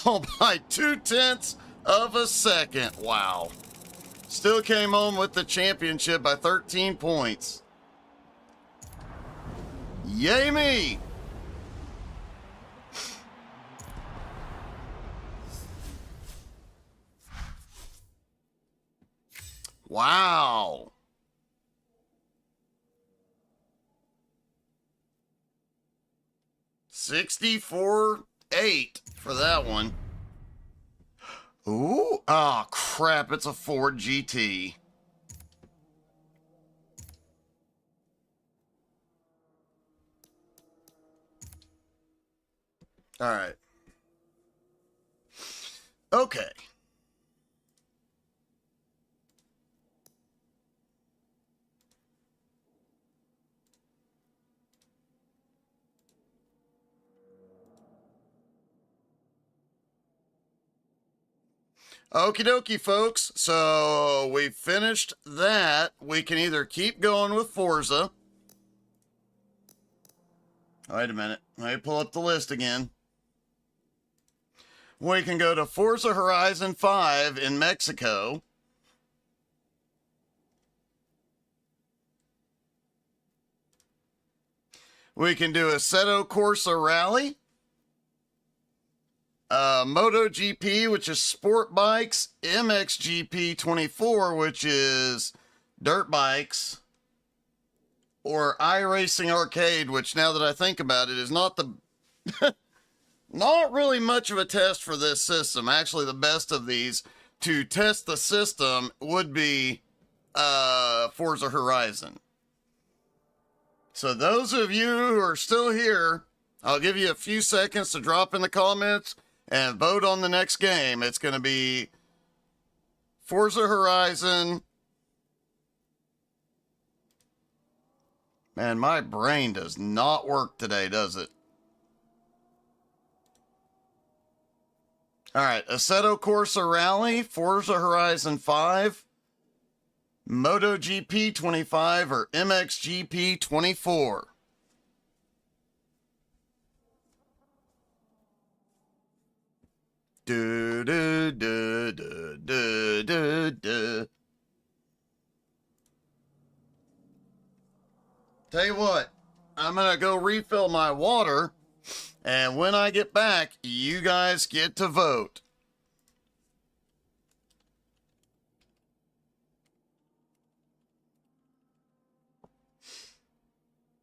Oh, by 0.2 of a second. Wow. Still came home with the championship by 13 points. Yay me! Wow. $64.8 for that one. Ooh, oh crap, it's a Ford GT. All right. Okay. Okie dokie, folks. So we finished that. We can either keep going with Forza. Wait a minute. Let me pull up the list again. We can go to Forza Horizon 5 in Mexico. We can do Assetto Corsa Rally. MotoGP, which is sport bikes. MXGP 24, which is dirt bikes. Or iRacing Arcade, which now that I think about it is not the... not really much of a test for this system. Actually, the best of these to test the system would be Forza Horizon. So those of you who are still here, I'll give you a few seconds to drop in the comments and vote on the next game. It's going to be Forza Horizon. Man, my brain does not work today, does it? All right, Assetto Corsa Rally, Forza Horizon 5, MotoGP 25, or MXGP 24. Do, do, do, do, do, do, do. Tell you what, I'm gonna go refill my water, and when I get back, you guys get to vote.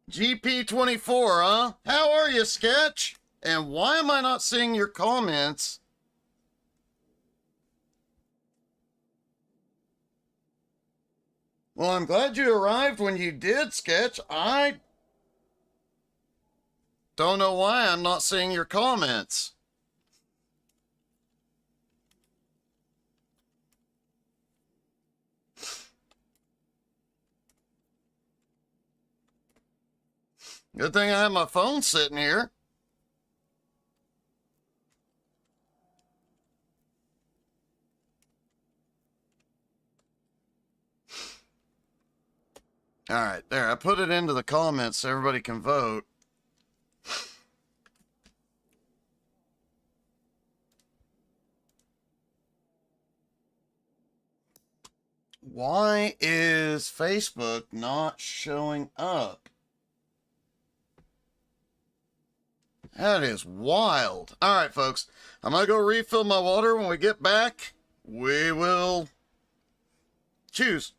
GP24, huh? How are you, Sketch? And why am I not seeing your comments? Well, I'm glad you arrived when you did, Sketch. I don't know why I'm not seeing your comments. Good thing I have my phone sitting here. All right, there. I put it into the comments so everybody can vote. Why is Facebook not showing up? That is wild. All right, folks. I'm going to go refill my water. When we get back, we will choose.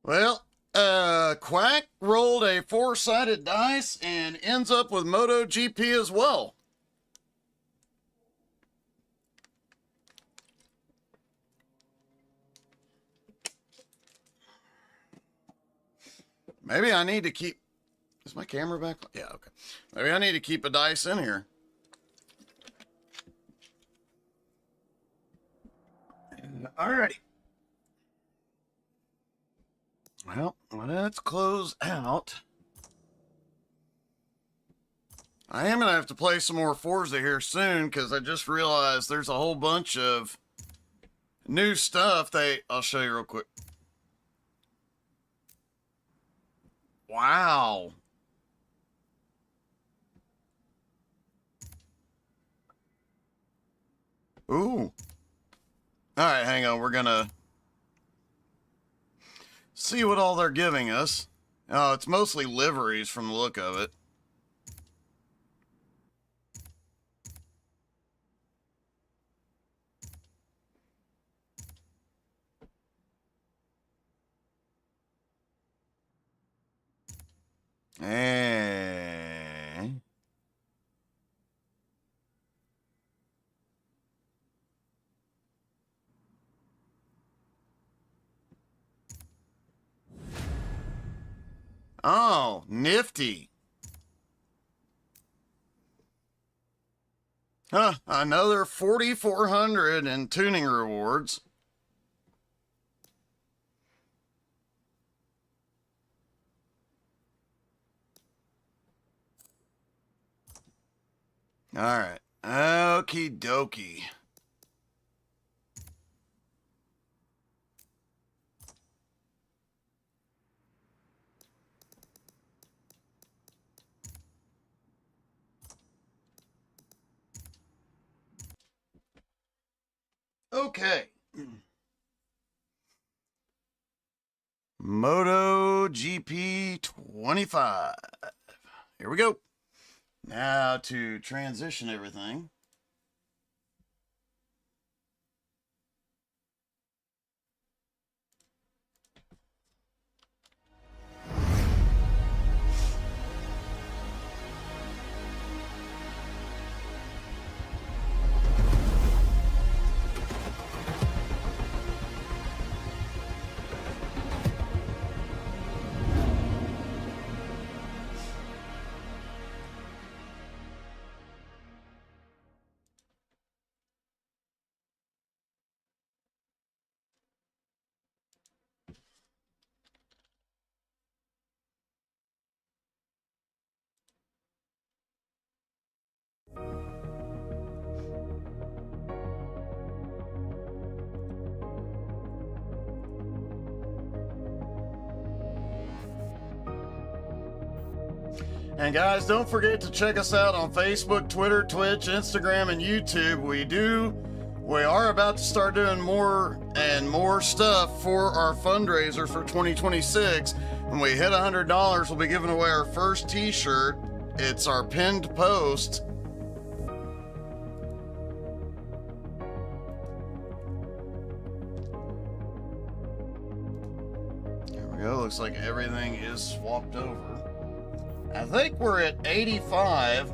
Well, Quack rolled a four-sided dice and ends up with MotoGP as well. Maybe I need to keep... Is my camera back? Yeah, okay. Maybe I need to keep a dice in here. Alrighty. Well, let's close out. I am going to have to play some more Forza here soon because I just realized there's a whole bunch of new stuff. I'll show you real quick. Wow. Ooh. All right, hang on. We're going to see what all they're giving us. Oh, it's mostly liveries from the look of it. And... Oh, nifty. Huh, another 4,400 in tuning rewards. All right. Okie dokie. Okay. Moto GP 25. Here we go. Now to transition everything. And guys, don't forget to check us out on Facebook, Twitter, Twitch, Instagram, and YouTube. We are about to start doing more and more stuff for our fundraiser for 2026. When we hit $100, we'll be giving away our first t-shirt. It's our pinned post. There we go. Looks like everything is swapped over. I think we're at 85,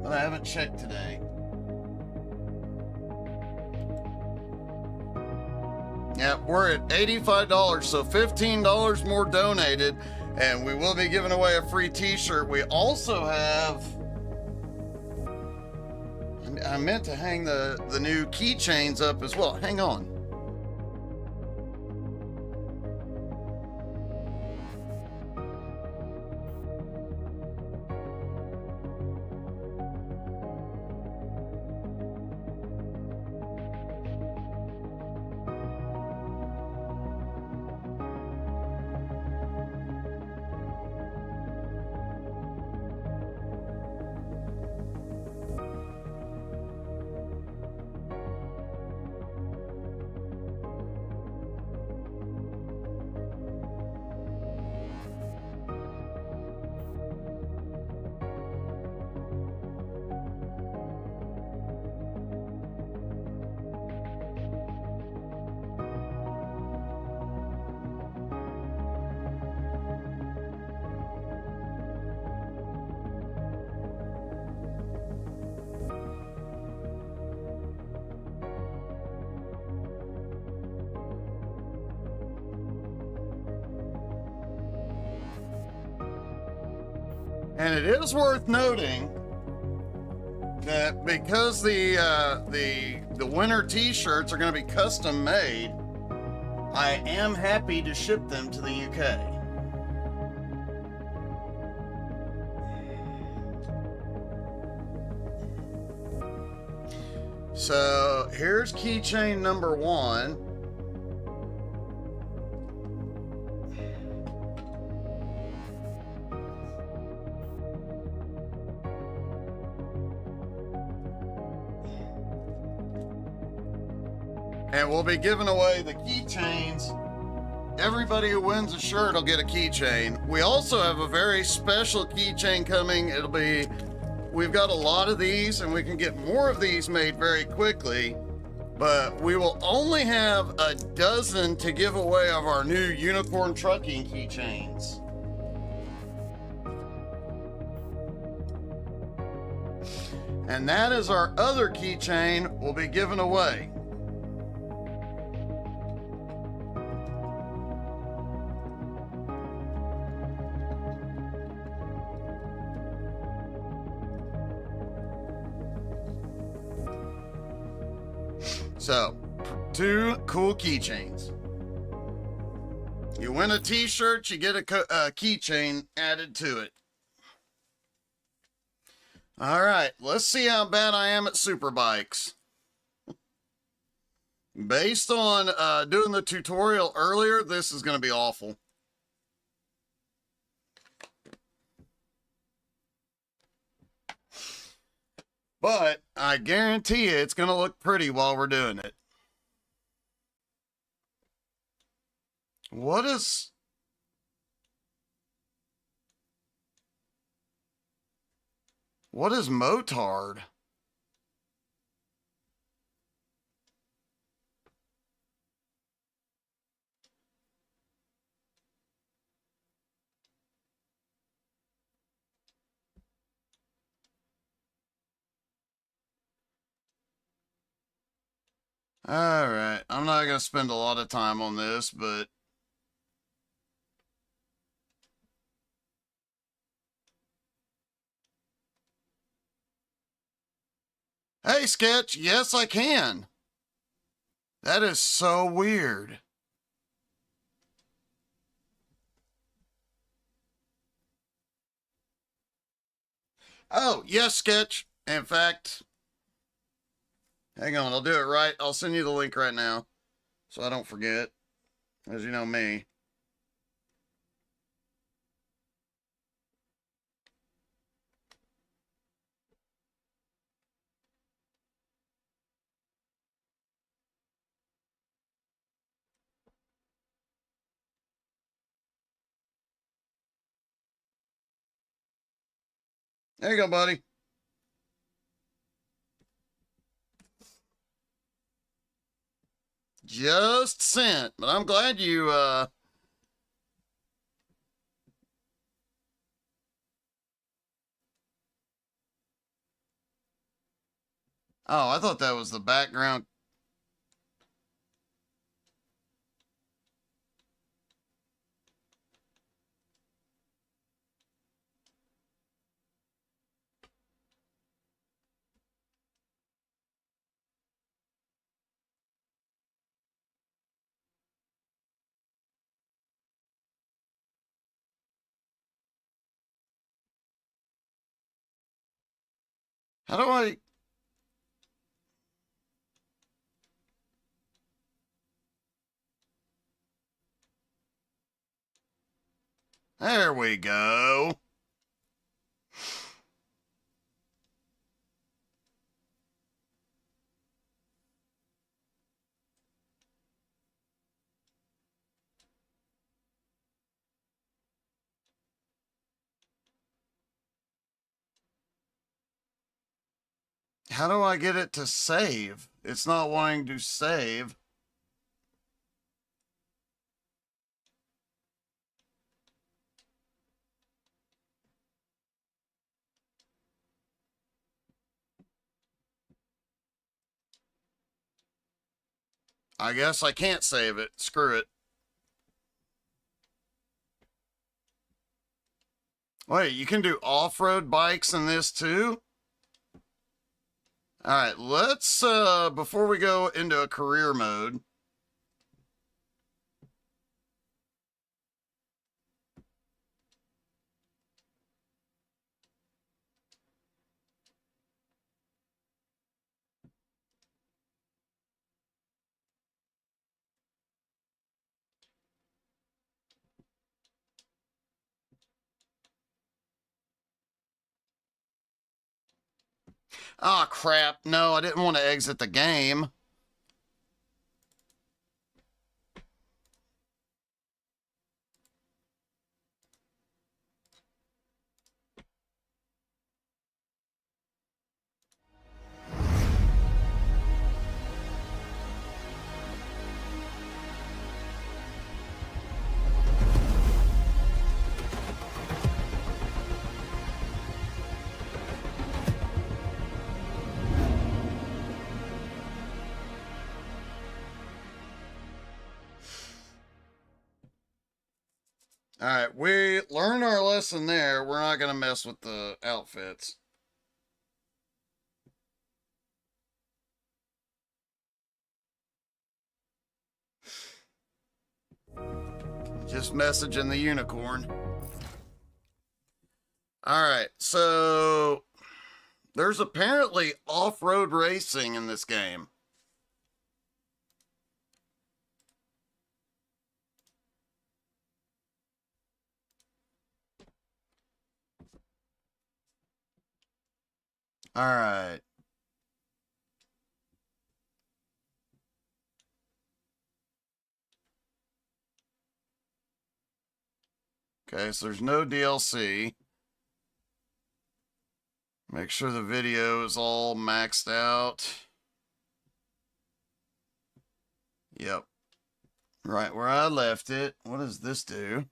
but I haven't checked today. Yeah, we're at $85, so $15 more donated, and we will be giving away a free t-shirt. We also have, I meant to hang the new keychains up as well. Hang on. And it is worth noting that because the winter t-shirts are going to be custom made, I am happy to ship them to the UK. So here's keychain number 1. And we'll be giving away the keychains. Everybody who wins a shirt will get a keychain. We also have a very special keychain coming. We've got a lot of these, and we can get more of these made very quickly. But we will only have a dozen to give away of our new Unicorn Trucking keychains. And that is our other keychain we'll be giving away. So, 2 cool keychains. You win a t-shirt, you get a keychain added to it. All right, let's see how bad I am at superbikes. Based on doing the tutorial earlier, this is going to be awful. But I guarantee you it's going to look pretty while we're doing it. What is... What is motard? All right, I'm not going to spend a lot of time on this, but... Hey, Sketch, yes, I can. That is so weird. Oh, yes, Sketch. In fact, hang on, I'll do it right. I'll send you the link right now so I don't forget, as you know me. There you go, buddy. Just sent, but I'm glad you, Oh, I thought that was the background. How do I... There we go. How do I get it to save? It's not wanting to save. I guess I can't save it. Screw it. Wait, you can do off-road bikes in this too? All right, let's, before we go into a career mode, ah, crap. No, I didn't want to exit the game. All right, we learned our lesson there. We're not going to mess with the outfits. Just messaging the unicorn. All right, so There's apparently off-road racing in this game. All right. Okay, so there's no DLC. Make sure the video is all maxed out. Yep. Right where I left it. What does this do?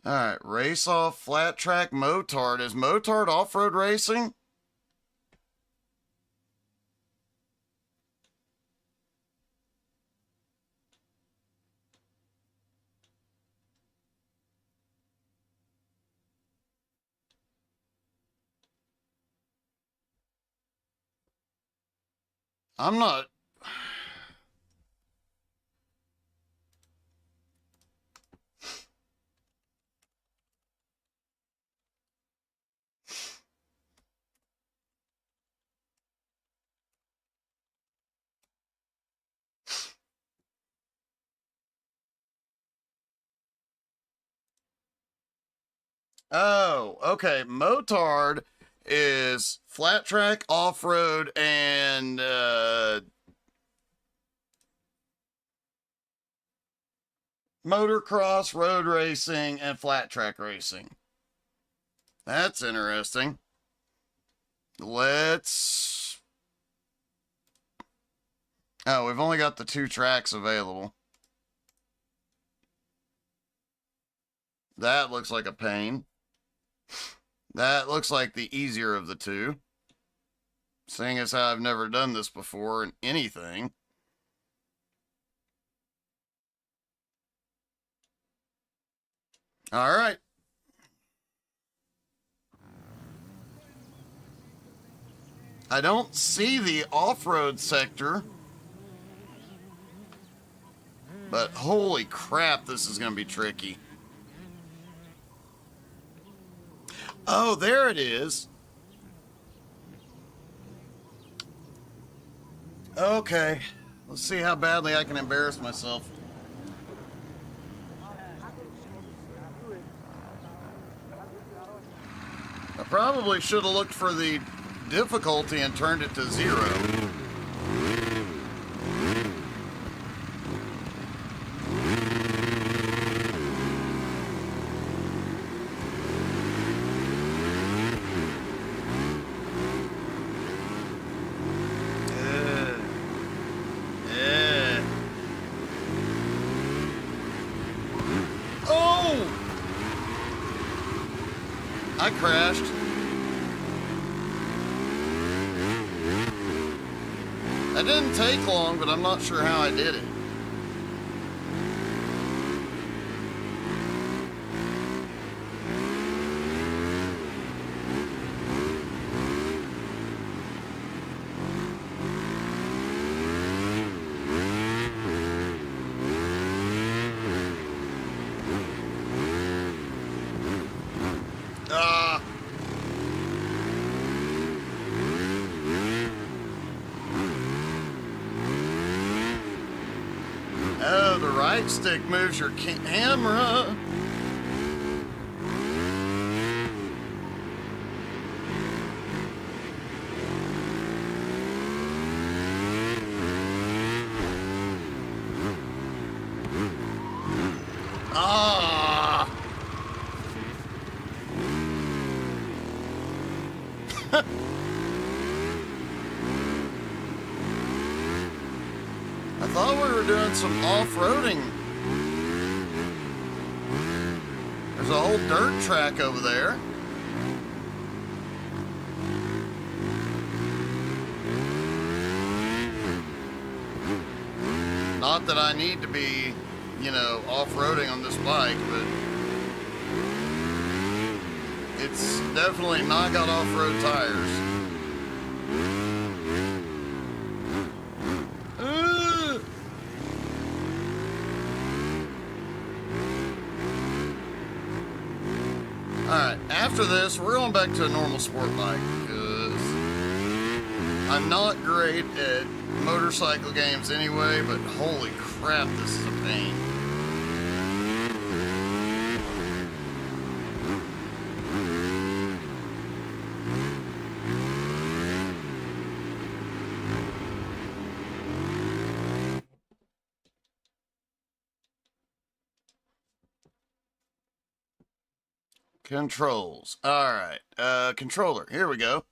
All right, race off flat track motard. Is motard off-road racing? I'm not. Oh, okay. Motard is flat track, off-road, and motocross, road racing, and flat track racing. That's interesting. Let's... Oh, we've only got the 2 tracks available. That looks like a pain. That looks like the easier of the 2. Seeing as how I've never done this before in anything. All right. I don't see the off-road sector. But holy crap, this is going to be tricky. Oh, there it is. Okay. Let's see how badly I can embarrass myself. I probably should have looked for the difficulty and turned it to 0. Oh! I crashed. That didn't take long, but I'm not sure how I did it. Ah! Oh, the right stick moves your camera. Ah! I thought we were doing some off-roading. There's a whole dirt track over there. Not that I need to be, you know, off-roading on this bike, but it's definitely not got off-road tires. after this, we're going back to a normal sport bike because I'm not great at motorcycle games anyway, but holy crap, this is a pain. Controls. All right. Controller. Here we go.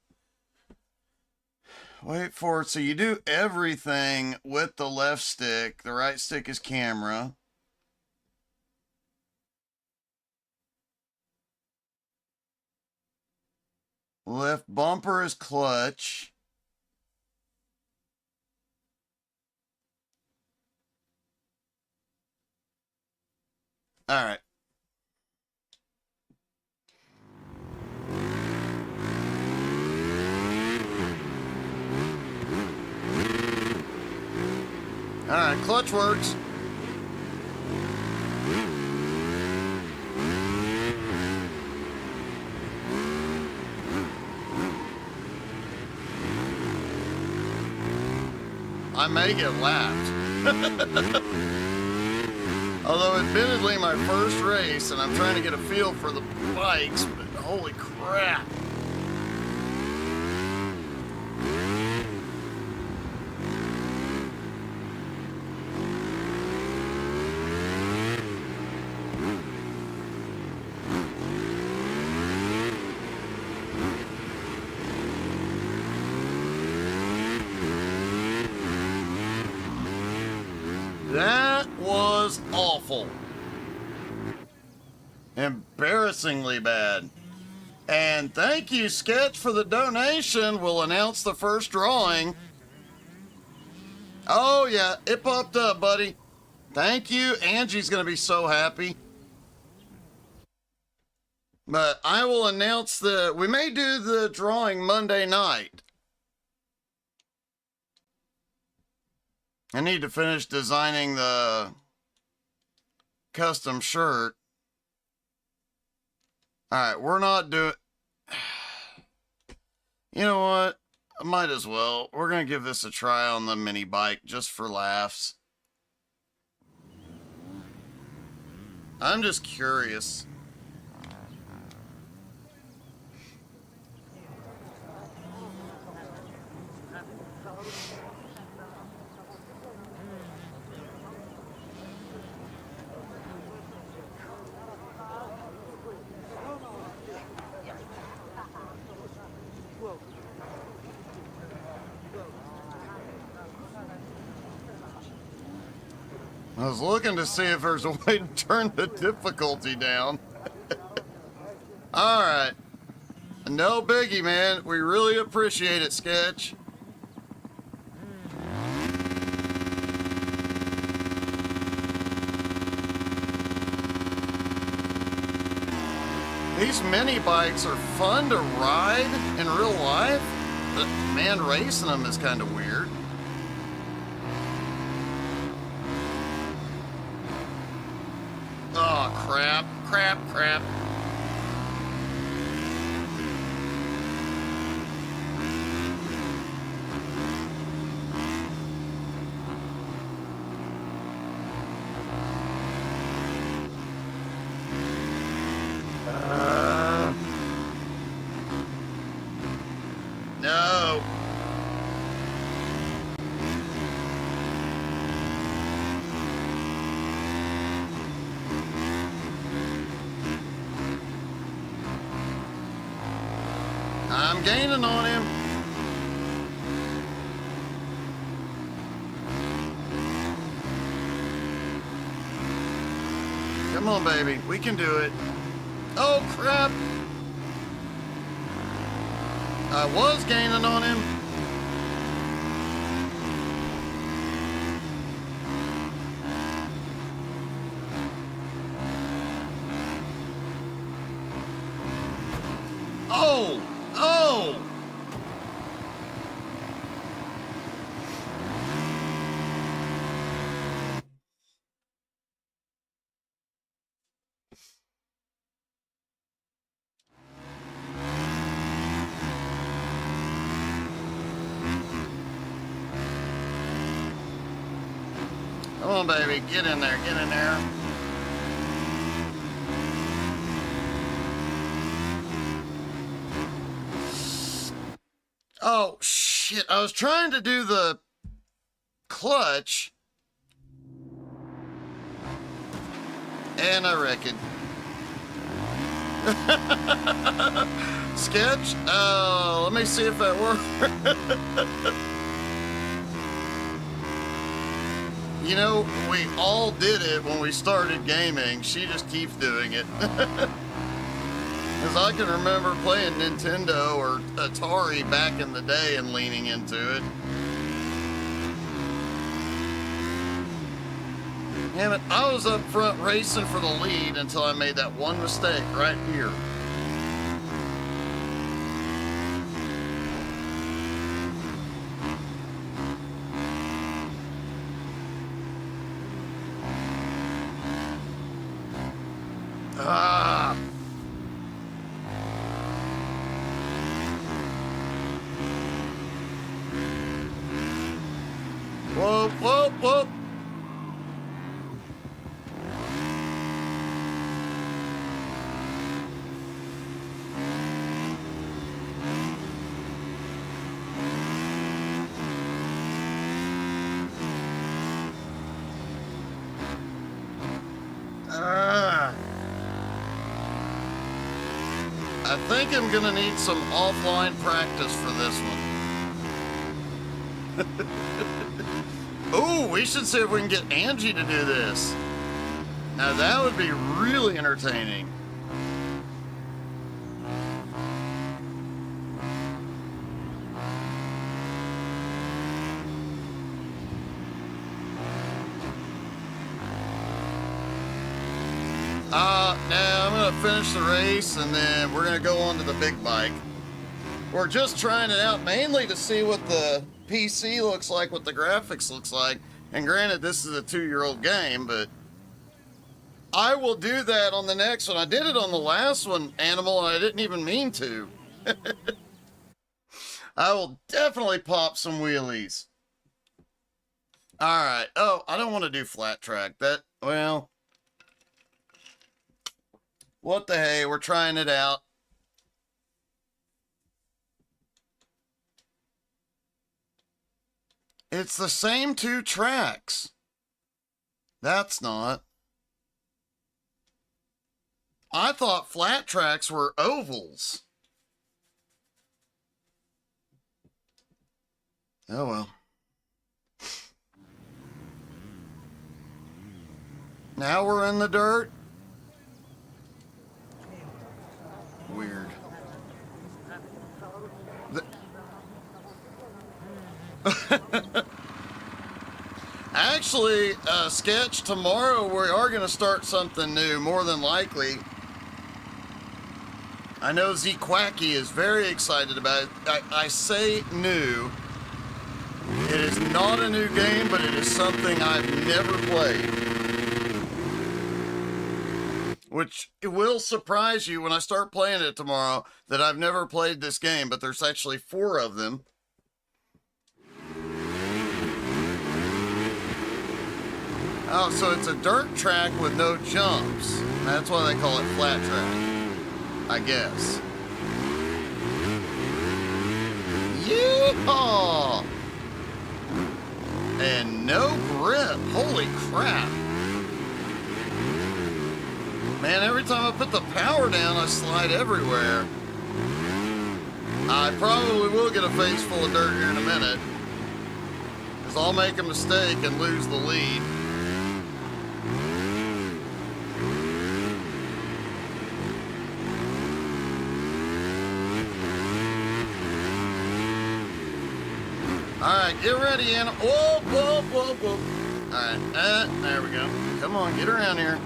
Wait for it. So you do everything with the left stick. The right stick is camera. Left bumper is clutch. All right. All right, clutch works. I may get lapped. Although admittedly my first race and I'm trying to get a feel for the bikes, but holy crap. That was awful. Embarrassingly bad. And thank you, Sketch, for the donation. We'll announce the first drawing. Oh, yeah, it popped up, buddy. Thank you. Angie's going to be so happy. But I will announce we may do the drawing Monday night. I need to finish designing the custom shirt. All right, we're not doing... You know what? I might as well. We're going to give this a try on the mini bike just for laughs. I'm just curious. I was looking to see if there's a way to turn the difficulty down. All right. No biggie, man. We really appreciate it, Sketch. These mini bikes are fun to ride in real life, but man, racing them is kind of weird. Oh, crap, crap, crap. No. I'm gaining on him. Come on, baby. We can do it. Oh, crap. I was gaining on him. Oh! Oh! on, baby. Get in there. Get in there. Oh, shit. I was trying to do the clutch. And I wrecked it. Sketch? Let me see if that works. You know, we all did it when we started gaming. She just keeps doing it. Because I can remember playing Nintendo or Atari back in the day and leaning into it. Damn it, I was up front racing for the lead until I made that one mistake right here. Ah! Whoa, whoa, whoa! I think I'm gonna need some offline practice for this one. Oh, we should see if we can get Angie to do this. Now that would be really entertaining. Now I'm gonna finish the race and then we're gonna go on to the big bike. We're just trying it out mainly to see what the PC looks like, what the graphics looks like. And granted, this is a 2-year-old game, but I will do that on the next one. I did it on the last one, Animal, and I didn't even mean to. I will definitely pop some wheelies. All right. Oh, I don't want to do flat track. Well, what the hey, we're trying it out. It's the same 2 tracks. That's not. I thought flat tracks were ovals. Oh well. Now we're in the dirt. Weird. Actually, Sketch, tomorrow we are going to start something new, more than likely. I know Z Quacky is very excited about it. I say new. It is not a new game, but it is something I've never played. Which it will surprise you when I start playing it tomorrow that I've never played this game, but there's actually 4 of them. Oh, so it's a dirt track with no jumps. That's why they call it flat track, I guess. Yeehaw! And no grip. Holy crap. Man, every time I put the power down, I slide everywhere. I probably will get a face full of dirt here in a minute, because I'll make a mistake and lose the lead. Alright, get ready, Anna. Whoa, whoa, whoa, whoa. Alright, there we go. Come on, get around here.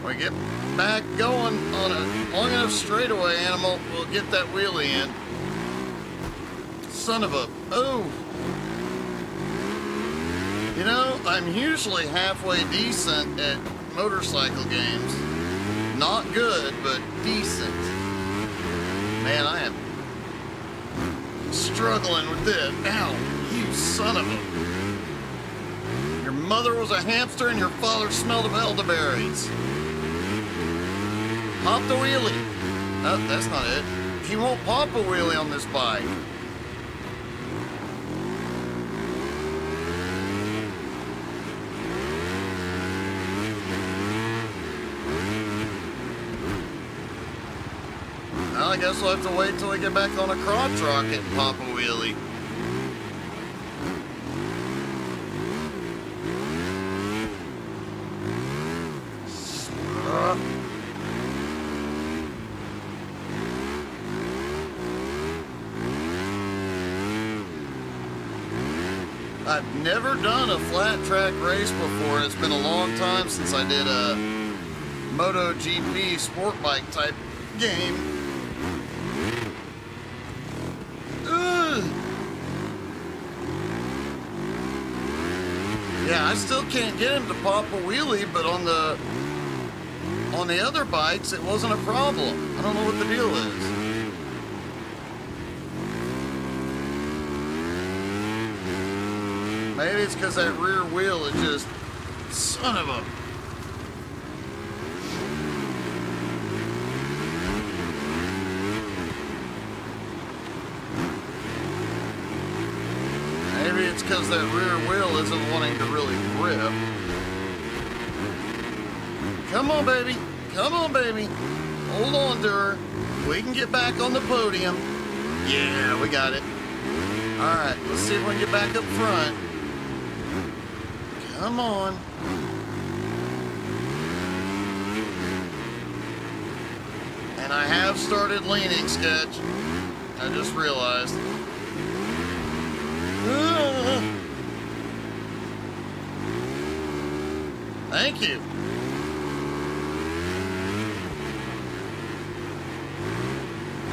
When we get back going on a long enough straightaway, Animal, we'll get that wheelie in. Son of a... Oh! You know, I'm usually halfway decent at motorcycle games. Not good, but decent. Man, I am struggling with this. Ow, you son of a... You're mother was a hamster and your father smelled of elderberries. Pop the wheelie. No, that's not it. He won't pop a wheelie on this bike. Well, I guess we'll have to wait till we get back on a crotch rocket and pop a wheelie. I've never done a flat track race before. It's been a long time since I did a MotoGP sport bike type game. Ugh. Yeah, I still can't get him to pop a wheelie, but on the other bikes, it wasn't a problem. I don't know what the deal is. Maybe it's because that rear wheel is just, son of a... Maybe it's because that rear wheel isn't wanting to really grip. Come on, baby. Come on, baby. Hold on to her. We can get back on the podium. Yeah, we got it. All right, let's see if we can get back up front. Come on. And I have started leaning, Sketch. I just realized. Thank you.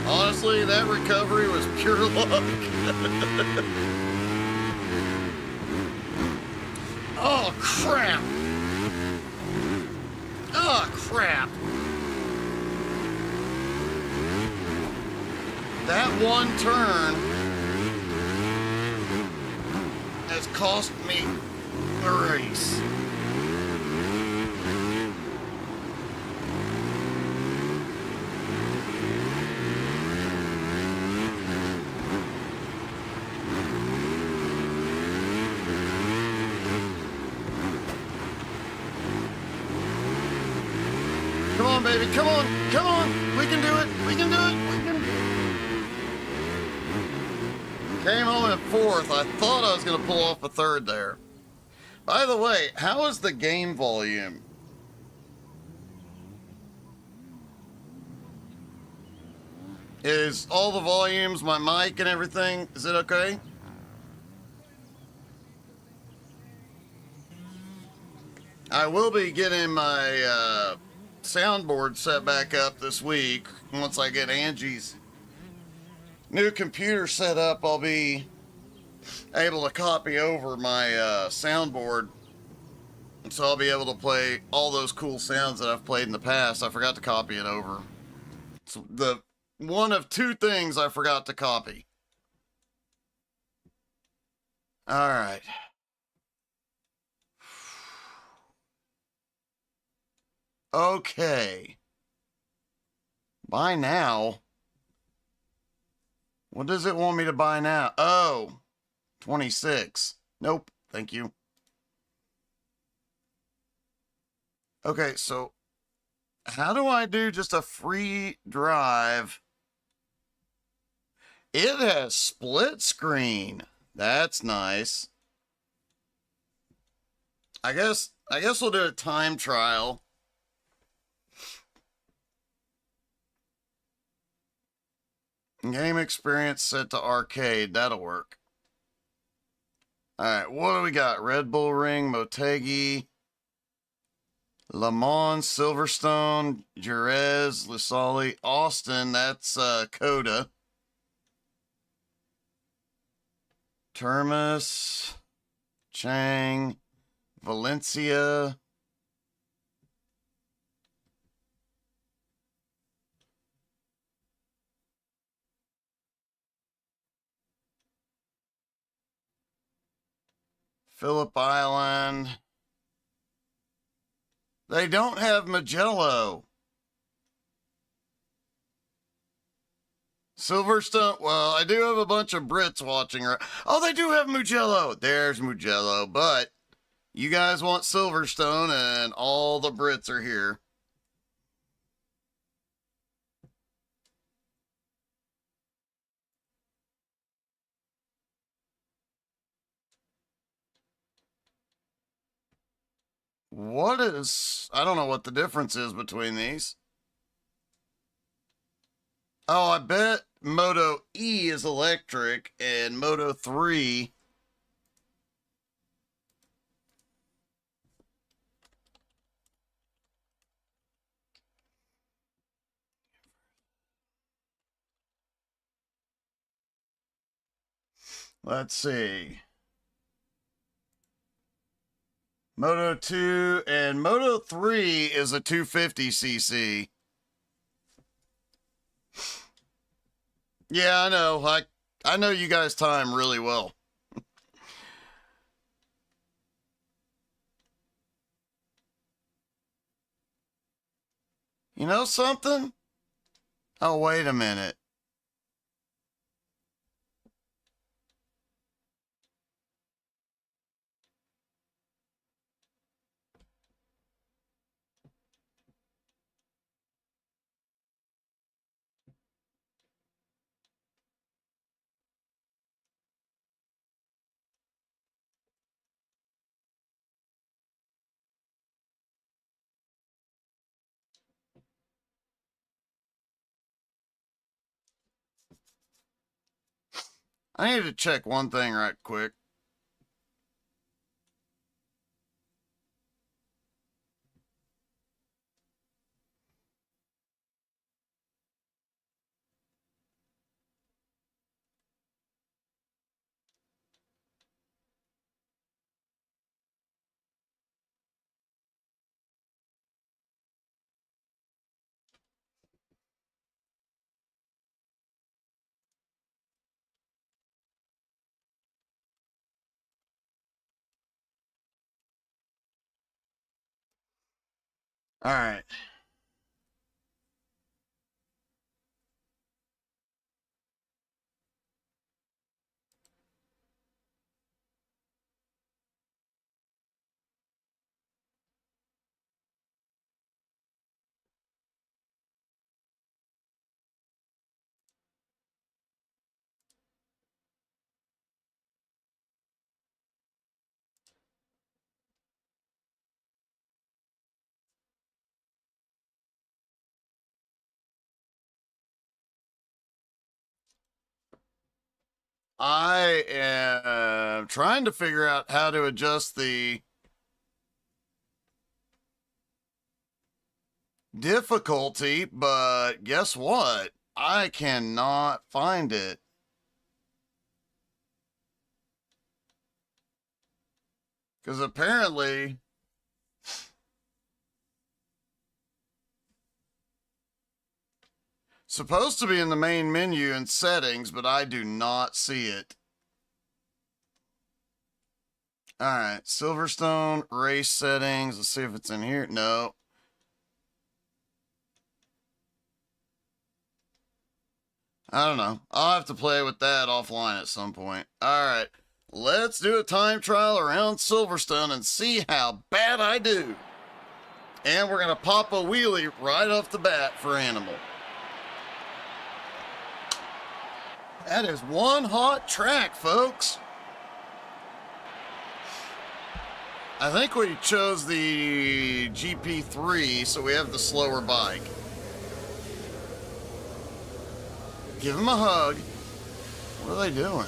Honestly, that recovery was pure luck. Oh, crap. Oh, crap. That one turn has cost me the race. Come on, baby. Come on. Come on. We can do it. We can do it. We can. Came home in fourth. I thought I was going to pull off a third there. By the way, how is the game volume? Is all the volumes, my mic and everything, is it okay? I will be getting my soundboard set back up this week. Once I get Angie's new computer set up, I'll be able to copy over my soundboard. So I'll be able to play all those cool sounds that I've played in the past. I forgot to copy it over. It's the one of two things I forgot to copy. All right. Okay. Buy now. What does it want me to buy now? Oh, 26. Nope. Thank you. Okay, so how do I do just a free drive? It has split screen. That's nice. I guess we'll do a time trial. Game experience set to arcade. That'll work. Alright, what do we got? Red Bull Ring, Motegi, Le Mans, Silverstone, Jerez, Lisali, Austin. That's Coda. Termas, Chang, Valencia. Phillip Island. They don't have Magello. Silverstone. Well, I do have a bunch of Brits watching. Oh, they do have Mugello. There's Mugello. But you guys want Silverstone, and all the Brits are here. What is... I don't know what the difference is between these. Oh, I bet Moto E is electric and Moto 3... Let's see. Moto 2 and Moto 3 is a 250cc. Yeah, I know. I know you guys time really well. You know something? Oh, wait a minute. I need to check one thing right quick. All right. I am trying to figure out how to adjust the difficulty, but guess what? I cannot find it. Because apparently... supposed to be in the main menu and settings, but I do not see it. All right, Silverstone race settings. Let's see if it's in here. No. I don't know. I'll have to play with that offline at some point. All right, let's do a time trial around Silverstone and see how bad I do. And we're going to pop a wheelie right off the bat for Animal. That is one hot track, folks. I think we chose the GP3, so we have the slower bike. Give him a hug. What are they doing?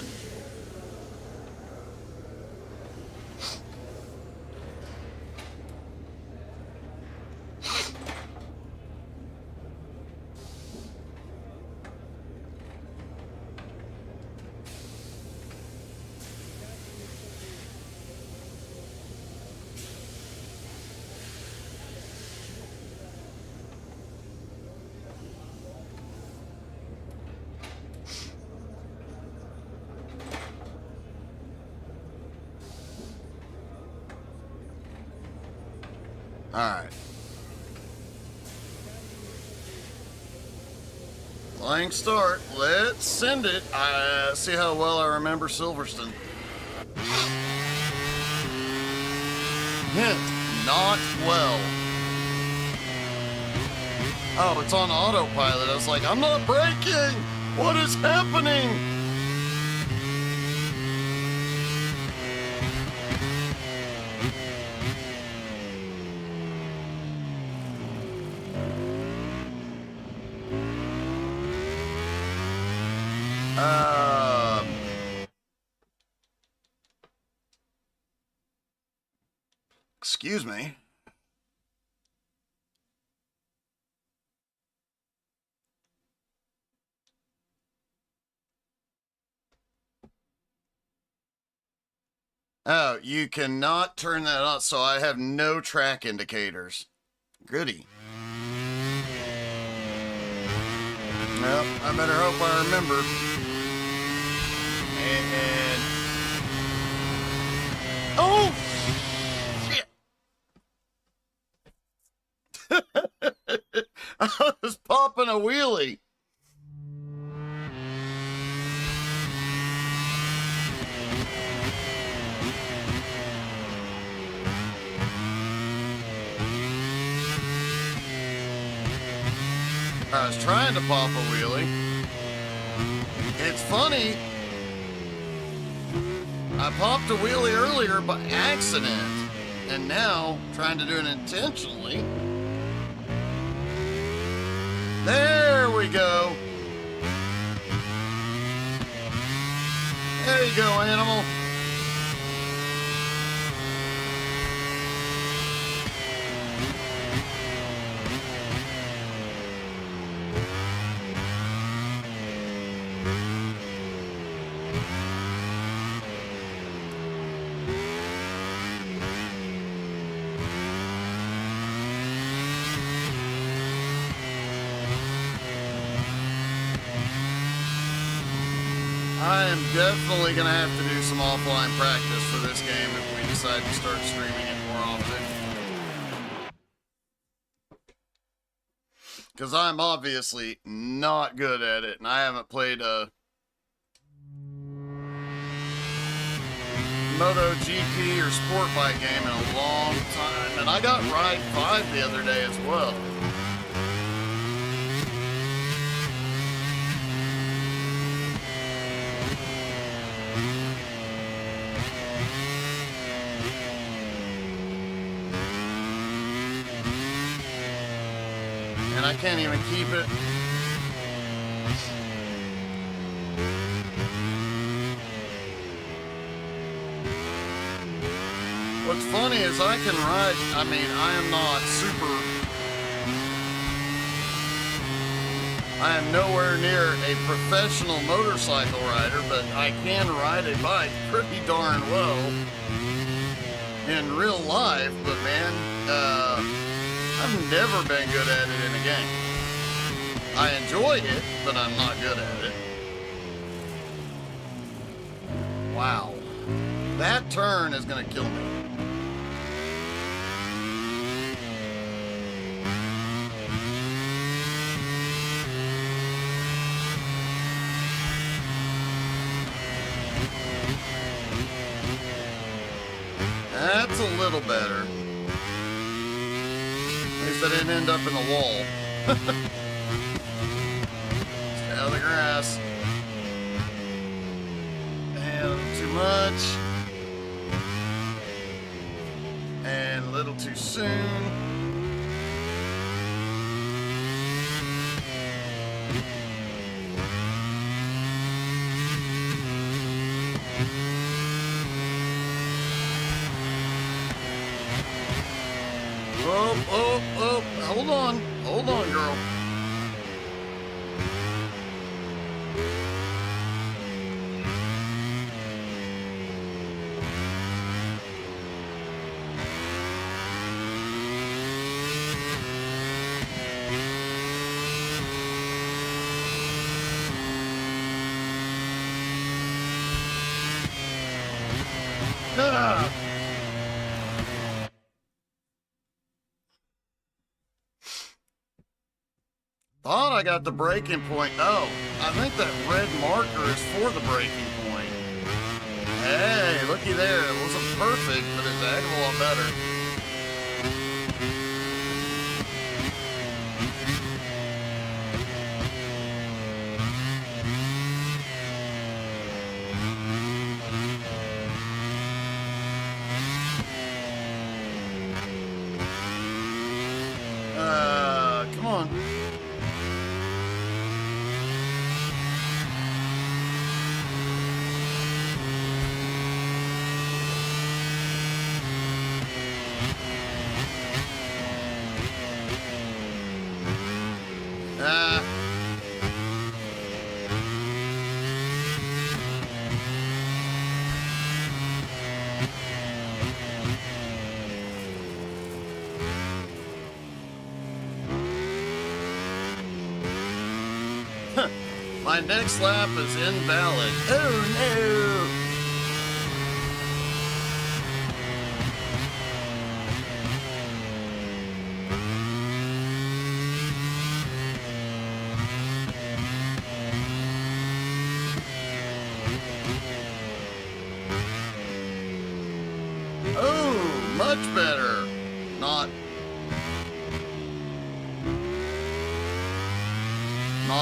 All right. Flying start. Let's send it. See how well I remember Silverstone. Hint, not well. Oh, it's on autopilot. I was like, I'm not braking. What is happening? Excuse me. Oh, you cannot turn that on, so I have no track indicators. Goody. Well, I better hope I remember. And... Oh! Shit! I was popping a wheelie. I was trying to pop a wheelie. It's funny. I popped a wheelie earlier by accident, and now trying to do it intentionally. There we go. There you go, animal. I am definitely going to have to do some offline practice for this game if we decide to start streaming it more often. Because I'm obviously not good at it, and I haven't played a MotoGP or sport bike game in a long time. And I got Ride 5 the other day as well. And I can't even keep it. What's funny is I can ride, I mean, I am not I am nowhere near a professional motorcycle rider, but I can ride a bike pretty darn well in real life, but man, I've never been good at it in a game. I enjoy it, but I'm not good at it. Wow. That turn is going to kill me. That's a little better. At least I didn't end up in the wall. Stay out of the grass. And a little too much. And a little too soon. Oh, hold on. Hold on, girl. Ah. thought I got the breaking point. Oh, I think that red marker is for the breaking point. Hey, looky there. It wasn't perfect, but it's a heck of a lot better. Come on. My next lap is invalid. Oh no! Oh, much better. Not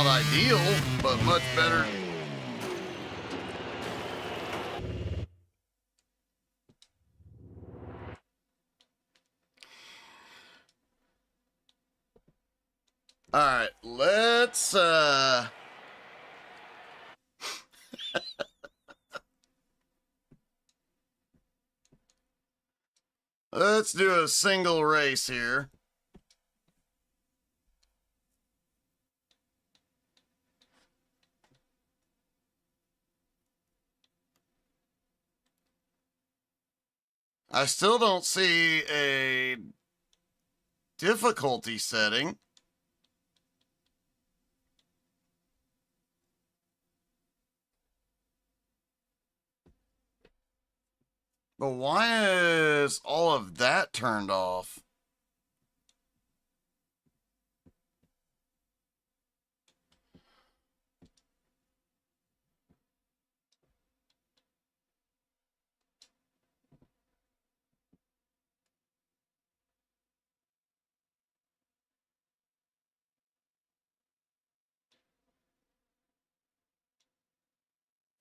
ideal, but much better. All right, let's let's do a single race here. I still don't see a difficulty setting. But why is all of that turned off?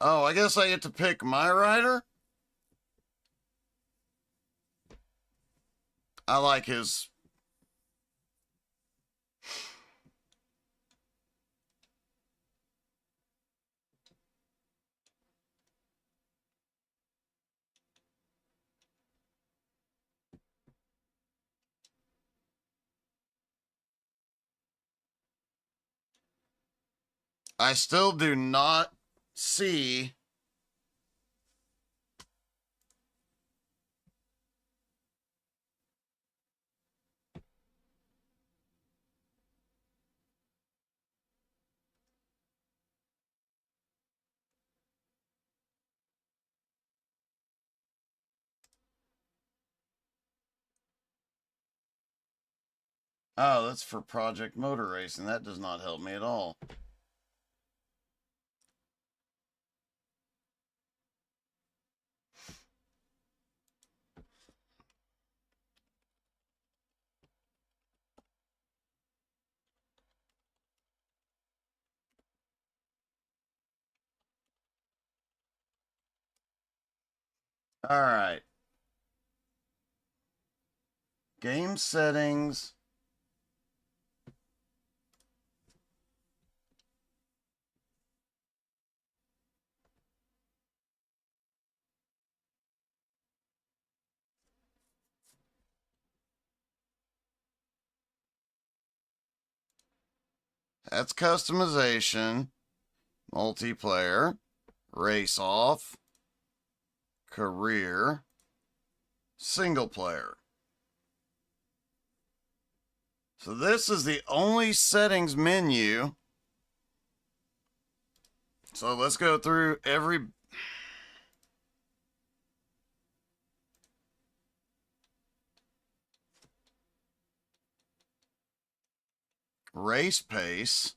Oh, I guess I get to pick my rider? I like his... I still do not see... Oh, that's for Project Motor Racing. That does not help me at all. All right. Game settings. That's customization. Multiplayer. Race off. Career. Single player. So this is the only settings menu. So let's go through every... Race pace.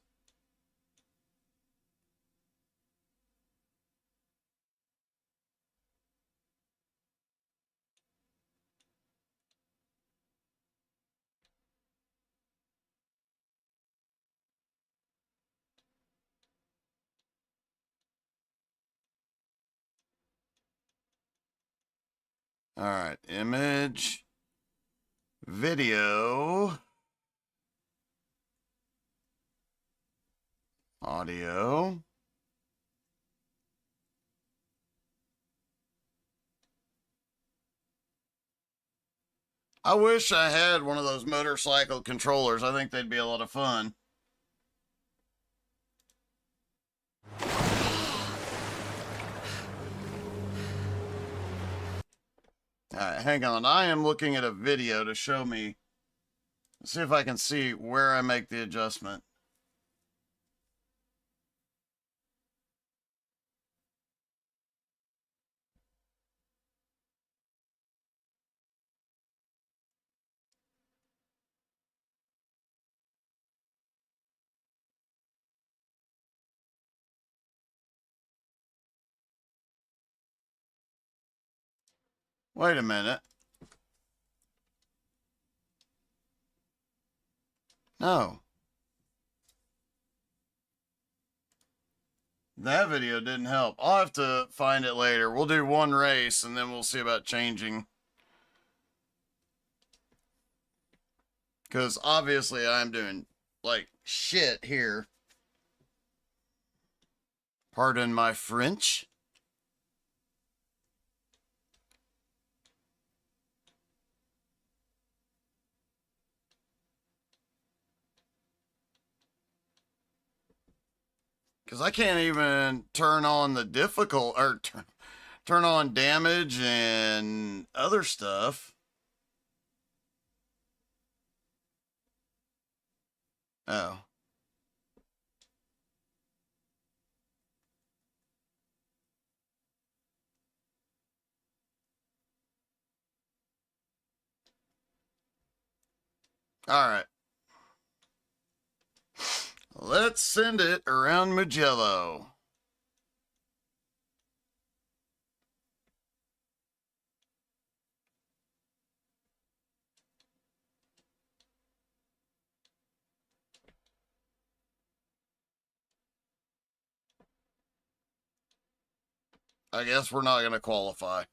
All right, image, video, audio. I wish I had one of those motorcycle controllers. I think they'd be a lot of fun. All right, hang on. I am looking at a video to show me. See if I can see where I make the adjustment. Wait a minute. No. That video didn't help. I'll have to find it later. We'll do one race and then we'll see about changing. Because obviously I'm doing like shit here. Pardon my French. Because I can't even turn on the difficult, or turn on damage and other stuff. Oh. All right. Let's send it around Mugello. I guess we're not going to qualify.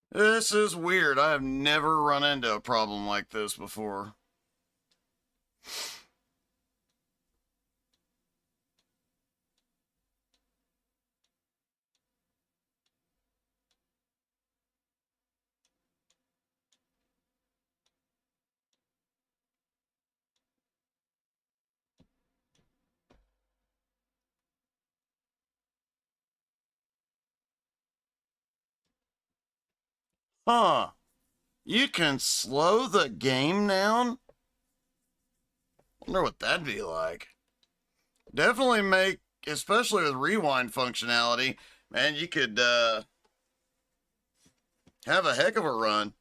This is weird. I have never run into a problem like this before. Huh. You can slow the game down? Wonder what that'd be like. Definitely make, especially with rewind functionality, man, you could have a heck of a run.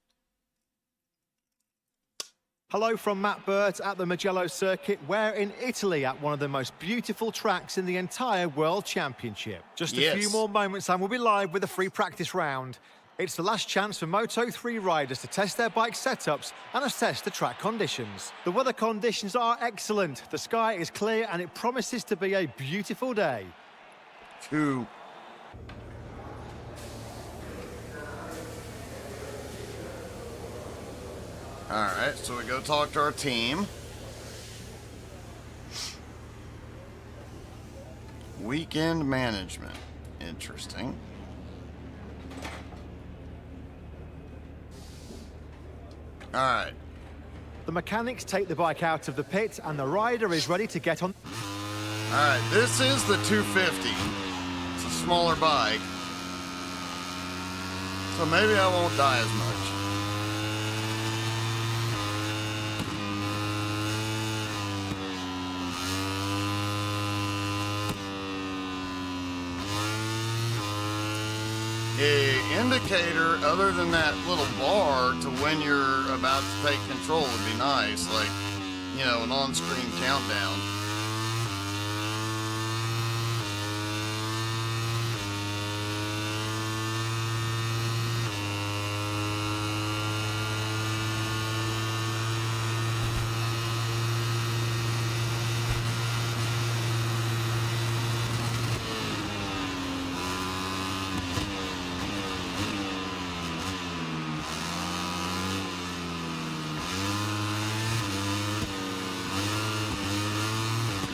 Hello from Matt Burt at the Mugello circuit. We're in Italy at one of the most beautiful tracks in the entire World Championship. Just a few more moments and we'll be live with a free practice round. It's the last chance for Moto3 riders to test their bike setups and assess the track conditions. The weather conditions are excellent. The sky is clear and it promises to be a beautiful day. Two. All right, so we go talk to our team. Weekend management. Interesting. All right. The mechanics take the bike out of the pit and the rider is ready to get on. All right, this is the 250. It's a smaller bike. So maybe I won't die as much. A indicator other than that little bar to when you're about to take control would be nice, like, you know, an on-screen countdown.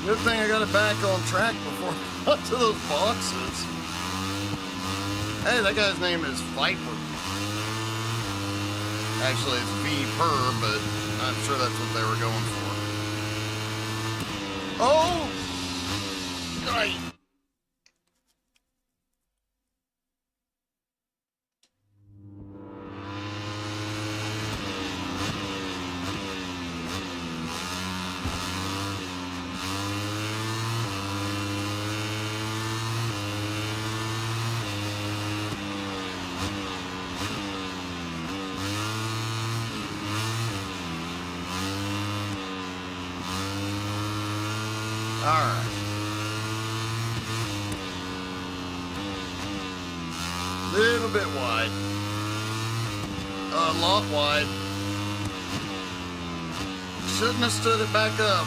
Good thing I got it back on track before I got to those boxes. Hey, that guy's name is Viper. Actually, it's V-Per, but I'm sure that's what they were going for. Oh! Right. All right. Little bit wide. A lot wide. Shouldn't have stood it back up.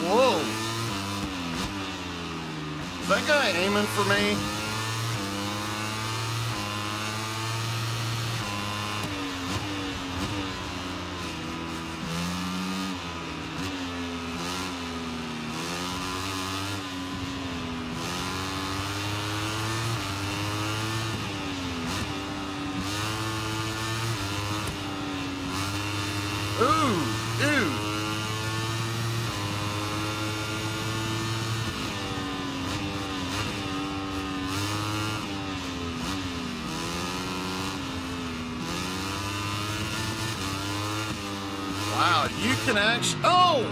Whoa. Is that guy aiming for me? Ooh, dude. Wow, you can actually, oh!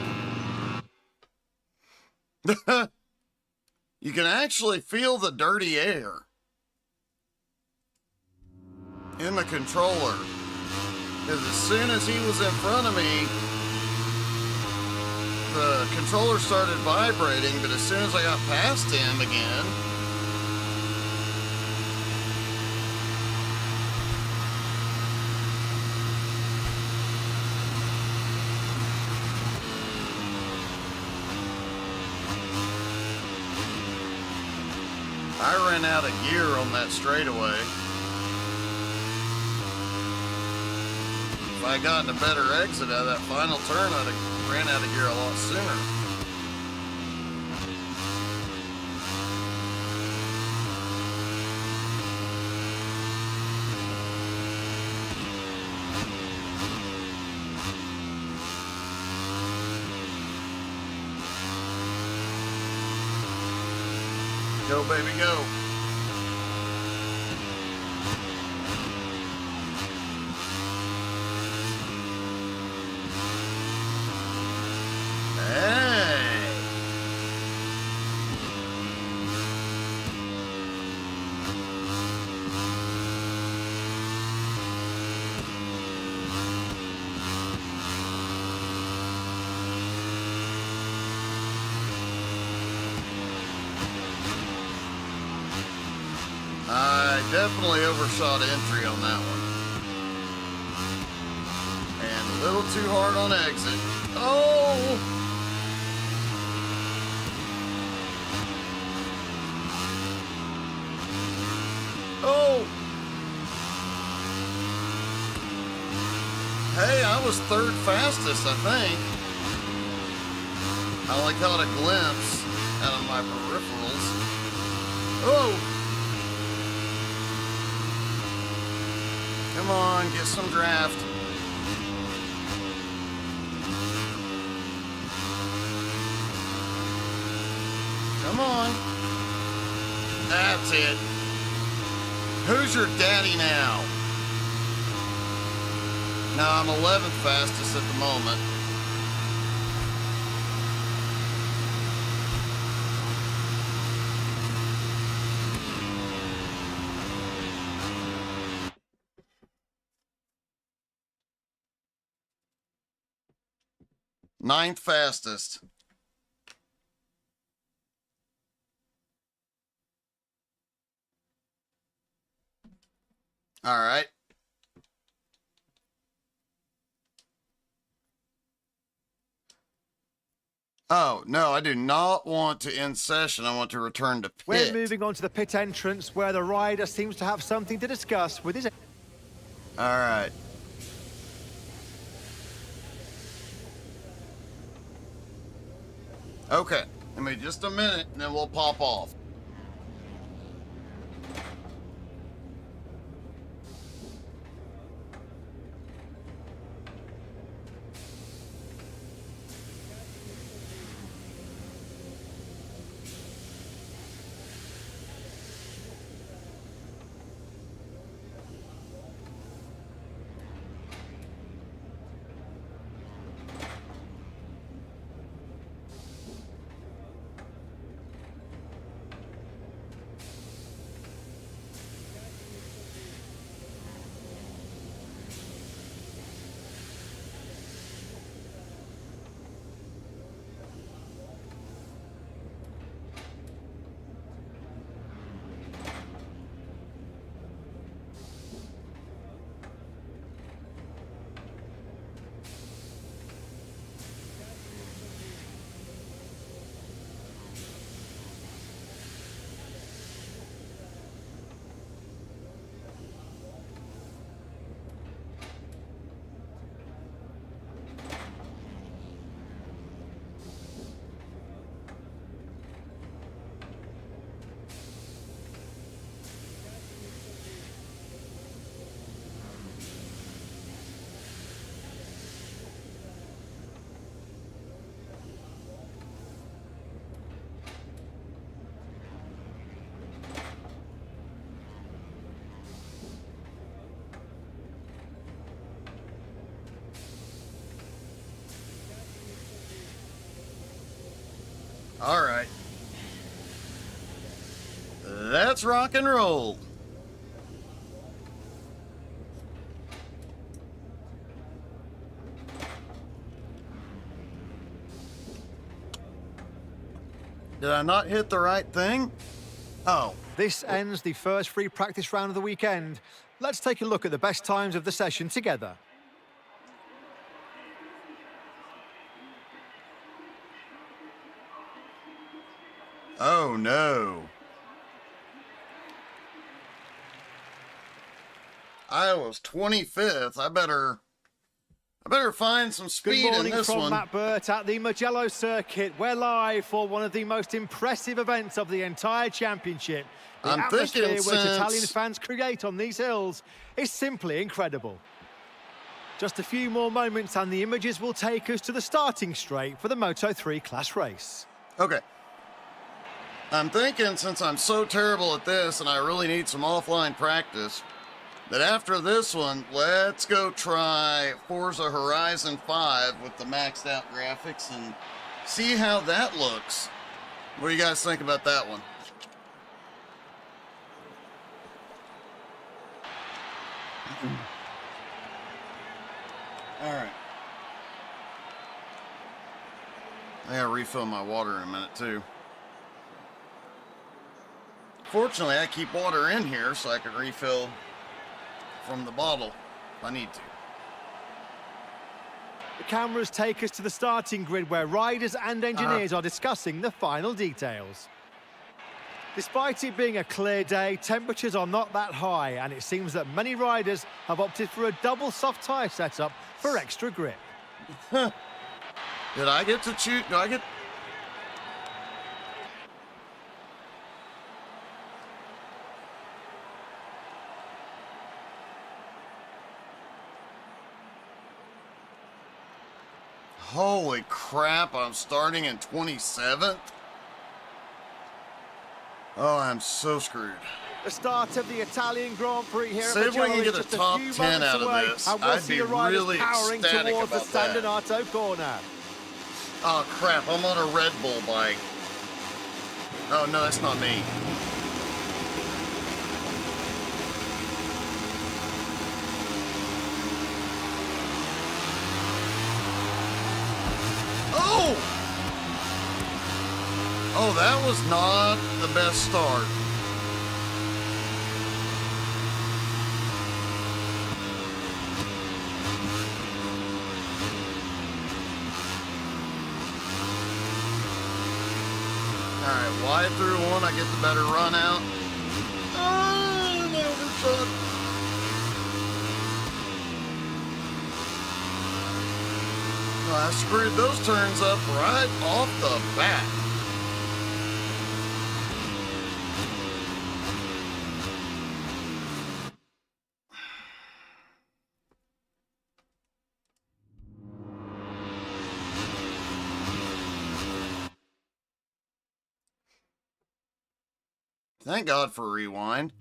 You can actually feel the dirty air in the controller. Because as soon as he was in front of me, the controller started vibrating, but as soon as I got past him again, I ran out of gear on that straightaway. If I had gotten a better exit out of that final turn, I'd have ran out of gear a lot sooner. Go, baby, go. I definitely overshot entry on that one. And a little too hard on exit. Oh! Oh! Hey, I was third fastest, I think. I only caught a glimpse out of my peripherals. Oh! Come on, get some draft. Come on. That's it. Who's your daddy now? No, I'm 11th fastest at the moment. Ninth fastest. All right. Oh, no, I do not want to end session. I want to return to pit. We're moving on to the pit entrance where the rider seems to have something to discuss with his... All right. Okay. Give me just a minute and then we'll pop off. All right. Let's rock and roll. Did I not hit the right thing? Oh. This ends the first free practice round of the weekend. Let's take a look at the best times of the session together. Oh, no. I was 25th. I better find some speed Good morning in this from one. Matt Burt at the Mugello circuit. We're live for one of the most impressive events of the entire championship. The I'm atmosphere thinking which since... Italian fans create on these hills is simply incredible. Just a few more moments and the images will take us to the starting straight for the Moto3 class race. Okay. I'm thinking since I'm so terrible at this and I really need some offline practice, that after this one, let's go try Forza Horizon 5 with the maxed out graphics and see how that looks. What do you guys think about that one? All right. I gotta refill my water in a minute too. Fortunately, I keep water in here so I can refill from the bottle if I need to. The cameras take us to the starting grid where riders and engineers are discussing the final details. Despite it being a clear day, temperatures are not that high, and it seems that many riders have opted for a double soft tyre setup for extra grip. Did I get to choose? Do I get... Holy crap, I'm starting in 27th? Oh, I'm so screwed. The start of the Italian Grand Prix here See at if we can Mugello get is a just a top few 10 moments out of away, this. and we'll I'd see be the riders really powering ecstatic towards the about that. San Donato corner. Oh crap, I'm on a Red Bull bike. Oh no, that's not me. Oh! Oh, that was not the best start. Alright, wide through one, I get the better run out. Oh, my overshot. Oh, I screwed those turns up right off the bat. Thank God for rewind.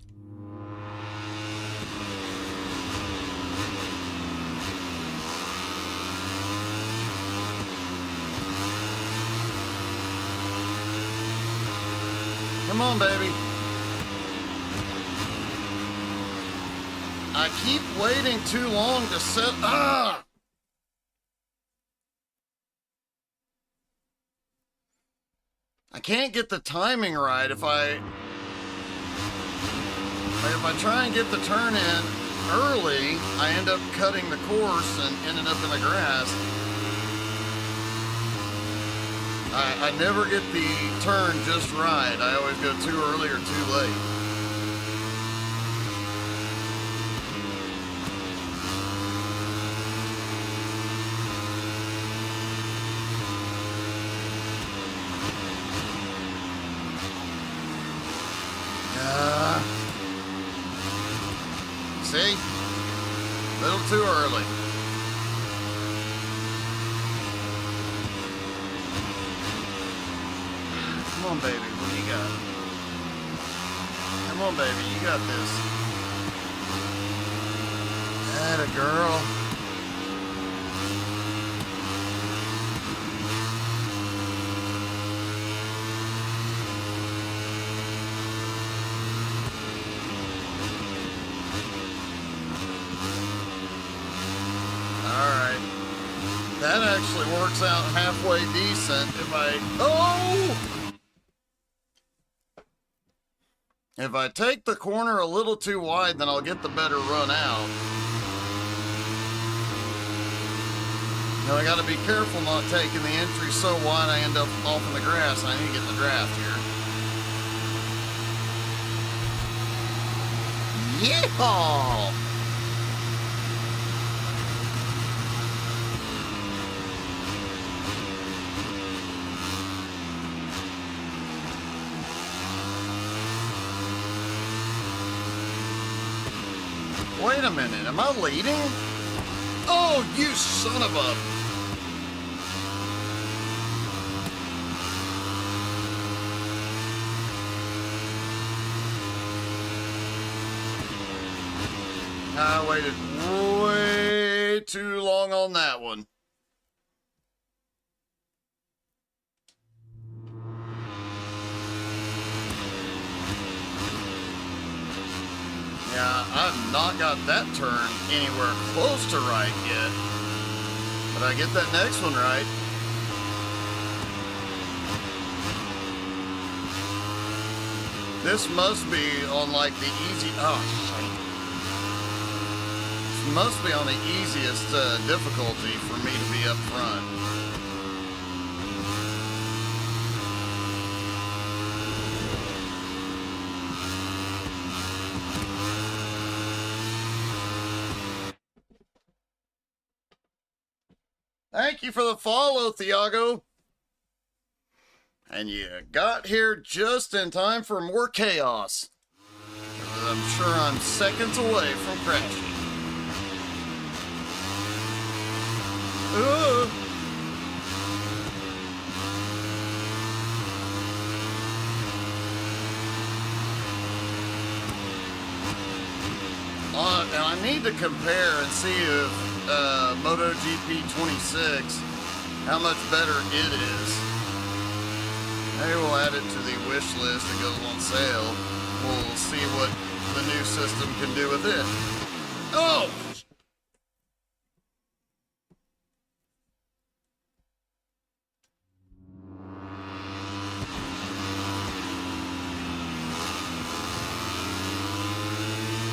Come on, baby. I keep waiting too long to set. Ah! I can't get the timing right if I try and get the turn in early, I end up cutting the course and ending up in the grass. I never get the turn just right. I always go too early or too late. See? A little too early. Come on, baby. What do you got? Come on, baby. You got this. Atta girl. That actually works out halfway decent if I take the corner a little too wide, then I'll get the better run out. Now I gotta be careful not taking the entry so wide I end up off in the grass. I need to get in the draft here. Yeehaw! Wait a minute, am I leading? Oh, you son of a... I waited way too long on that one. Yeah, I've not got that turn anywhere close to right yet. But I get that next one right. This must be on like the easy... Oh, shit. This must be on the easiest difficulty for me to be up front. Thank you for the follow, Thiago. And you got here just in time for more chaos. I'm sure I'm seconds away from crashing. and I need to compare and see if MotoGP 26, how much better it is. Maybe we'll add it to the wish list that goes on sale. We'll see what the new system can do with it. Oh!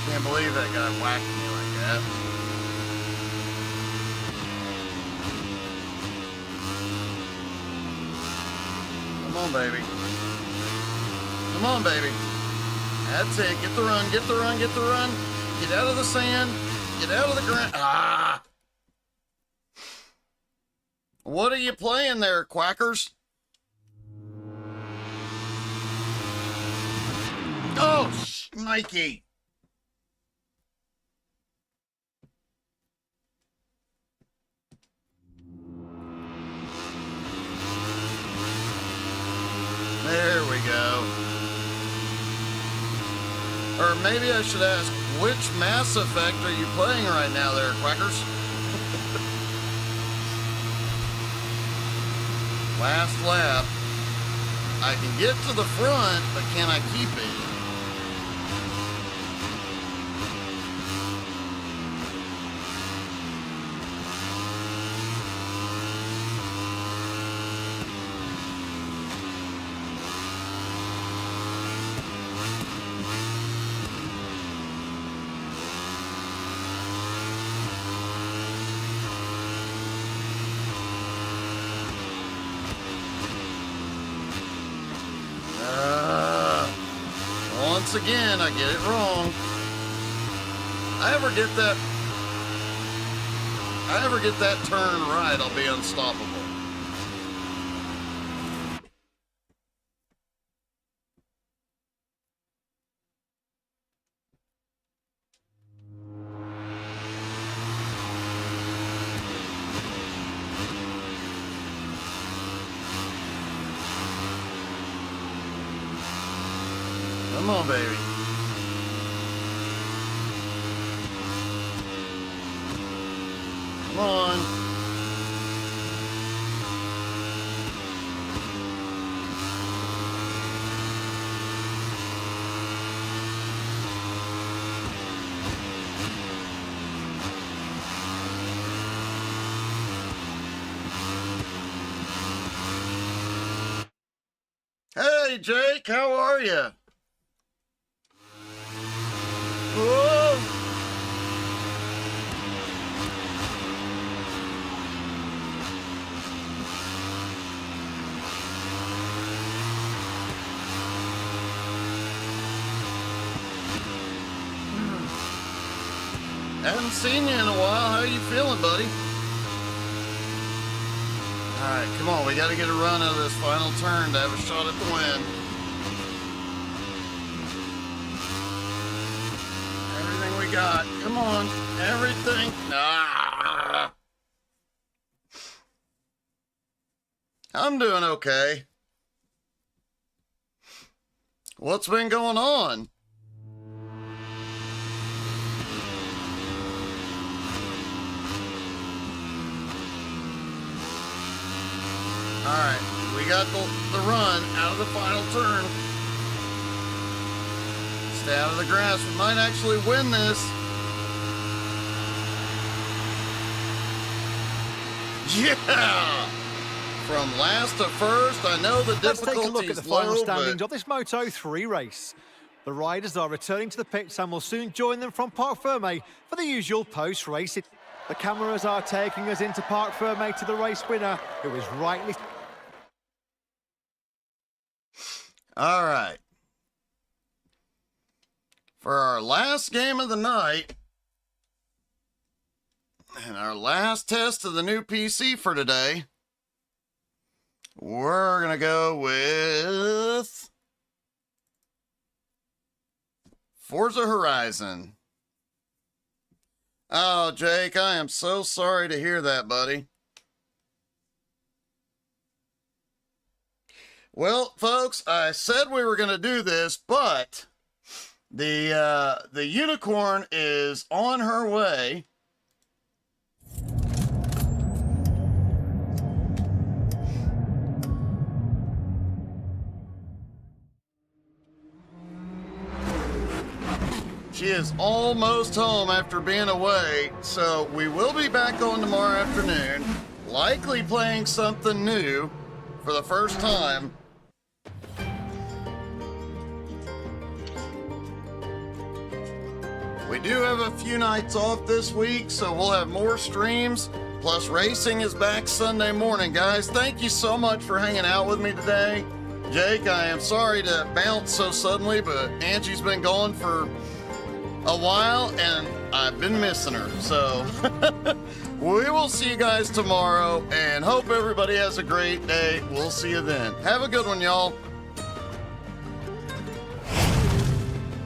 Can't believe that guy whacked me like that. Come on, baby. Come on, baby. That's it. Get the run, get the run, get the run. Get out of the sand. Get out of the ground. Ah! What are you playing there, quackers? Oh, Mikey. There we go. Or maybe I should ask, which Mass Effect are you playing right now there, quackers? Last lap. I can get to the front, but can I keep it? Once again, I get it wrong. I ever get that turn right, I'll be unstoppable. Come on, baby. Come on. Hey, Jake, how are you? Whoa! Haven't seen you in a while. How you feeling, buddy? All right, come on. We got to get a run of this final turn to have a shot at the win. Everything we got. Come on. Everything. Nah. I'm doing okay. What's been going on? All right, we got the run out of the final turn. Stay out of the grass. We might actually win this. Yeah! From last to first, I know the difficulty is low. Let's take a look at the final standings of this Moto3 race. The riders are returning to the pits and will soon join them from Parc Ferme for the usual post-race. The cameras are taking us into Parc Ferme to the race winner, who is rightly... All right. For our last game of the night, and our last test of the new PC for today, we're going to go with Forza Horizon. Oh, Jake, I am so sorry to hear that, buddy. Well, folks, I said we were going to do this, but The unicorn is on her way. She is almost home after being away, so we will be back on tomorrow afternoon, likely playing something new for the first time. We do have a few nights off this week, so we'll have more streams. Plus, racing is back Sunday morning, guys. Thank you so much for hanging out with me today. Jake, I am sorry to bounce so suddenly, but Angie's been gone for a while, and I've been missing her. So, we will see you guys tomorrow, and hope everybody has a great day. We'll see you then. Have a good one, y'all.